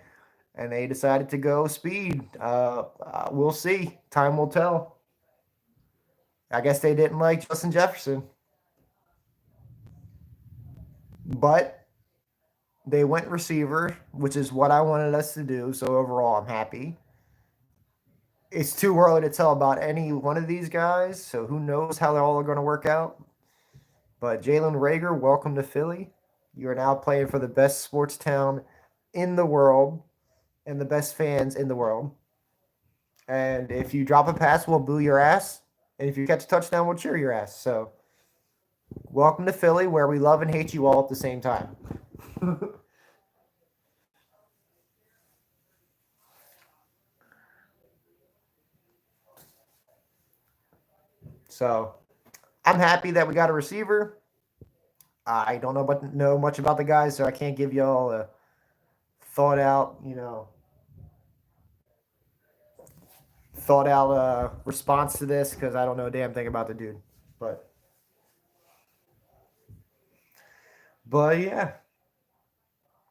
And they decided to go speed. We'll see. Time will tell. I guess they didn't like Justin Jefferson. But they went receiver, which is what I wanted us to do. So overall, I'm happy. It's too early to tell about any one of these guys. So who knows how they're all going to work out. But Jalen Rager, welcome to Philly. You are now playing for the best sports town in the world and the best fans in the world. And if you drop a pass, we'll boo your ass. And if you catch a touchdown, we'll cheer your ass. So welcome to Philly, where we love and hate you all at the same time. So I'm happy that we got a receiver. I don't know much about the guys, so I can't give y'all a thought out, thought out response to this because I don't know a damn thing about the dude. But yeah,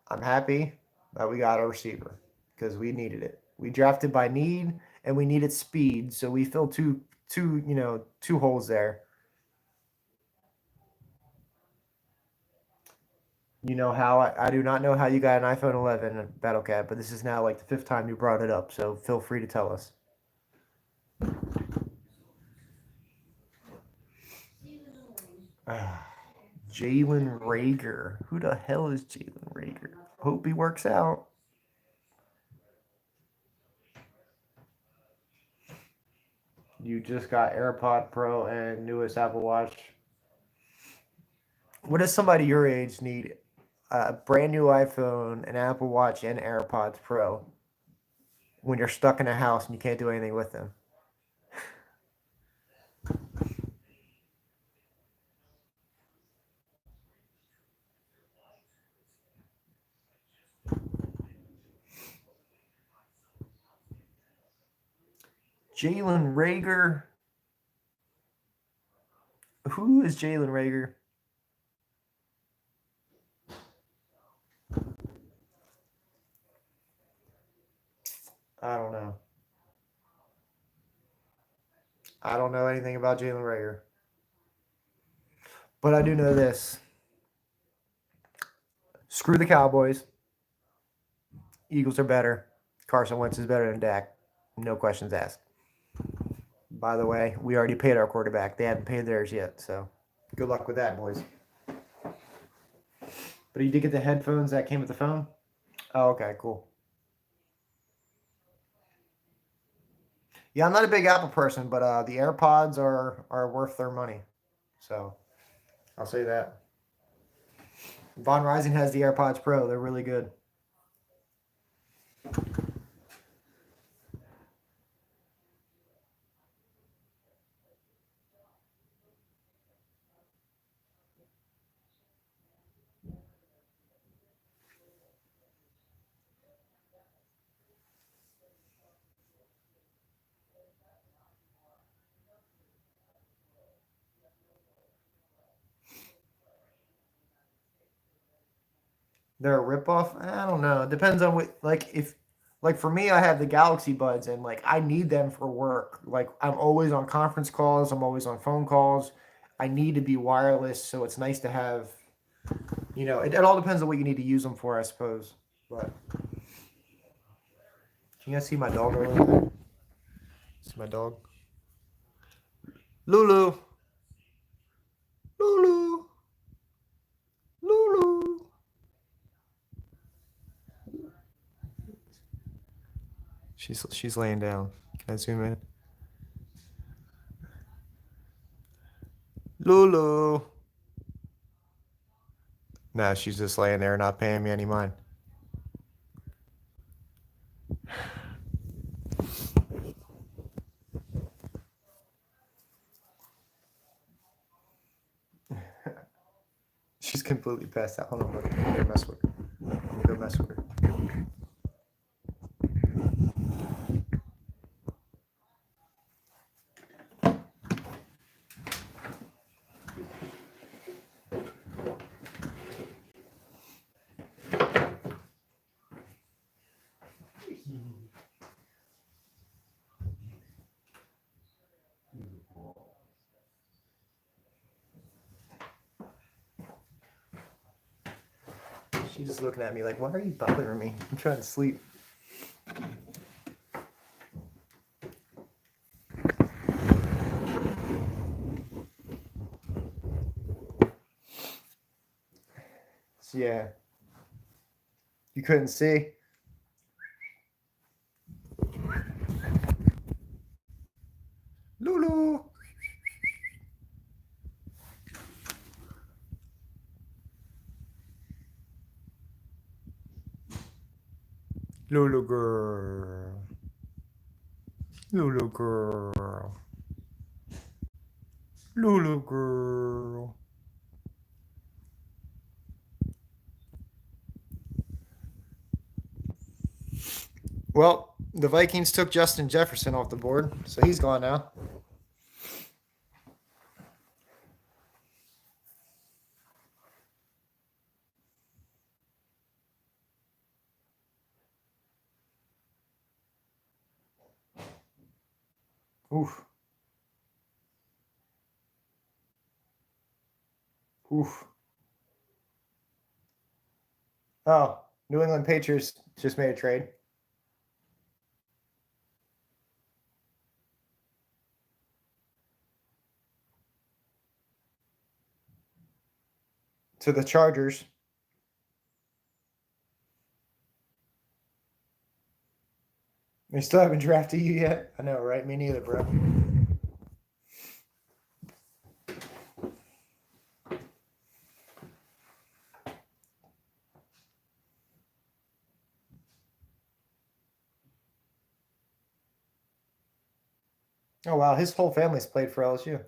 I'm happy that we got a receiver because we needed it. We drafted by need and we needed speed, so we filled two holes there. You know how I do not know how you got an iPhone 11 Battle Cat, but this is now like the 5th time you brought it up, so feel free to tell us. Jalen Rager. Who the hell is Jalen Rager? Hope he works out. You just got AirPod Pro and newest Apple Watch. What does somebody your age need? A brand new iPhone, an Apple Watch, and AirPods Pro when you're stuck in a house and you can't do anything with them. Jalen Rager. Who is Jalen Rager? I don't know. I don't know anything about Jalen Rager. But I do know this. Screw the Cowboys. Eagles are better. Carson Wentz is better than Dak. No questions asked. By the way, we already paid our quarterback. They haven't paid theirs yet, so good luck with that, boys. But you did get the headphones that came with the phone? Oh, okay, cool. Yeah, I'm not a big Apple person, but the AirPods are worth their money. So I'll say that. Von Rising has the AirPods Pro. They're really good. They're a ripoff? I don't know. It depends on what, like for me, I have the Galaxy Buds and like I need them for work. Like I'm always on conference calls, I'm always on phone calls. I need to be wireless, so it's nice to have, it all depends on what you need to use them for, I suppose. But can you guys see my dog over there? See my dog? Lulu. Lulu. Lulu. She's laying down. Can I zoom in? Lulu. No, she's just laying there, not paying me any mind. She's completely passed out. Hold on, let me go mess with her. Let me go mess with her. She's just looking at me like, why are you bothering me? I'm trying to sleep. So, yeah. You couldn't see? Lulu. Lulu girl. Lulu girl. Lulu girl. Well, the Vikings took Justin Jefferson off the board, so he's gone now. Oof. Oof. Oh, New England Patriots just made a trade to the Chargers. They still haven't drafted you yet? I know, right? Me neither, bro. Oh, wow. His whole family's played for LSU.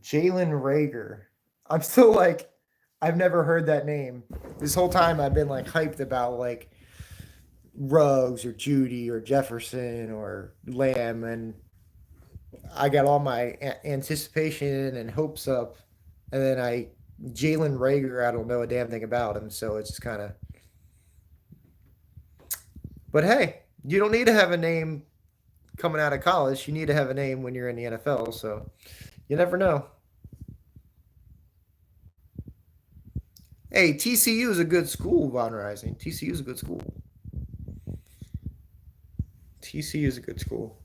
Jalen Rager. I'm still like, I've never heard that name. This whole time I've been like hyped about like Ruggs or Judy or Jefferson or Lamb, and I got all my anticipation and hopes up, and then Jalen Rager, I don't know a damn thing about him, so it's just kind of. But hey, you don't need to have a name coming out of college. You need to have a name when you're in the NFL, so you never know. Hey, TCU is a good school, Von Rising. TCU is a good school. TCU is a good school.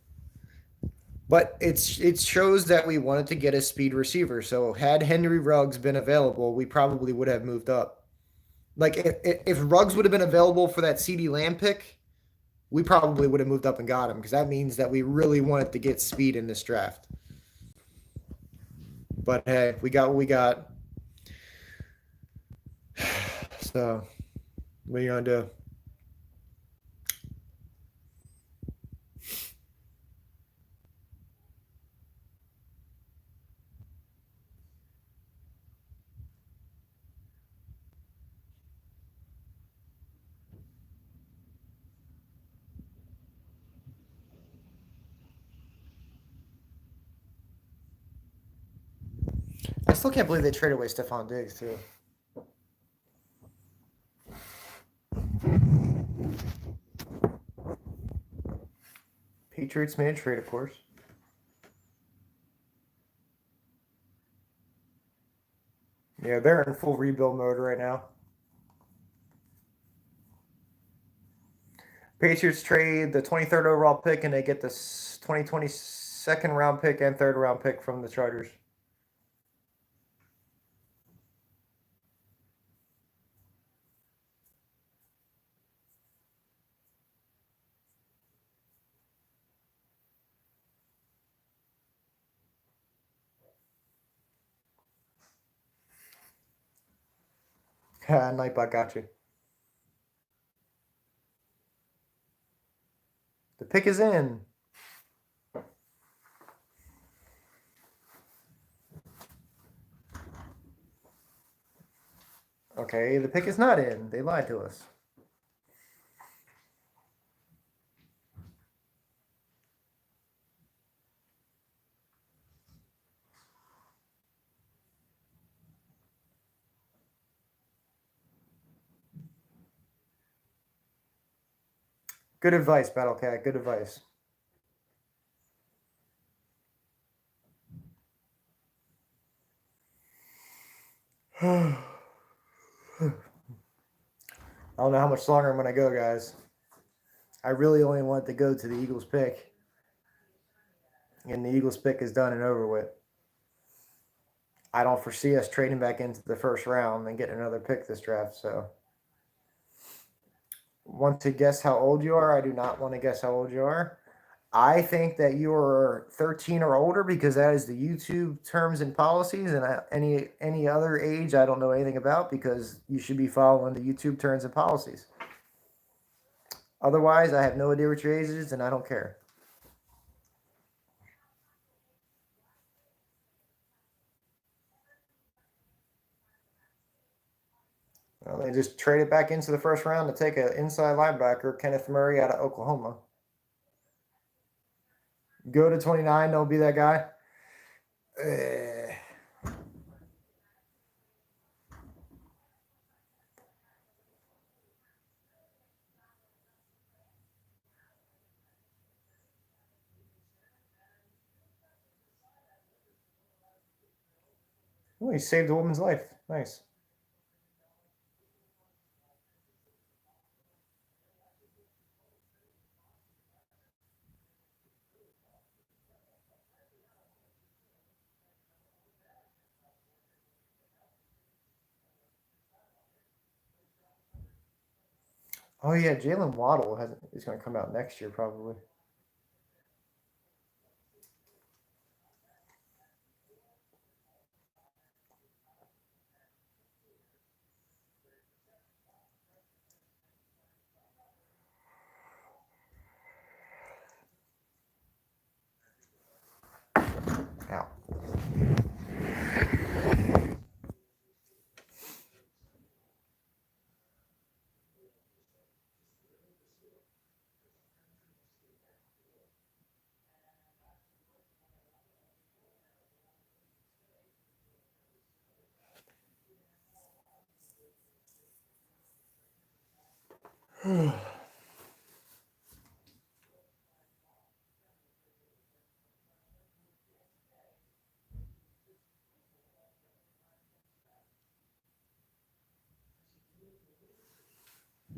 But it shows that we wanted to get a speed receiver. So had Henry Ruggs been available, we probably would have moved up. Like if Ruggs would have been available for that CD Lamb pick, we probably would have moved up and got him because that means that we really wanted to get speed in this draft. But hey, we got what we got. So what are you gonna do? I still can't believe they traded away Stephon Diggs too. Patriots made a trade, of course. Yeah, they're in full rebuild mode right now. Patriots trade the 23rd overall pick, and they get the 2020 second round pick and third round pick from the Chargers. Nightbot got you. The pick is in. Okay, the pick is not in. They lied to us. Good advice, Battlecat. Good advice. I don't know how much longer I'm going to go, guys. I really only want to go to the Eagles pick. And the Eagles pick is done and over with. I don't foresee us trading back into the first round and getting another pick this draft. So, want to guess how old you are? I do not want to guess how old you are. I think that you are 13 or older because that is the YouTube terms and policies, and any other age I don't know anything about because you should be following the YouTube terms and policies. Otherwise, I have no idea what your age is, and I don't care. Well, they just traded back into the first round to take an inside linebacker, Kenneth Murray out of Oklahoma. Go to 29, don't be that guy. Well, he saved a woman's life. Nice. Oh yeah, Jalen Waddle is going to come out next year probably. Ow.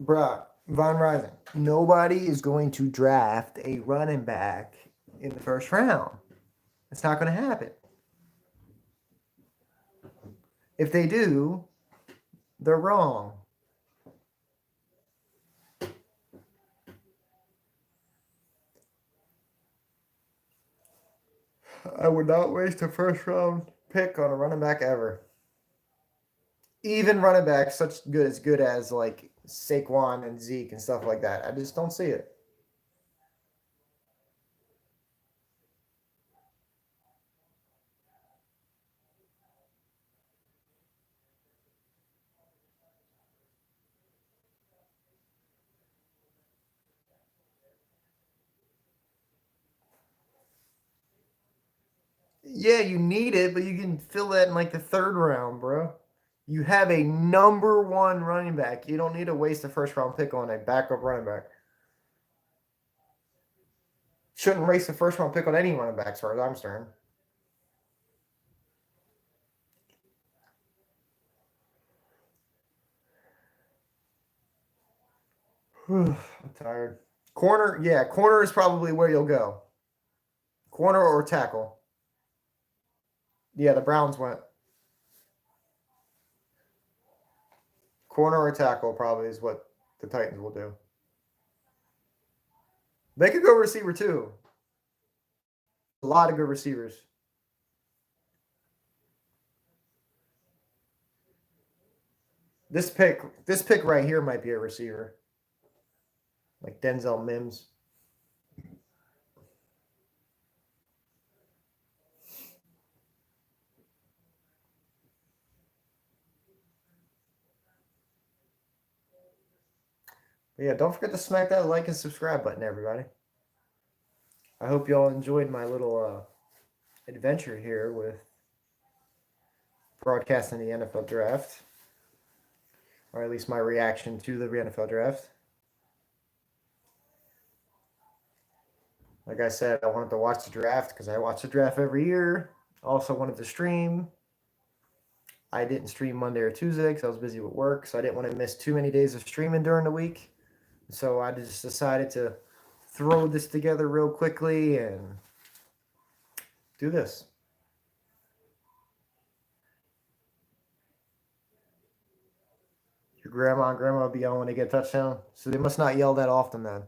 Bruh, Von Rising. Nobody is going to draft a running back in the first round. It's not going to happen. If they do, they're wrong. I would not waste a first round pick on a running back ever. Even running backs such good as like Saquon and Zeke and stuff like that. I just don't see it. Yeah, you need it, but you can fill that in like the third round, bro. You have a number one running back. You don't need to waste a first round pick on a backup running back. Shouldn't waste a first round pick on any running back, as far as I'm concerned. I'm tired. Corner, yeah, corner is probably where you'll go. Corner or tackle. Yeah, the Browns went. Corner or tackle probably is what the Titans will do. They could go receiver too. A lot of good receivers. This pick right here might be a receiver. Like Denzel Mims. But yeah, don't forget to smack that like and subscribe button, everybody. I hope y'all enjoyed my little adventure here with broadcasting the NFL draft, or at least my reaction to the NFL draft. Like I said, I wanted to watch the draft because I watch the draft every year. Also wanted to stream. I didn't stream Monday or Tuesday because I was busy with work, so I didn't want to miss too many days of streaming during the week. So I just decided to throw this together real quickly and do this. Your grandma and grandma will be on when they get a touchdown, so they must not yell that often then.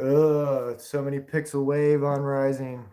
Ugh, so many pixel wave on Rising.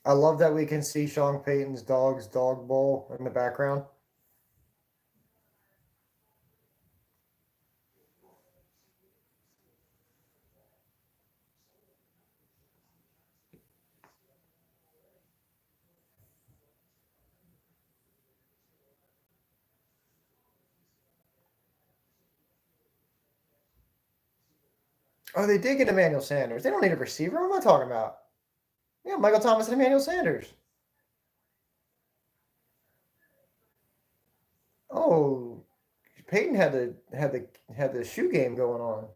I love that we can see Sean Payton's dog's dog bowl in the background. Oh, they did get Emmanuel Sanders. They don't need a receiver. What am I talking about? Yeah, Michael Thomas and Emmanuel Sanders. Oh, Peyton had the shoe game going on.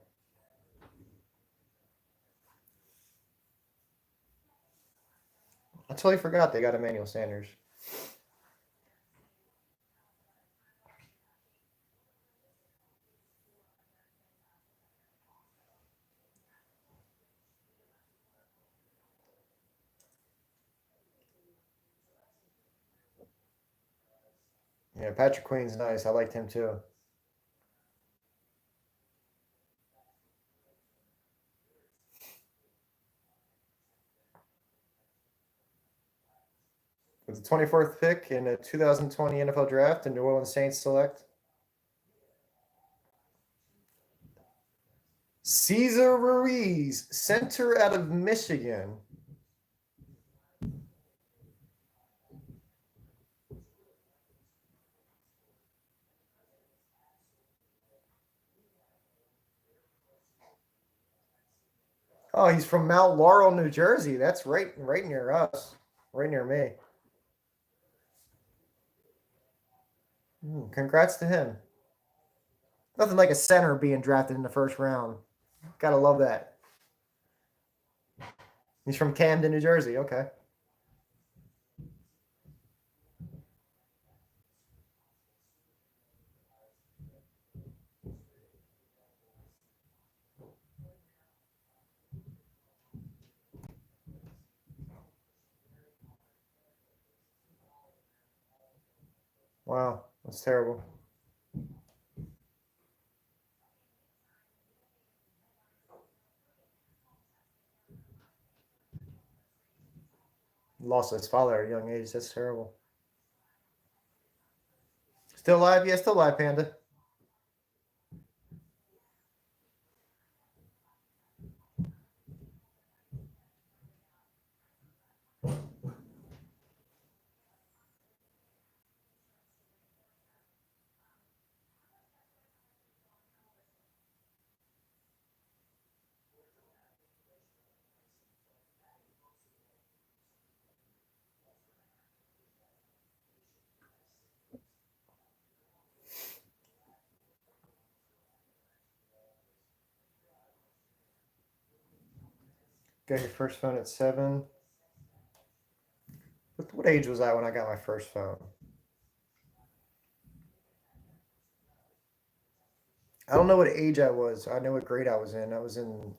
I totally forgot they got Emmanuel Sanders. Yeah, Patrick Queen's nice. I liked him too. With the 24th pick in the 2020 NFL Draft, the New Orleans Saints select Cesar Ruiz, center out of Michigan. Oh, he's from Mount Laurel, New Jersey. That's right near us, right near me. Congrats to him. Nothing like a center being drafted in the first round. Gotta love that. He's from Camden, New Jersey. Okay. Wow, that's terrible. Lost his father at a young age. That's terrible. Still alive? Yeah, still alive, Panda. Got your first phone at 7. What age was I when I got my first phone? I don't know what age I was. I know what grade I was in. I was in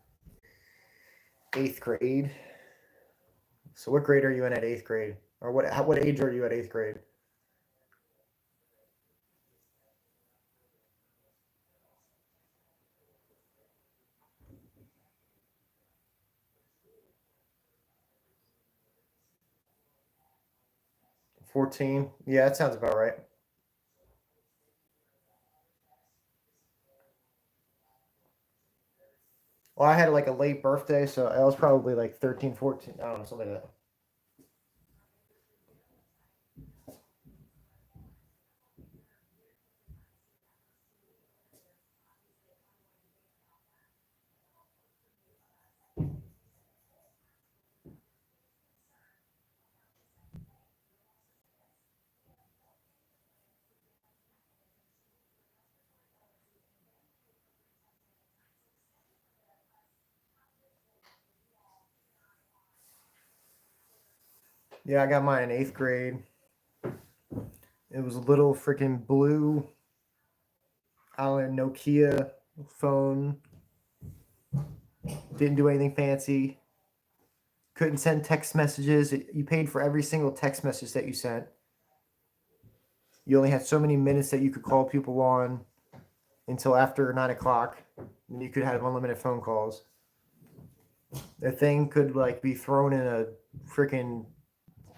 8th grade. So what grade are you in at 8th grade? Or what age are you at 8th grade? $14. Yeah, that sounds about right. Well, I had like a late birthday, so I was probably like 13, 14. I don't know, something like that. Yeah, I got mine in 8th grade. It was a little freaking blue, I don't know, Nokia phone. Didn't do anything fancy. Couldn't send text messages. You paid for every single text message that you sent. You only had so many minutes that you could call people on until after 9 o'clock. And you could have unlimited phone calls. The thing could like be thrown in a freaking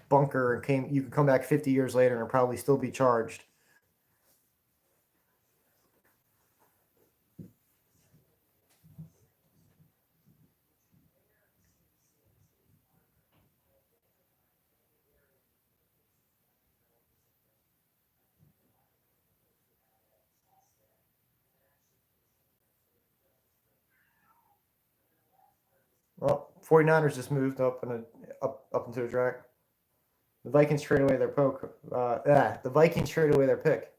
bunker and you could come back 50 years later and probably still be charged. Well, 49ers just moved up into the track. The Vikings trade away their the Vikings trade away their pick.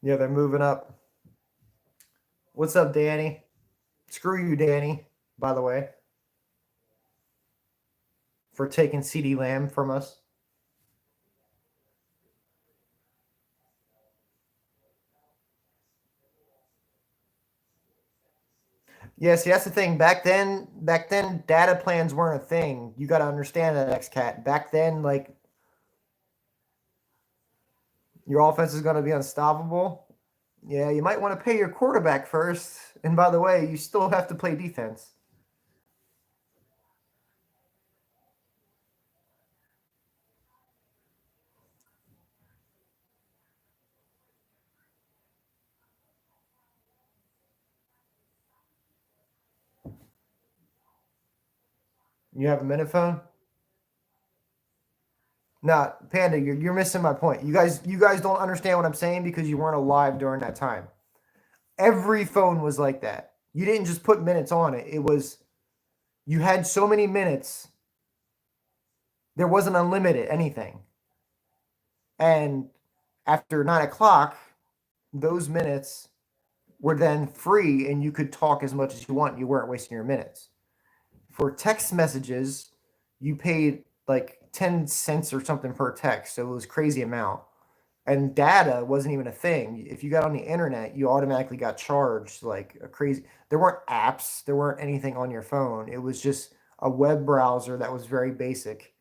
Yeah, they're moving up. What's up, Danny? Screw you, Danny, by the way, for taking CD Lamb from us. Yeah, see, that's the thing. Back then, data plans weren't a thing. You got to understand that, XCat. Back then, like, your offense is going to be unstoppable. Yeah, you might want to pay your quarterback first. And by the way, you still have to play defense. You have a minute phone? Nah, Panda, you're missing my point. You guys don't understand what I'm saying because you weren't alive during that time. Every phone was like that. You didn't just put minutes on it. It was you had so many minutes. There wasn't unlimited anything. And after 9 o'clock, those minutes were then free and you could talk as much as you want. You weren't wasting your minutes. For text messages, you paid like 10 cents or something per text. So it was crazy amount. And data wasn't even a thing. If you got on the internet, you automatically got charged like a crazy. There weren't apps, there weren't anything on your phone. It was just a web browser that was very basic.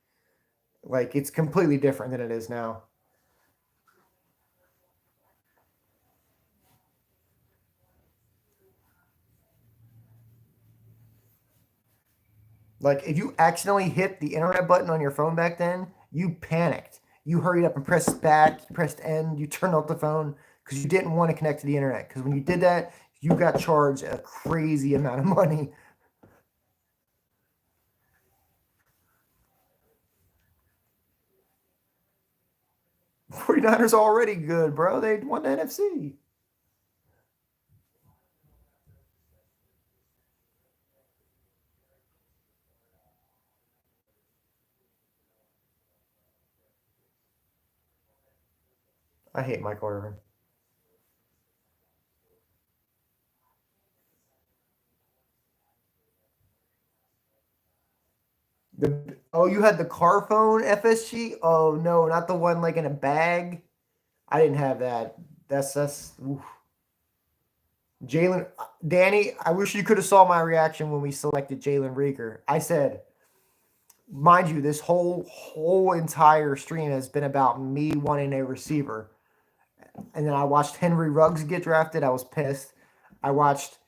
Like it's completely different than it is now. Like if you accidentally hit the internet button on your phone back then, you panicked. You hurried up and pressed back, you pressed end, you turned off the phone because you didn't want to connect to the internet. Because when you did that, you got charged a crazy amount of money. 49ers already good, bro. They won the NFC. I hate Michael Irvin. You had the car phone FSG? Oh no, not the one like in a bag. I didn't have that. That's oof. Jalen Danny. I wish you could have saw my reaction when we selected Jalen Rieger. I said, mind you, this whole entire stream has been about me wanting a receiver. And then I watched Henry Ruggs get drafted. I was pissed. I watched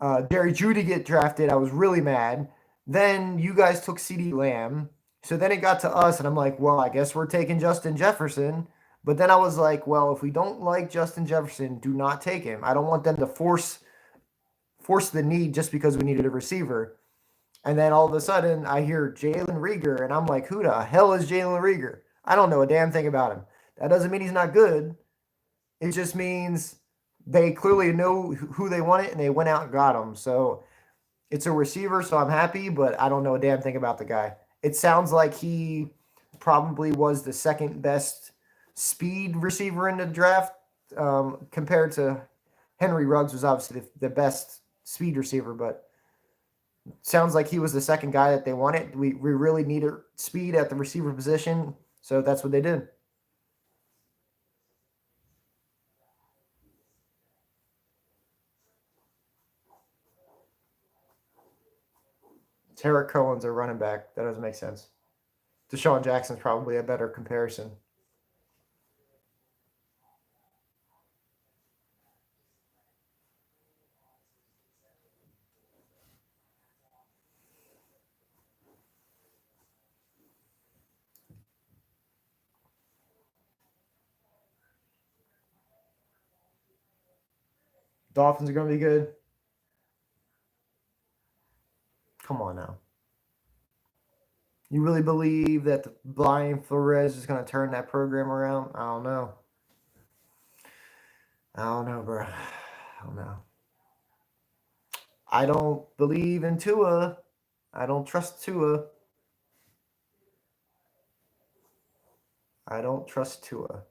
Jerry Jeudy get drafted. I was really mad. Then you guys took CeeDee Lamb. So then it got to us, and I'm like, well, I guess we're taking Justin Jefferson. But then I was like, well, if we don't like Justin Jefferson, do not take him. I don't want them to force the need just because we needed a receiver. And then all of a sudden, I hear Jalen Rieger, and I'm like, who the hell is Jalen Rieger? I don't know a damn thing about him. That doesn't mean he's not good. It just means they clearly know who they wanted, and they went out and got him. So it's a receiver, so I'm happy, but I don't know a damn thing about the guy. It sounds like he probably was the second best speed receiver in the draft, compared to Henry Ruggs was obviously the best speed receiver, but sounds like he was the second guy that they wanted. We really needed speed at the receiver position, so that's what they did. Tarek Cohen's a running back. That doesn't make sense. Deshaun Jackson's probably a better comparison. Dolphins are going to be good. Come on now. You really believe that the Brian Flores is going to turn that program around? I don't know. I don't know, bro. I don't know. I don't believe in Tua. I don't trust Tua. I don't trust Tua.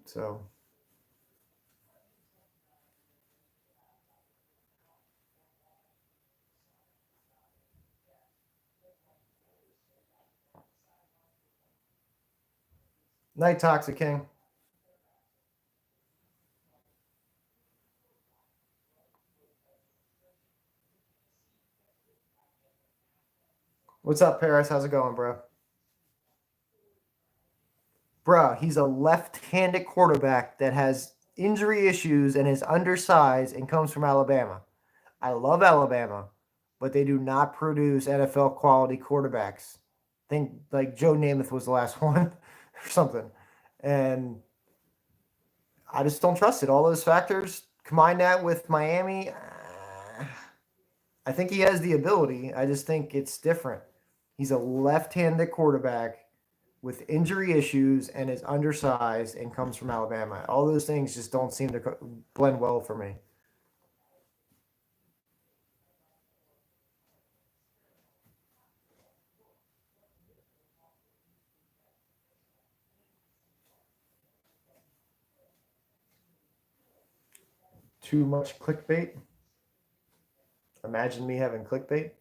So, Night Toxic King. What's up, Paris? How's it going, bro? Bruh, he's a left-handed quarterback that has injury issues and is undersized and comes from Alabama. I love Alabama, but they do not produce NFL quality quarterbacks. I think like Joe Namath was the last one or something. And I just don't trust it. All those factors, combine that with Miami, I think he has the ability. I just think it's different. He's a left-handed quarterback with injury issues and is undersized and comes from Alabama. All those things just don't seem to blend well for me. Too much clickbait. Imagine me having clickbait.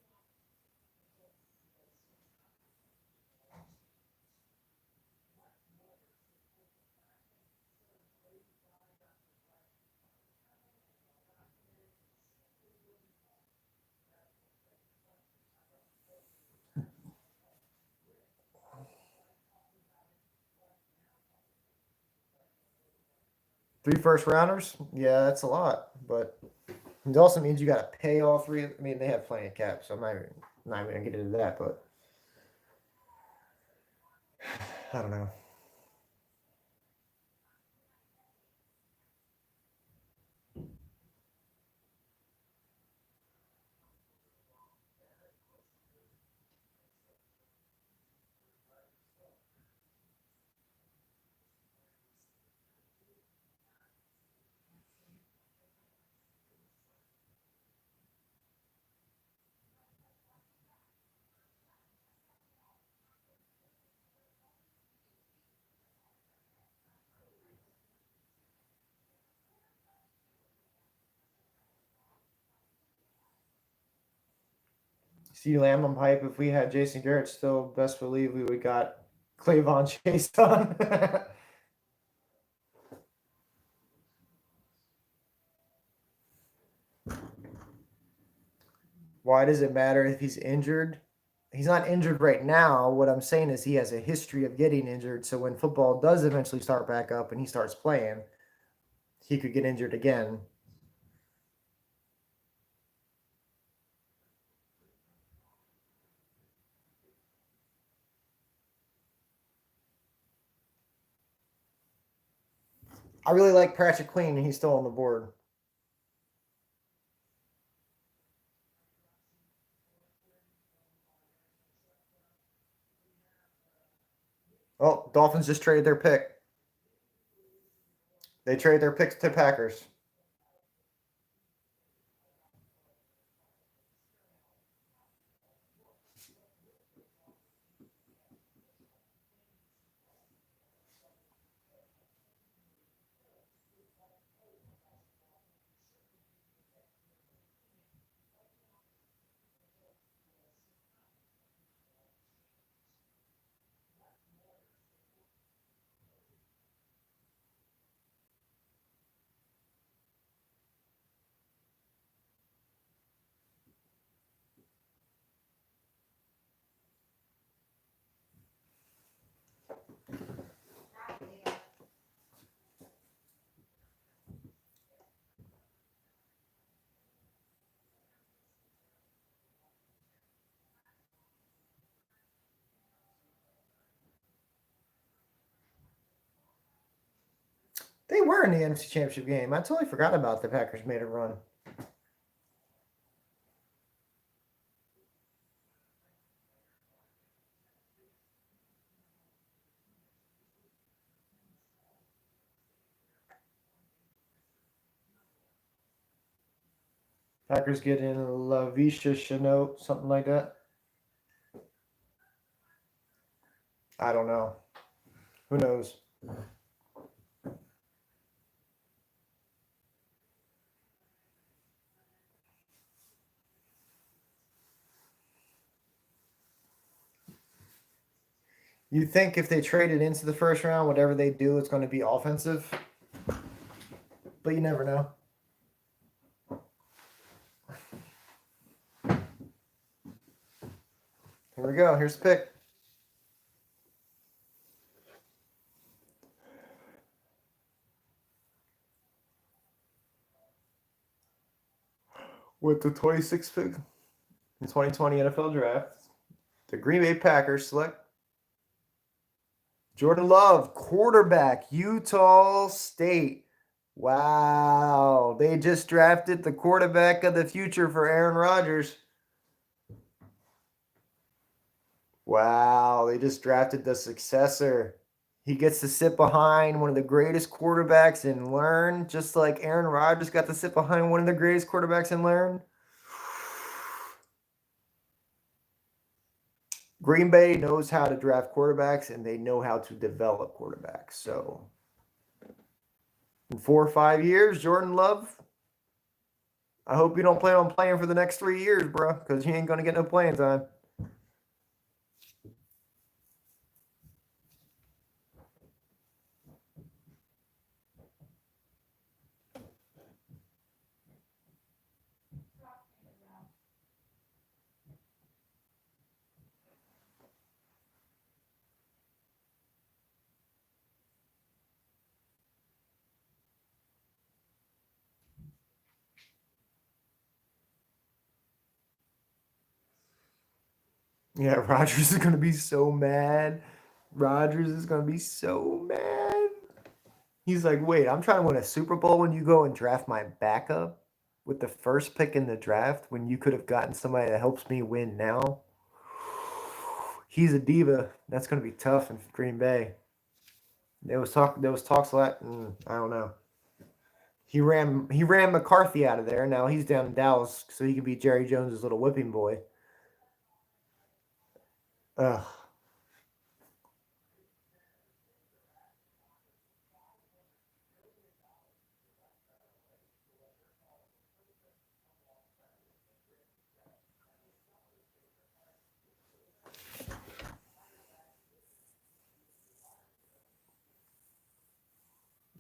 3 first rounders? Yeah, that's a lot, but it also means you got to pay all three. I mean, they have plenty of cap, so I'm not even gonna get into that. But I don't know. See Lamb on pipe. If we had Jason Garrett still, best believe we would got Clavon Chase on. Why does it matter if he's injured? He's not injured right now. What I'm saying is he has a history of getting injured. So when football does eventually start back up and he starts playing, he could get injured again. I really like Patrick Queen, and he's still on the board. Oh, Dolphins just traded their pick. They traded their picks to Packers. They were in the NFC Championship game. I totally forgot about the Packers made a run. Packers get in Lavisha Chenault, something like that. I don't know. Who knows? You think if they traded into the first round, whatever they do, it's going to be offensive? But you never know. Here we go. Here's the pick. With the 26th pick in 2020 NFL Draft, the Green Bay Packers select Jordan Love, quarterback, Utah State. Wow. They just drafted the quarterback of the future for Aaron Rodgers. Wow. They just drafted the successor. He gets to sit behind one of the greatest quarterbacks and learn, just like Aaron Rodgers got to sit behind one of the greatest quarterbacks and learn. Green Bay knows how to draft quarterbacks, and they know how to develop quarterbacks. So in 4 or 5 years, Jordan Love, I hope you don't plan on playing for the next 3 years, bro, because you ain't going to get no playing time. Yeah, Rodgers is going to be so mad. Rodgers is going to be so mad. He's like, wait, I'm trying to win a Super Bowl when you go and draft my backup with the first pick in the draft when you could have gotten somebody that helps me win now. He's a diva. That's going to be tough in Green Bay. There was talks a lot. I don't know. He ran McCarthy out of there. Now he's down in Dallas, so he can be Jerry Jones' little whipping boy. Ugh.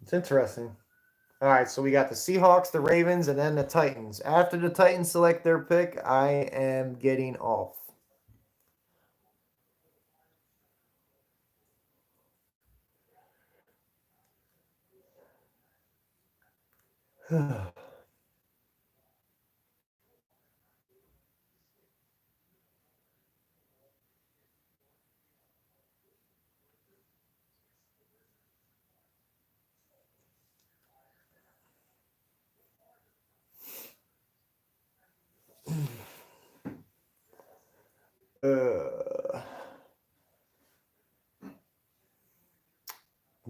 It's interesting. All right, so we got the Seahawks, the Ravens, and then the Titans. After the Titans select their pick, I am getting off.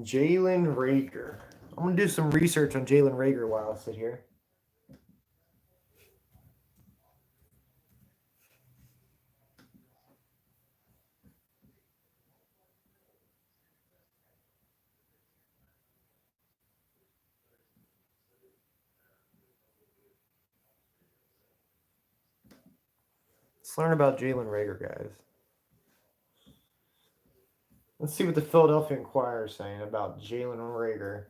Jalen Rager. I'm going to do some research on Jalen Rager while I sit here. Let's learn about Jalen Rager, guys. Let's see what the Philadelphia Inquirer is saying about Jalen Rager.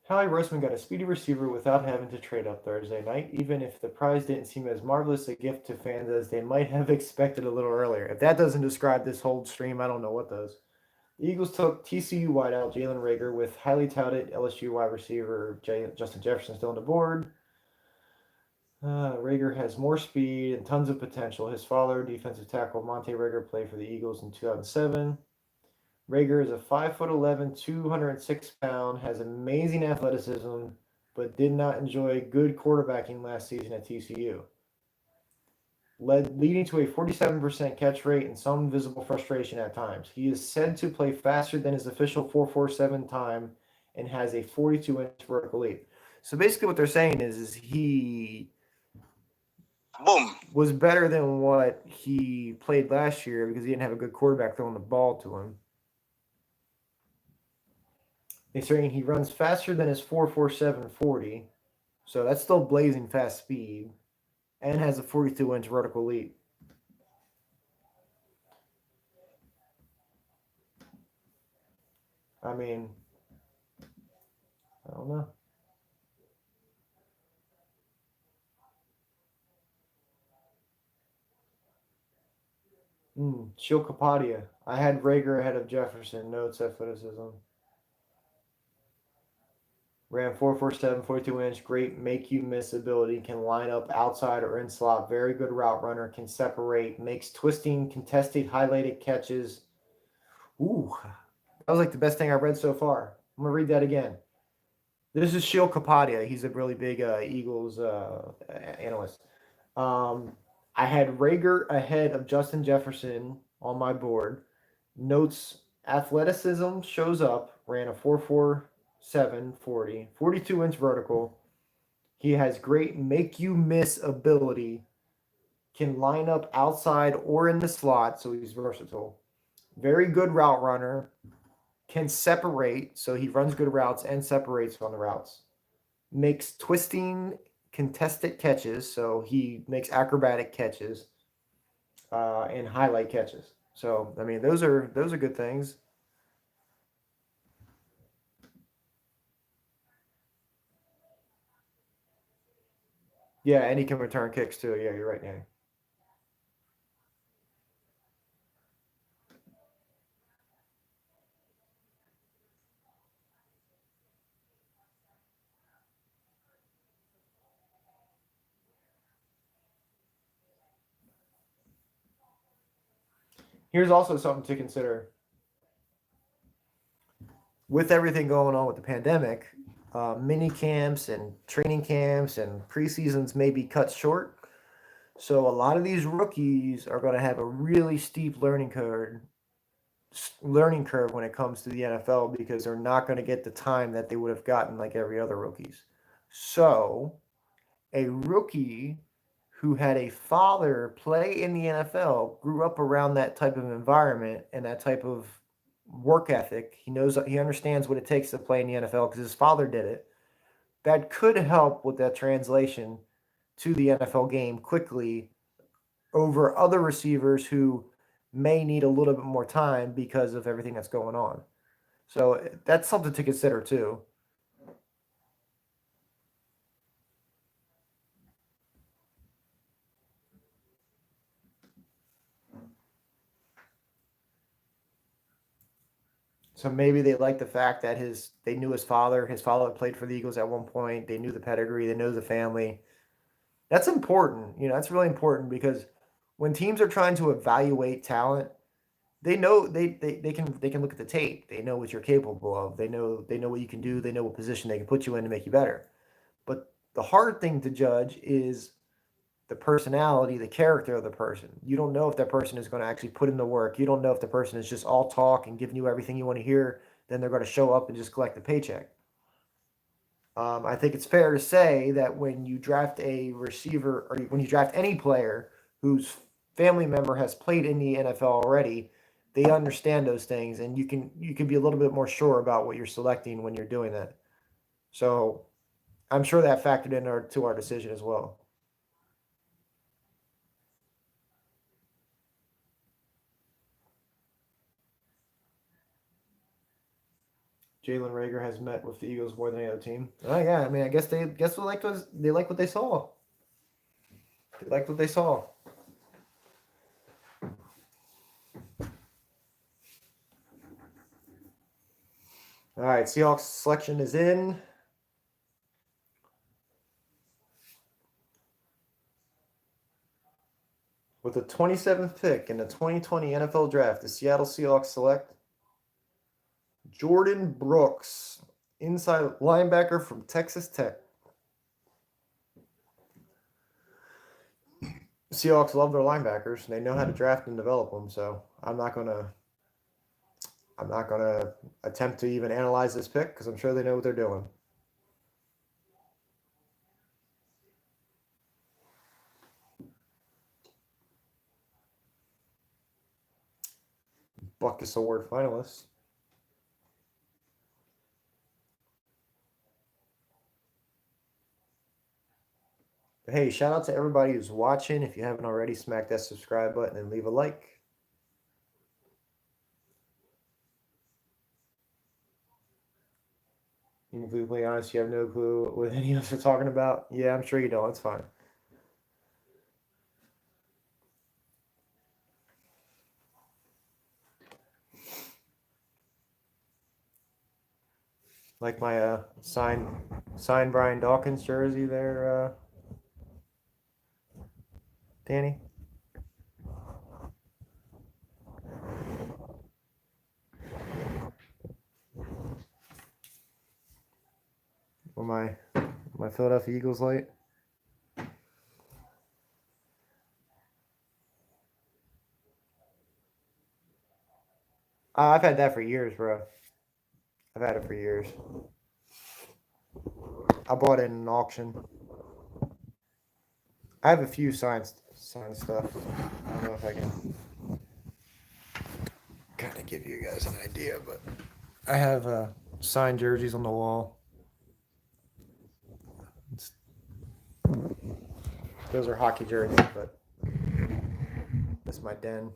Howie Roseman got a speedy receiver without having to trade up Thursday night, even if the prize didn't seem as marvelous a gift to fans as they might have expected a little earlier. If that doesn't describe this whole stream, I don't know what does. The Eagles took TCU wideout Jalen Rager with highly touted LSU wide receiver Justin Jefferson still on the board. Rager has more speed and tons of potential. His father, defensive tackle Monte Rager, played for the Eagles in 2007. Rager is a 5'11", 206-pound, has amazing athleticism, but did not enjoy good quarterbacking last season at TCU. Leading to a 47% catch rate and some visible frustration at times. He is said to play faster than his official 4.47 time and has a 42-inch vertical leap. So basically what they're saying is he was better than what he played last year because he didn't have a good quarterback throwing the ball to him. They're saying he runs faster than his 4.47 40, so that's still blazing fast speed, and has a 42-inch vertical leap. I mean, I don't know. Shilkapadia. I had Rager ahead of Jefferson. Notes athleticism. Ran 4.47, 42-inch. Great make-you-miss ability. Can line up outside or in slot. Very good route runner. Can separate. Makes twisting, contested, highlighted catches. Ooh, that was like the best thing I've read so far. I'm going to read that again. This is Shil Kapadia. He's a really big Eagles analyst. I had Rager ahead of Justin Jefferson on my board. Notes athleticism shows up. Ran a 4.47 40, 42-inch vertical. He has great make-you-miss ability. Can line up outside or in the slot, so he's versatile. Very good route runner. Can separate, so he runs good routes and separates on the routes. Makes twisting, contested catches, so he makes acrobatic catches and highlight catches. So I mean, those are good things. Yeah, and he can return kicks too. Yeah, you're right, Danny. Here's also something to consider. With everything going on with the pandemic, mini camps and training camps and preseasons may be cut short. So a lot of these rookies are going to have a really steep learning curve learning curve when it comes to the NFL because they're not going to get the time that they would have gotten like every other rookies. So, a rookie who had a father play in the NFL grew up around that type of environment and that type of work ethic. He understands what it takes to play in the NFL because his father did it. That could help with that translation to the NFL game quickly over other receivers who may need a little bit more time because of everything that's going on. So that's something to consider too. So maybe they like the fact that they knew his father. His father played for the Eagles at one point. They knew the pedigree. They know the family. That's important. That's really important because when teams are trying to evaluate talent, they know they can look at the tape. They know what you're capable of. They know what you can do. They know what position they can put you in to make you better. But the hard thing to judge is the personality, the character of the person. You don't know if that person is going to actually put in the work. You don't know if the person is just all talk and giving you everything you want to hear. Then they're going to show up and just collect the paycheck. I think it's fair to say that when you draft a receiver or when you draft any player whose family member has played in the NFL already, they understand those things, and you can be a little bit more sure about what you're selecting when you're doing that. So I'm sure that factored into our decision as well. Jalen Rager has met with the Eagles more than any other team. Oh yeah, I mean, I guess they like what they saw. They liked what they saw. All right, Seahawks selection is in. With the 27th pick in the 2020 NFL Draft, the Seattle Seahawks select Jordan Brooks, inside linebacker from Texas Tech. Seahawks love their linebackers, and they know how to draft and develop them. So I'm not gonna attempt to even analyze this pick because I'm sure they know what they're doing. Buckus Award finalists. But hey, shout out to everybody who's watching. If you haven't already, smack that subscribe button and leave a like. You can be completely honest, you have no clue what any of us are talking about. Yeah, I'm sure you don't. It's fine. Like my signed Brian Dawkins jersey there, Danny. Or my Philadelphia Eagles light. I've had that for years, bro. I've had it for years. I bought it in an auction. I have a few signed stuff. I don't know if I can kind of give you guys an idea, but I have signed jerseys on the wall. Those are hockey jerseys, but that's my den.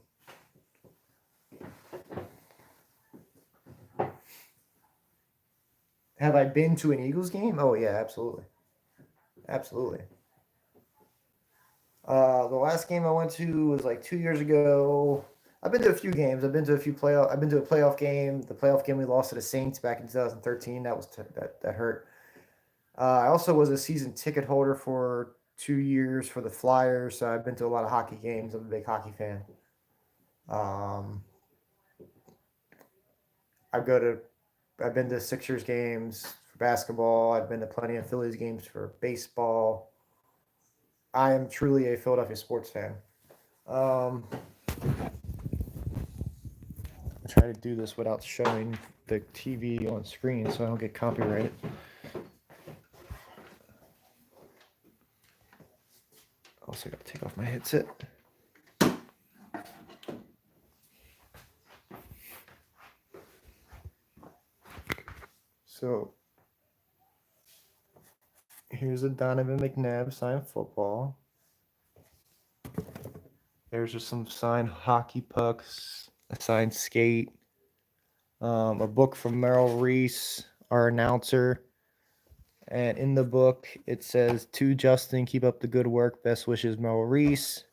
Have I been to an Eagles game? Oh yeah, absolutely, absolutely. The last game I went to was like 2 years ago. I've been to a few games. I've been to a playoff game. The playoff game we lost to the Saints back in 2013. That was that hurt. I also was a season ticket holder for 2 years for the Flyers, so I've been to a lot of hockey games. I'm a big hockey fan. I've been to Sixers games for basketball. I've been to plenty of Phillies games for baseball. I am truly a Philadelphia sports fan. try to do this without showing the TV on screen so I don't get copyrighted. Also got to take off my headset. So here's a Donovan McNabb signed football. There's just some signed hockey pucks, a signed skate, a book from Merrill Reese, our announcer. And in the book, it says, "To Justin, keep up the good work. Best wishes, Merrill Reese."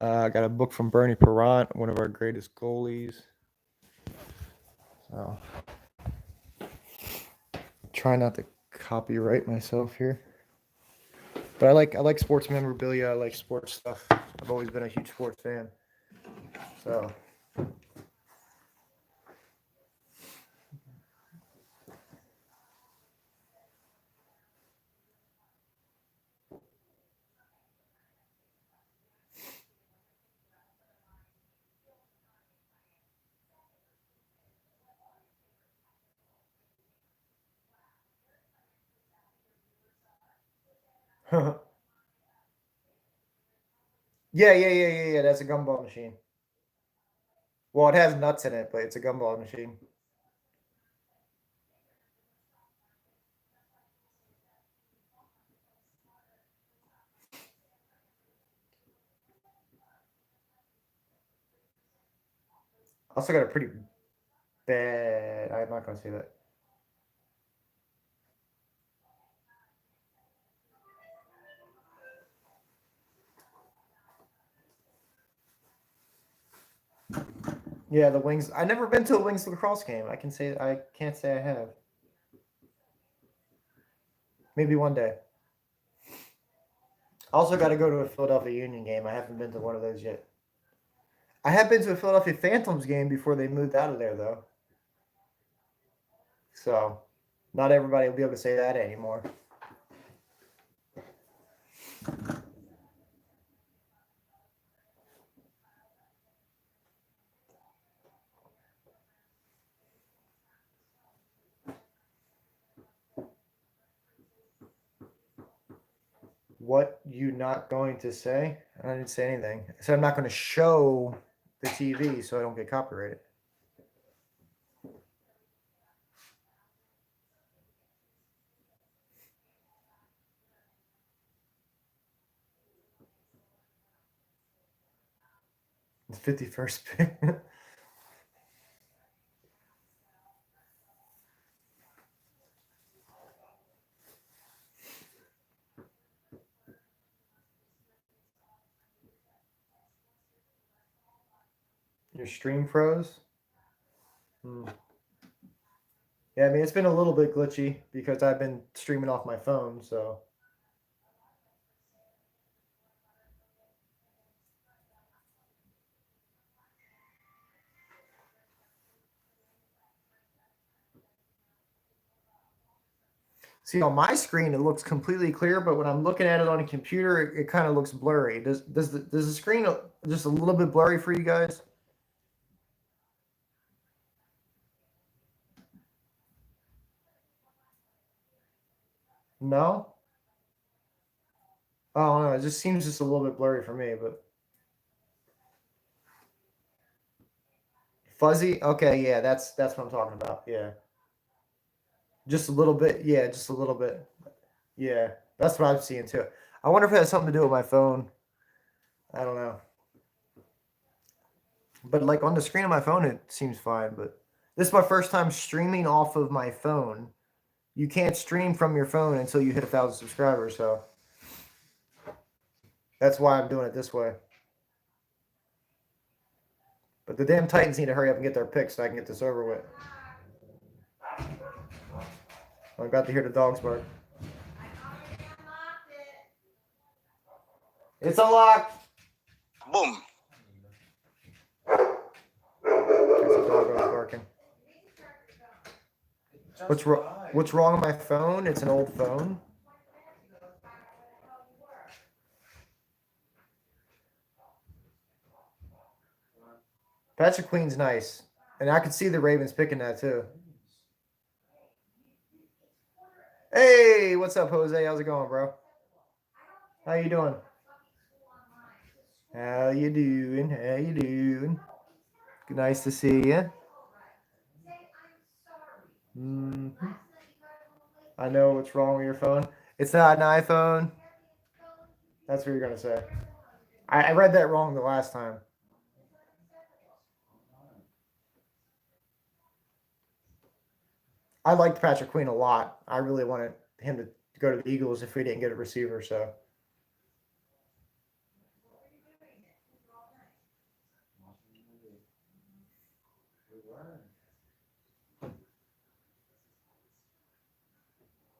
I got a book from Bernie Perrant, one of our greatest goalies. So, try not to copyright myself here. But I like sports memorabilia. I like sports stuff. I've always been a huge sports fan. So. Yeah. That's a gumball machine. Well, it has nuts in it, but it's a gumball machine. Also got a pretty bad. I'm not going to say that. Yeah, the Wings. I've never been to a Wings lacrosse game. I can't say I have. Maybe one day. Also got to go to a Philadelphia Union game. I haven't been to one of those yet. I have been to a Philadelphia Phantoms game before they moved out of there, though. So, not everybody will be able to say that anymore. What you not going to say? I didn't say anything. I said I'm not going to show the TV so I don't get copyrighted. The 51st pick. Your stream froze? Yeah, I mean, it's been a little bit glitchy because I've been streaming off my phone, so. See, on my screen, it looks completely clear, but when I'm looking at it on a computer, it kind of looks blurry. Does the screen just a little bit blurry for you guys? No? Oh, no, it just seems just a little bit blurry for me, but. Fuzzy? Okay, yeah, that's what I'm talking about. Yeah. Just a little bit. Yeah, just a little bit. Yeah, that's what I'm seeing too. I wonder if it has something to do with my phone. I don't know. But like on the screen of my phone, it seems fine. But this is my first time streaming off of my phone. You can't stream from your phone until you hit 1,000 subscribers. So that's why I'm doing it this way. But the damn Titans need to hurry up and get their picks so I can get this over with. I got to hear the dogs bark. It's unlocked. Boom. There's a dog barking. What's wrong with my phone? It's an old phone. Patrick Queen's nice. And I could see the Ravens picking that too. Hey, what's up, Jose? How's it going, bro? How you doing? How you doing? How you doing? Nice to see you. I know what's wrong with your phone. It's not an iPhone. That's what you're gonna say. I read that wrong the last time. I liked Patrick Queen a lot. I really wanted him to go to the Eagles if we didn't get a receiver. So.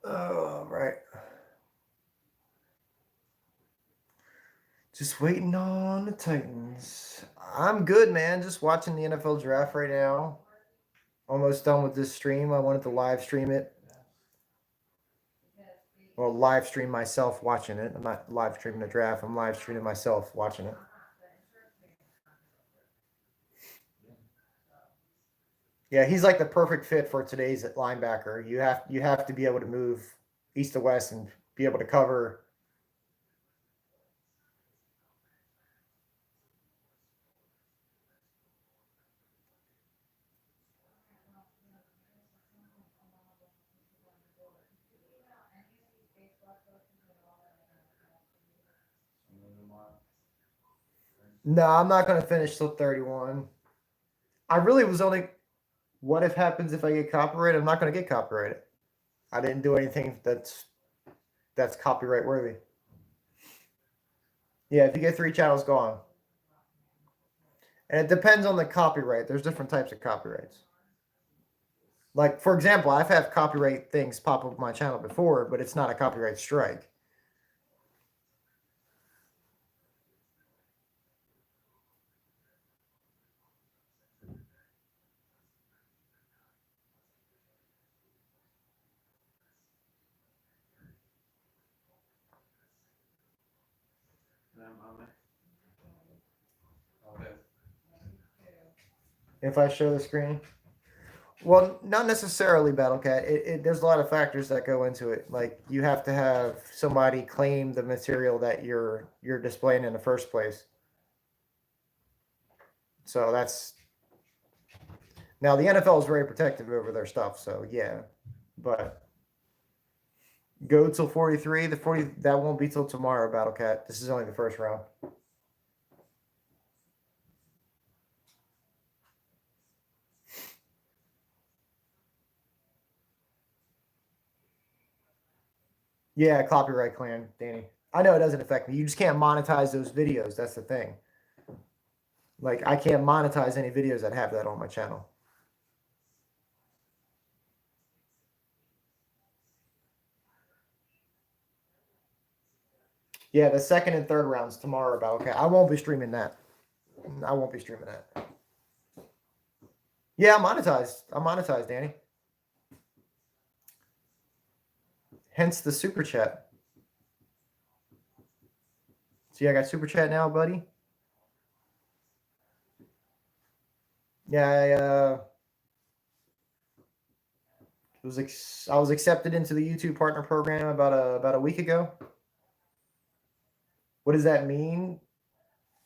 Oh, right. Just waiting on the Titans. I'm good, man. Just watching the NFL draft right now. Almost done with this stream. I wanted to live stream it. Well, live stream myself watching it. I'm not live streaming the draft. I'm live streaming myself watching it. Yeah, he's like the perfect fit for today's linebacker. You have to be able to move east to west and be able to cover. No, I'm not going to finish till 31. I really was only. What if happens if I get copyrighted? I'm not going to get copyrighted. I didn't do anything that's copyright worthy. Yeah, if you get 3 channels, gone. And it depends on the copyright. There's different types of copyrights. Like, for example, I've had copyright things pop up on my channel before, but it's not a copyright strike. If I show the screen. Well, not necessarily BattleCat. There's a lot of factors that go into it. Like you have to have somebody claim the material that you're displaying in the first place. So that's now the NFL is very protective over their stuff. So yeah, but go till 43. The 40 that won't be till tomorrow. BattleCat. This is only the first round. Yeah, copyright clan, Danny. I know it doesn't affect me. You just can't monetize those videos. That's the thing. Like I can't monetize any videos that have that on my channel. Yeah, the second and third rounds tomorrow about okay. I won't be streaming that. I won't be streaming that. Yeah, I'm monetized. I'm monetized, Danny. Hence the super chat. See, I got super chat now, buddy. Yeah, I was accepted into the YouTube partner program about a week ago. What does that mean?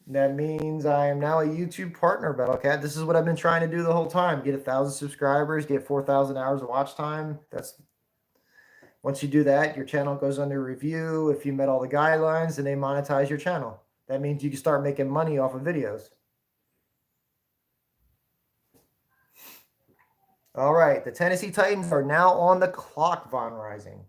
That means I am now a YouTube partner, BattleCat. This is what I've been trying to do the whole time: get 1,000 subscribers, get 4,000 hours of watch time. That's once you do that, your channel goes under review. If you met all the guidelines, then they monetize your channel. That means you can start making money off of videos. All right, the Tennessee Titans are now on the clock, Von Rising.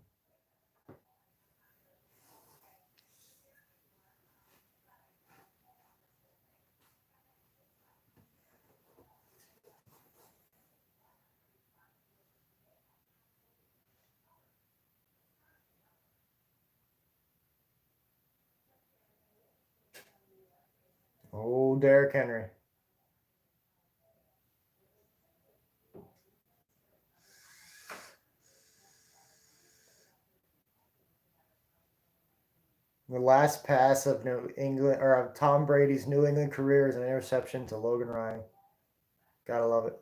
Oh, Derrick Henry. The last pass of New England or of Tom Brady's New England career is an interception to Logan Ryan. Gotta love it.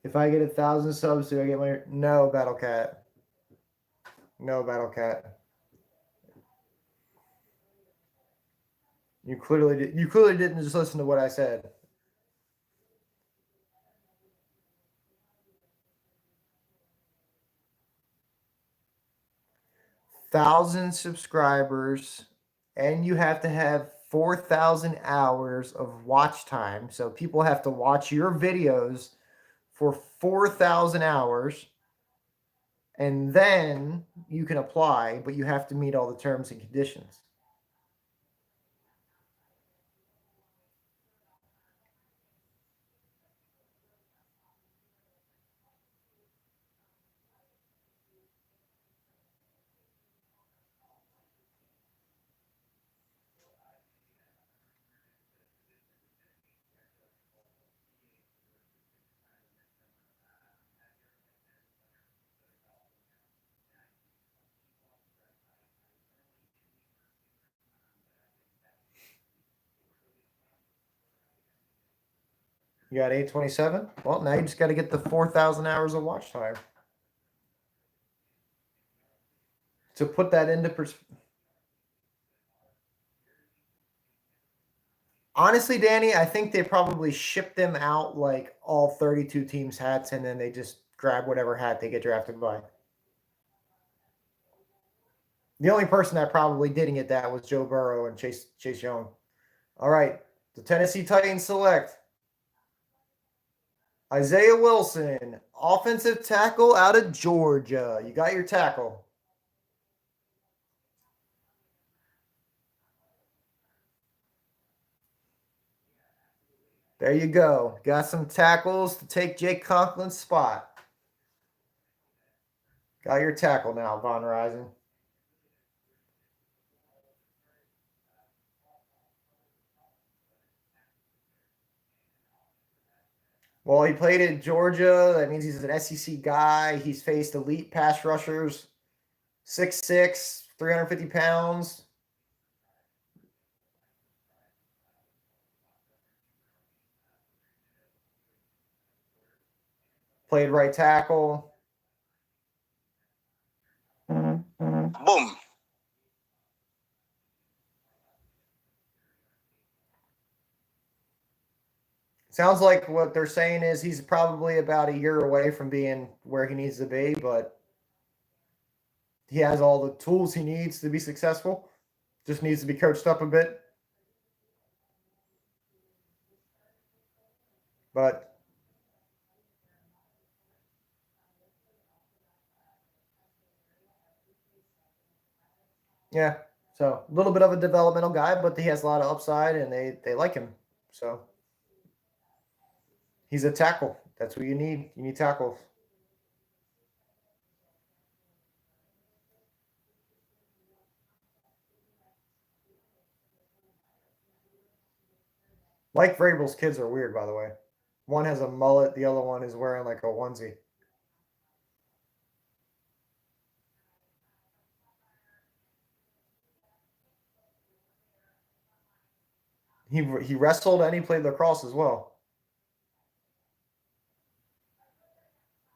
If I get 1,000 subs, do I get my no Battle Cat? No Battle Cat. You clearly didn't just listen to what I said. 1,000 subscribers, and you have to have 4,000 hours of watch time. So people have to watch your videos for 4,000 hours, and then you can apply, but you have to meet all the terms and conditions. You got 827? Well, now you just got to get the 4,000 hours of watch time. To put that into perspective. Honestly, Danny, I think they probably ship them out like all 32 teams' hats, and then they just grab whatever hat they get drafted by. The only person that probably didn't get that was Joe Burrow and Chase Young. All right, the Tennessee Titans select Isaiah Wilson, offensive tackle out of Georgia. You got your tackle. There you go. Got some tackles to take Jake Conklin's spot. Got your tackle now, Von Risen. Well, he played in Georgia. That means he's an SEC guy. He's faced elite pass rushers, 6'6", 350 pounds. Played right tackle. Boom. Sounds like what they're saying is he's probably about a year away from being where he needs to be, but he has all the tools he needs to be successful. Just needs to be coached up a bit. But yeah, so a little bit of a developmental guy, but he has a lot of upside, and they like him. So he's a tackle. That's what you need. You need tackles. Mike Vrabel's kids are weird, by the way. One has a mullet. The other one is wearing like a onesie. He wrestled and he played lacrosse as well.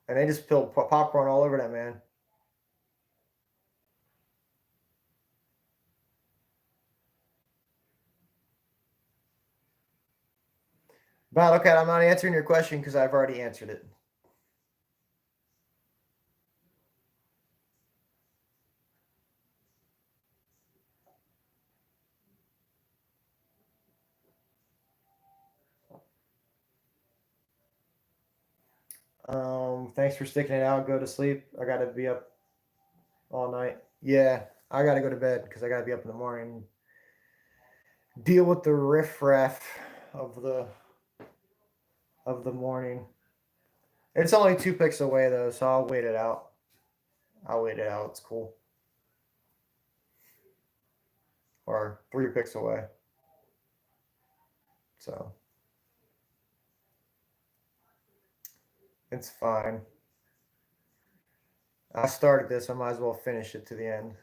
And they just spilled popcorn all over that man. But okay, I'm not answering your question because I've already answered it. Thanks for sticking it out. Go to sleep. I got to be up all night. Yeah, I got to go to bed because I got to be up in the morning. Deal with the riffraff of the morning. It's only 2 picks away though, so I'll wait it out. It's cool. Or 3 picks away. So it's fine. I started this. I might as well finish it to the end.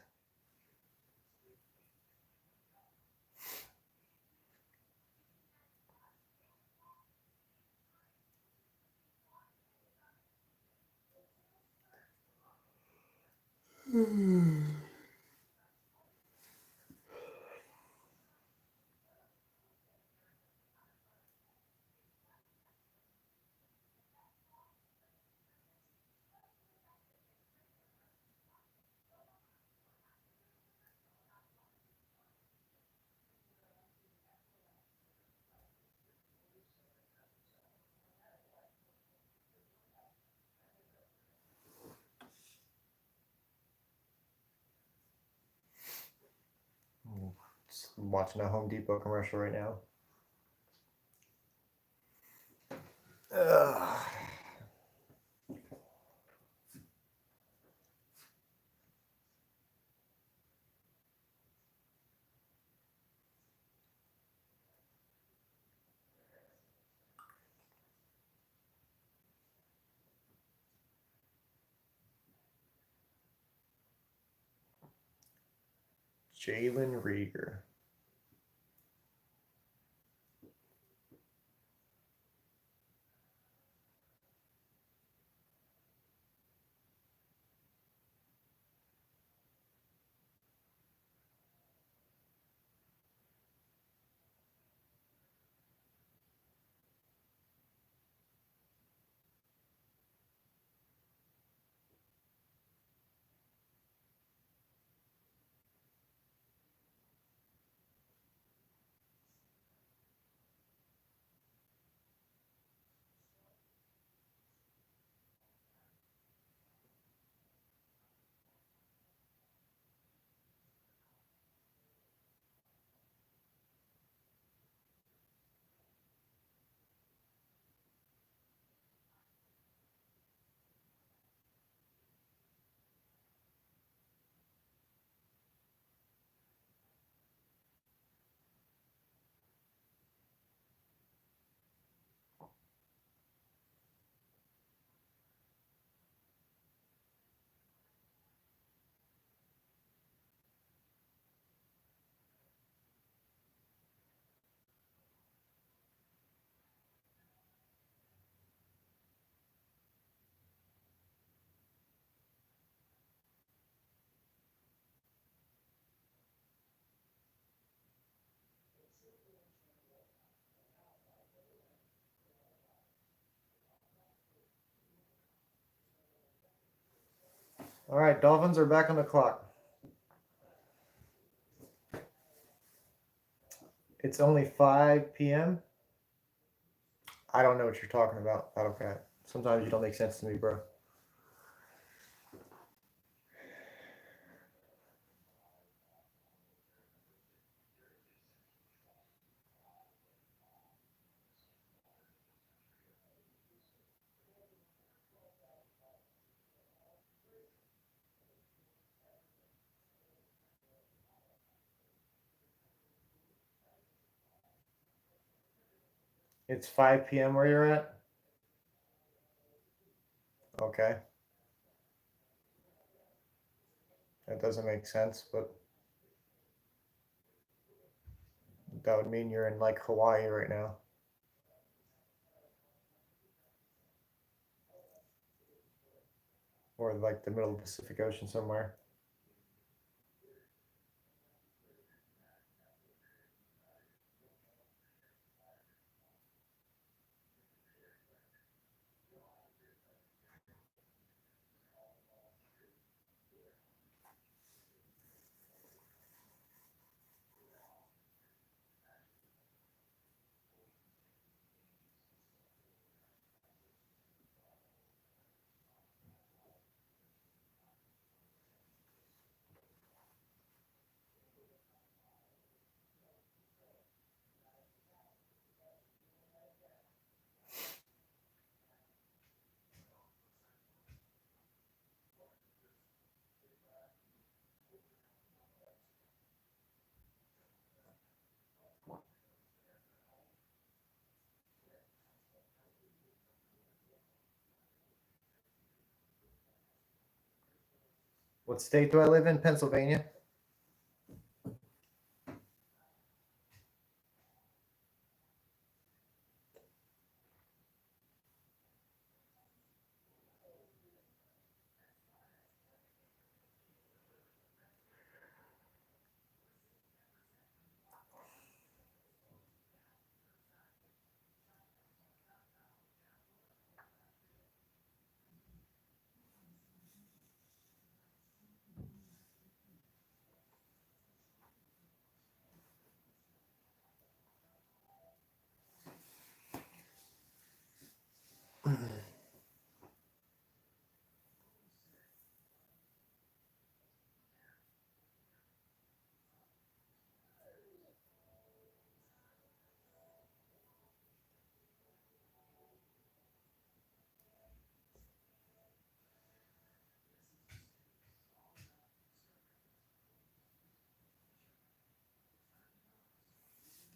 Just watching a Home Depot commercial right now. Ugh. Jalen Rieger. All right, Dolphins are back on the clock. It's only 5 p.m. I don't know what you're talking about. Okay. Sometimes you don't make sense to me, bro. It's 5 p.m. where you're at? Okay. That doesn't make sense, but that would mean you're in like Hawaii right now. Or like the middle of the Pacific Ocean somewhere. What state do I live in? Pennsylvania.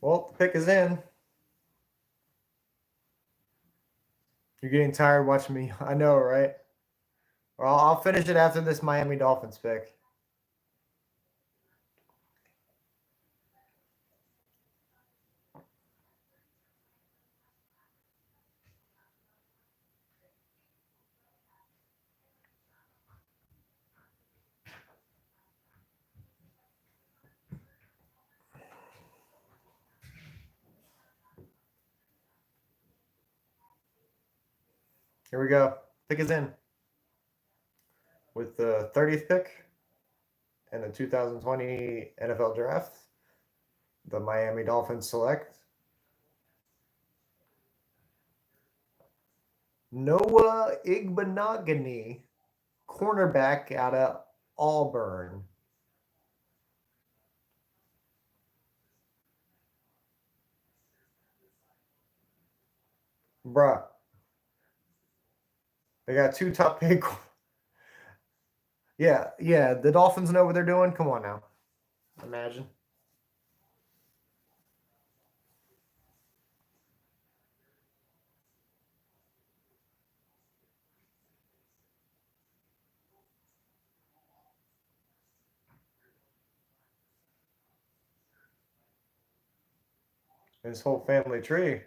Well, the pick is in. You're getting tired watching me. I know, right? Well, I'll finish it after this Miami Dolphins pick. Here we go. Pick is in. With the 30th pick in the 2020 NFL Draft, the Miami Dolphins select Noah Igbenogany, cornerback out of Auburn. Bruh. They got two top pick. Yeah, the Dolphins know what they're doing. Come on now. Imagine. His whole family tree.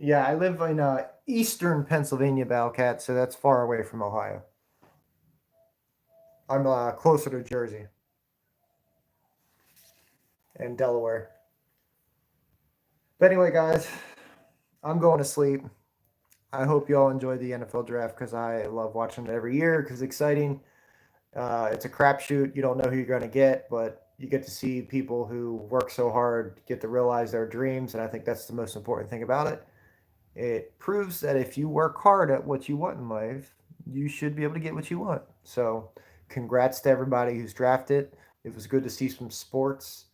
Yeah, I live in eastern Pennsylvania, Balcat, so that's far away from Ohio. I'm closer to Jersey and Delaware. But anyway, guys, I'm going to sleep. I hope you all enjoy the NFL draft because I love watching it every year because it's exciting. It's a crapshoot. You don't know who you're going to get, but you get to see people who work so hard get to realize their dreams, and I think that's the most important thing about it. It proves that if you work hard at what you want in life, you should be able to get what you want. So, congrats to everybody who's drafted. It was good to see some sports.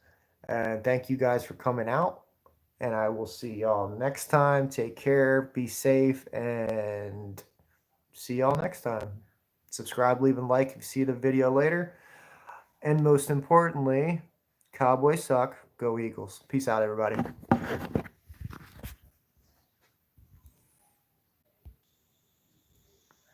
And thank you guys for coming out. And I will see y'all next time. Take care, be safe, and see y'all next time. Subscribe, leave a like if you see the video later. And most importantly, Cowboys suck. Go Eagles. Peace out, everybody.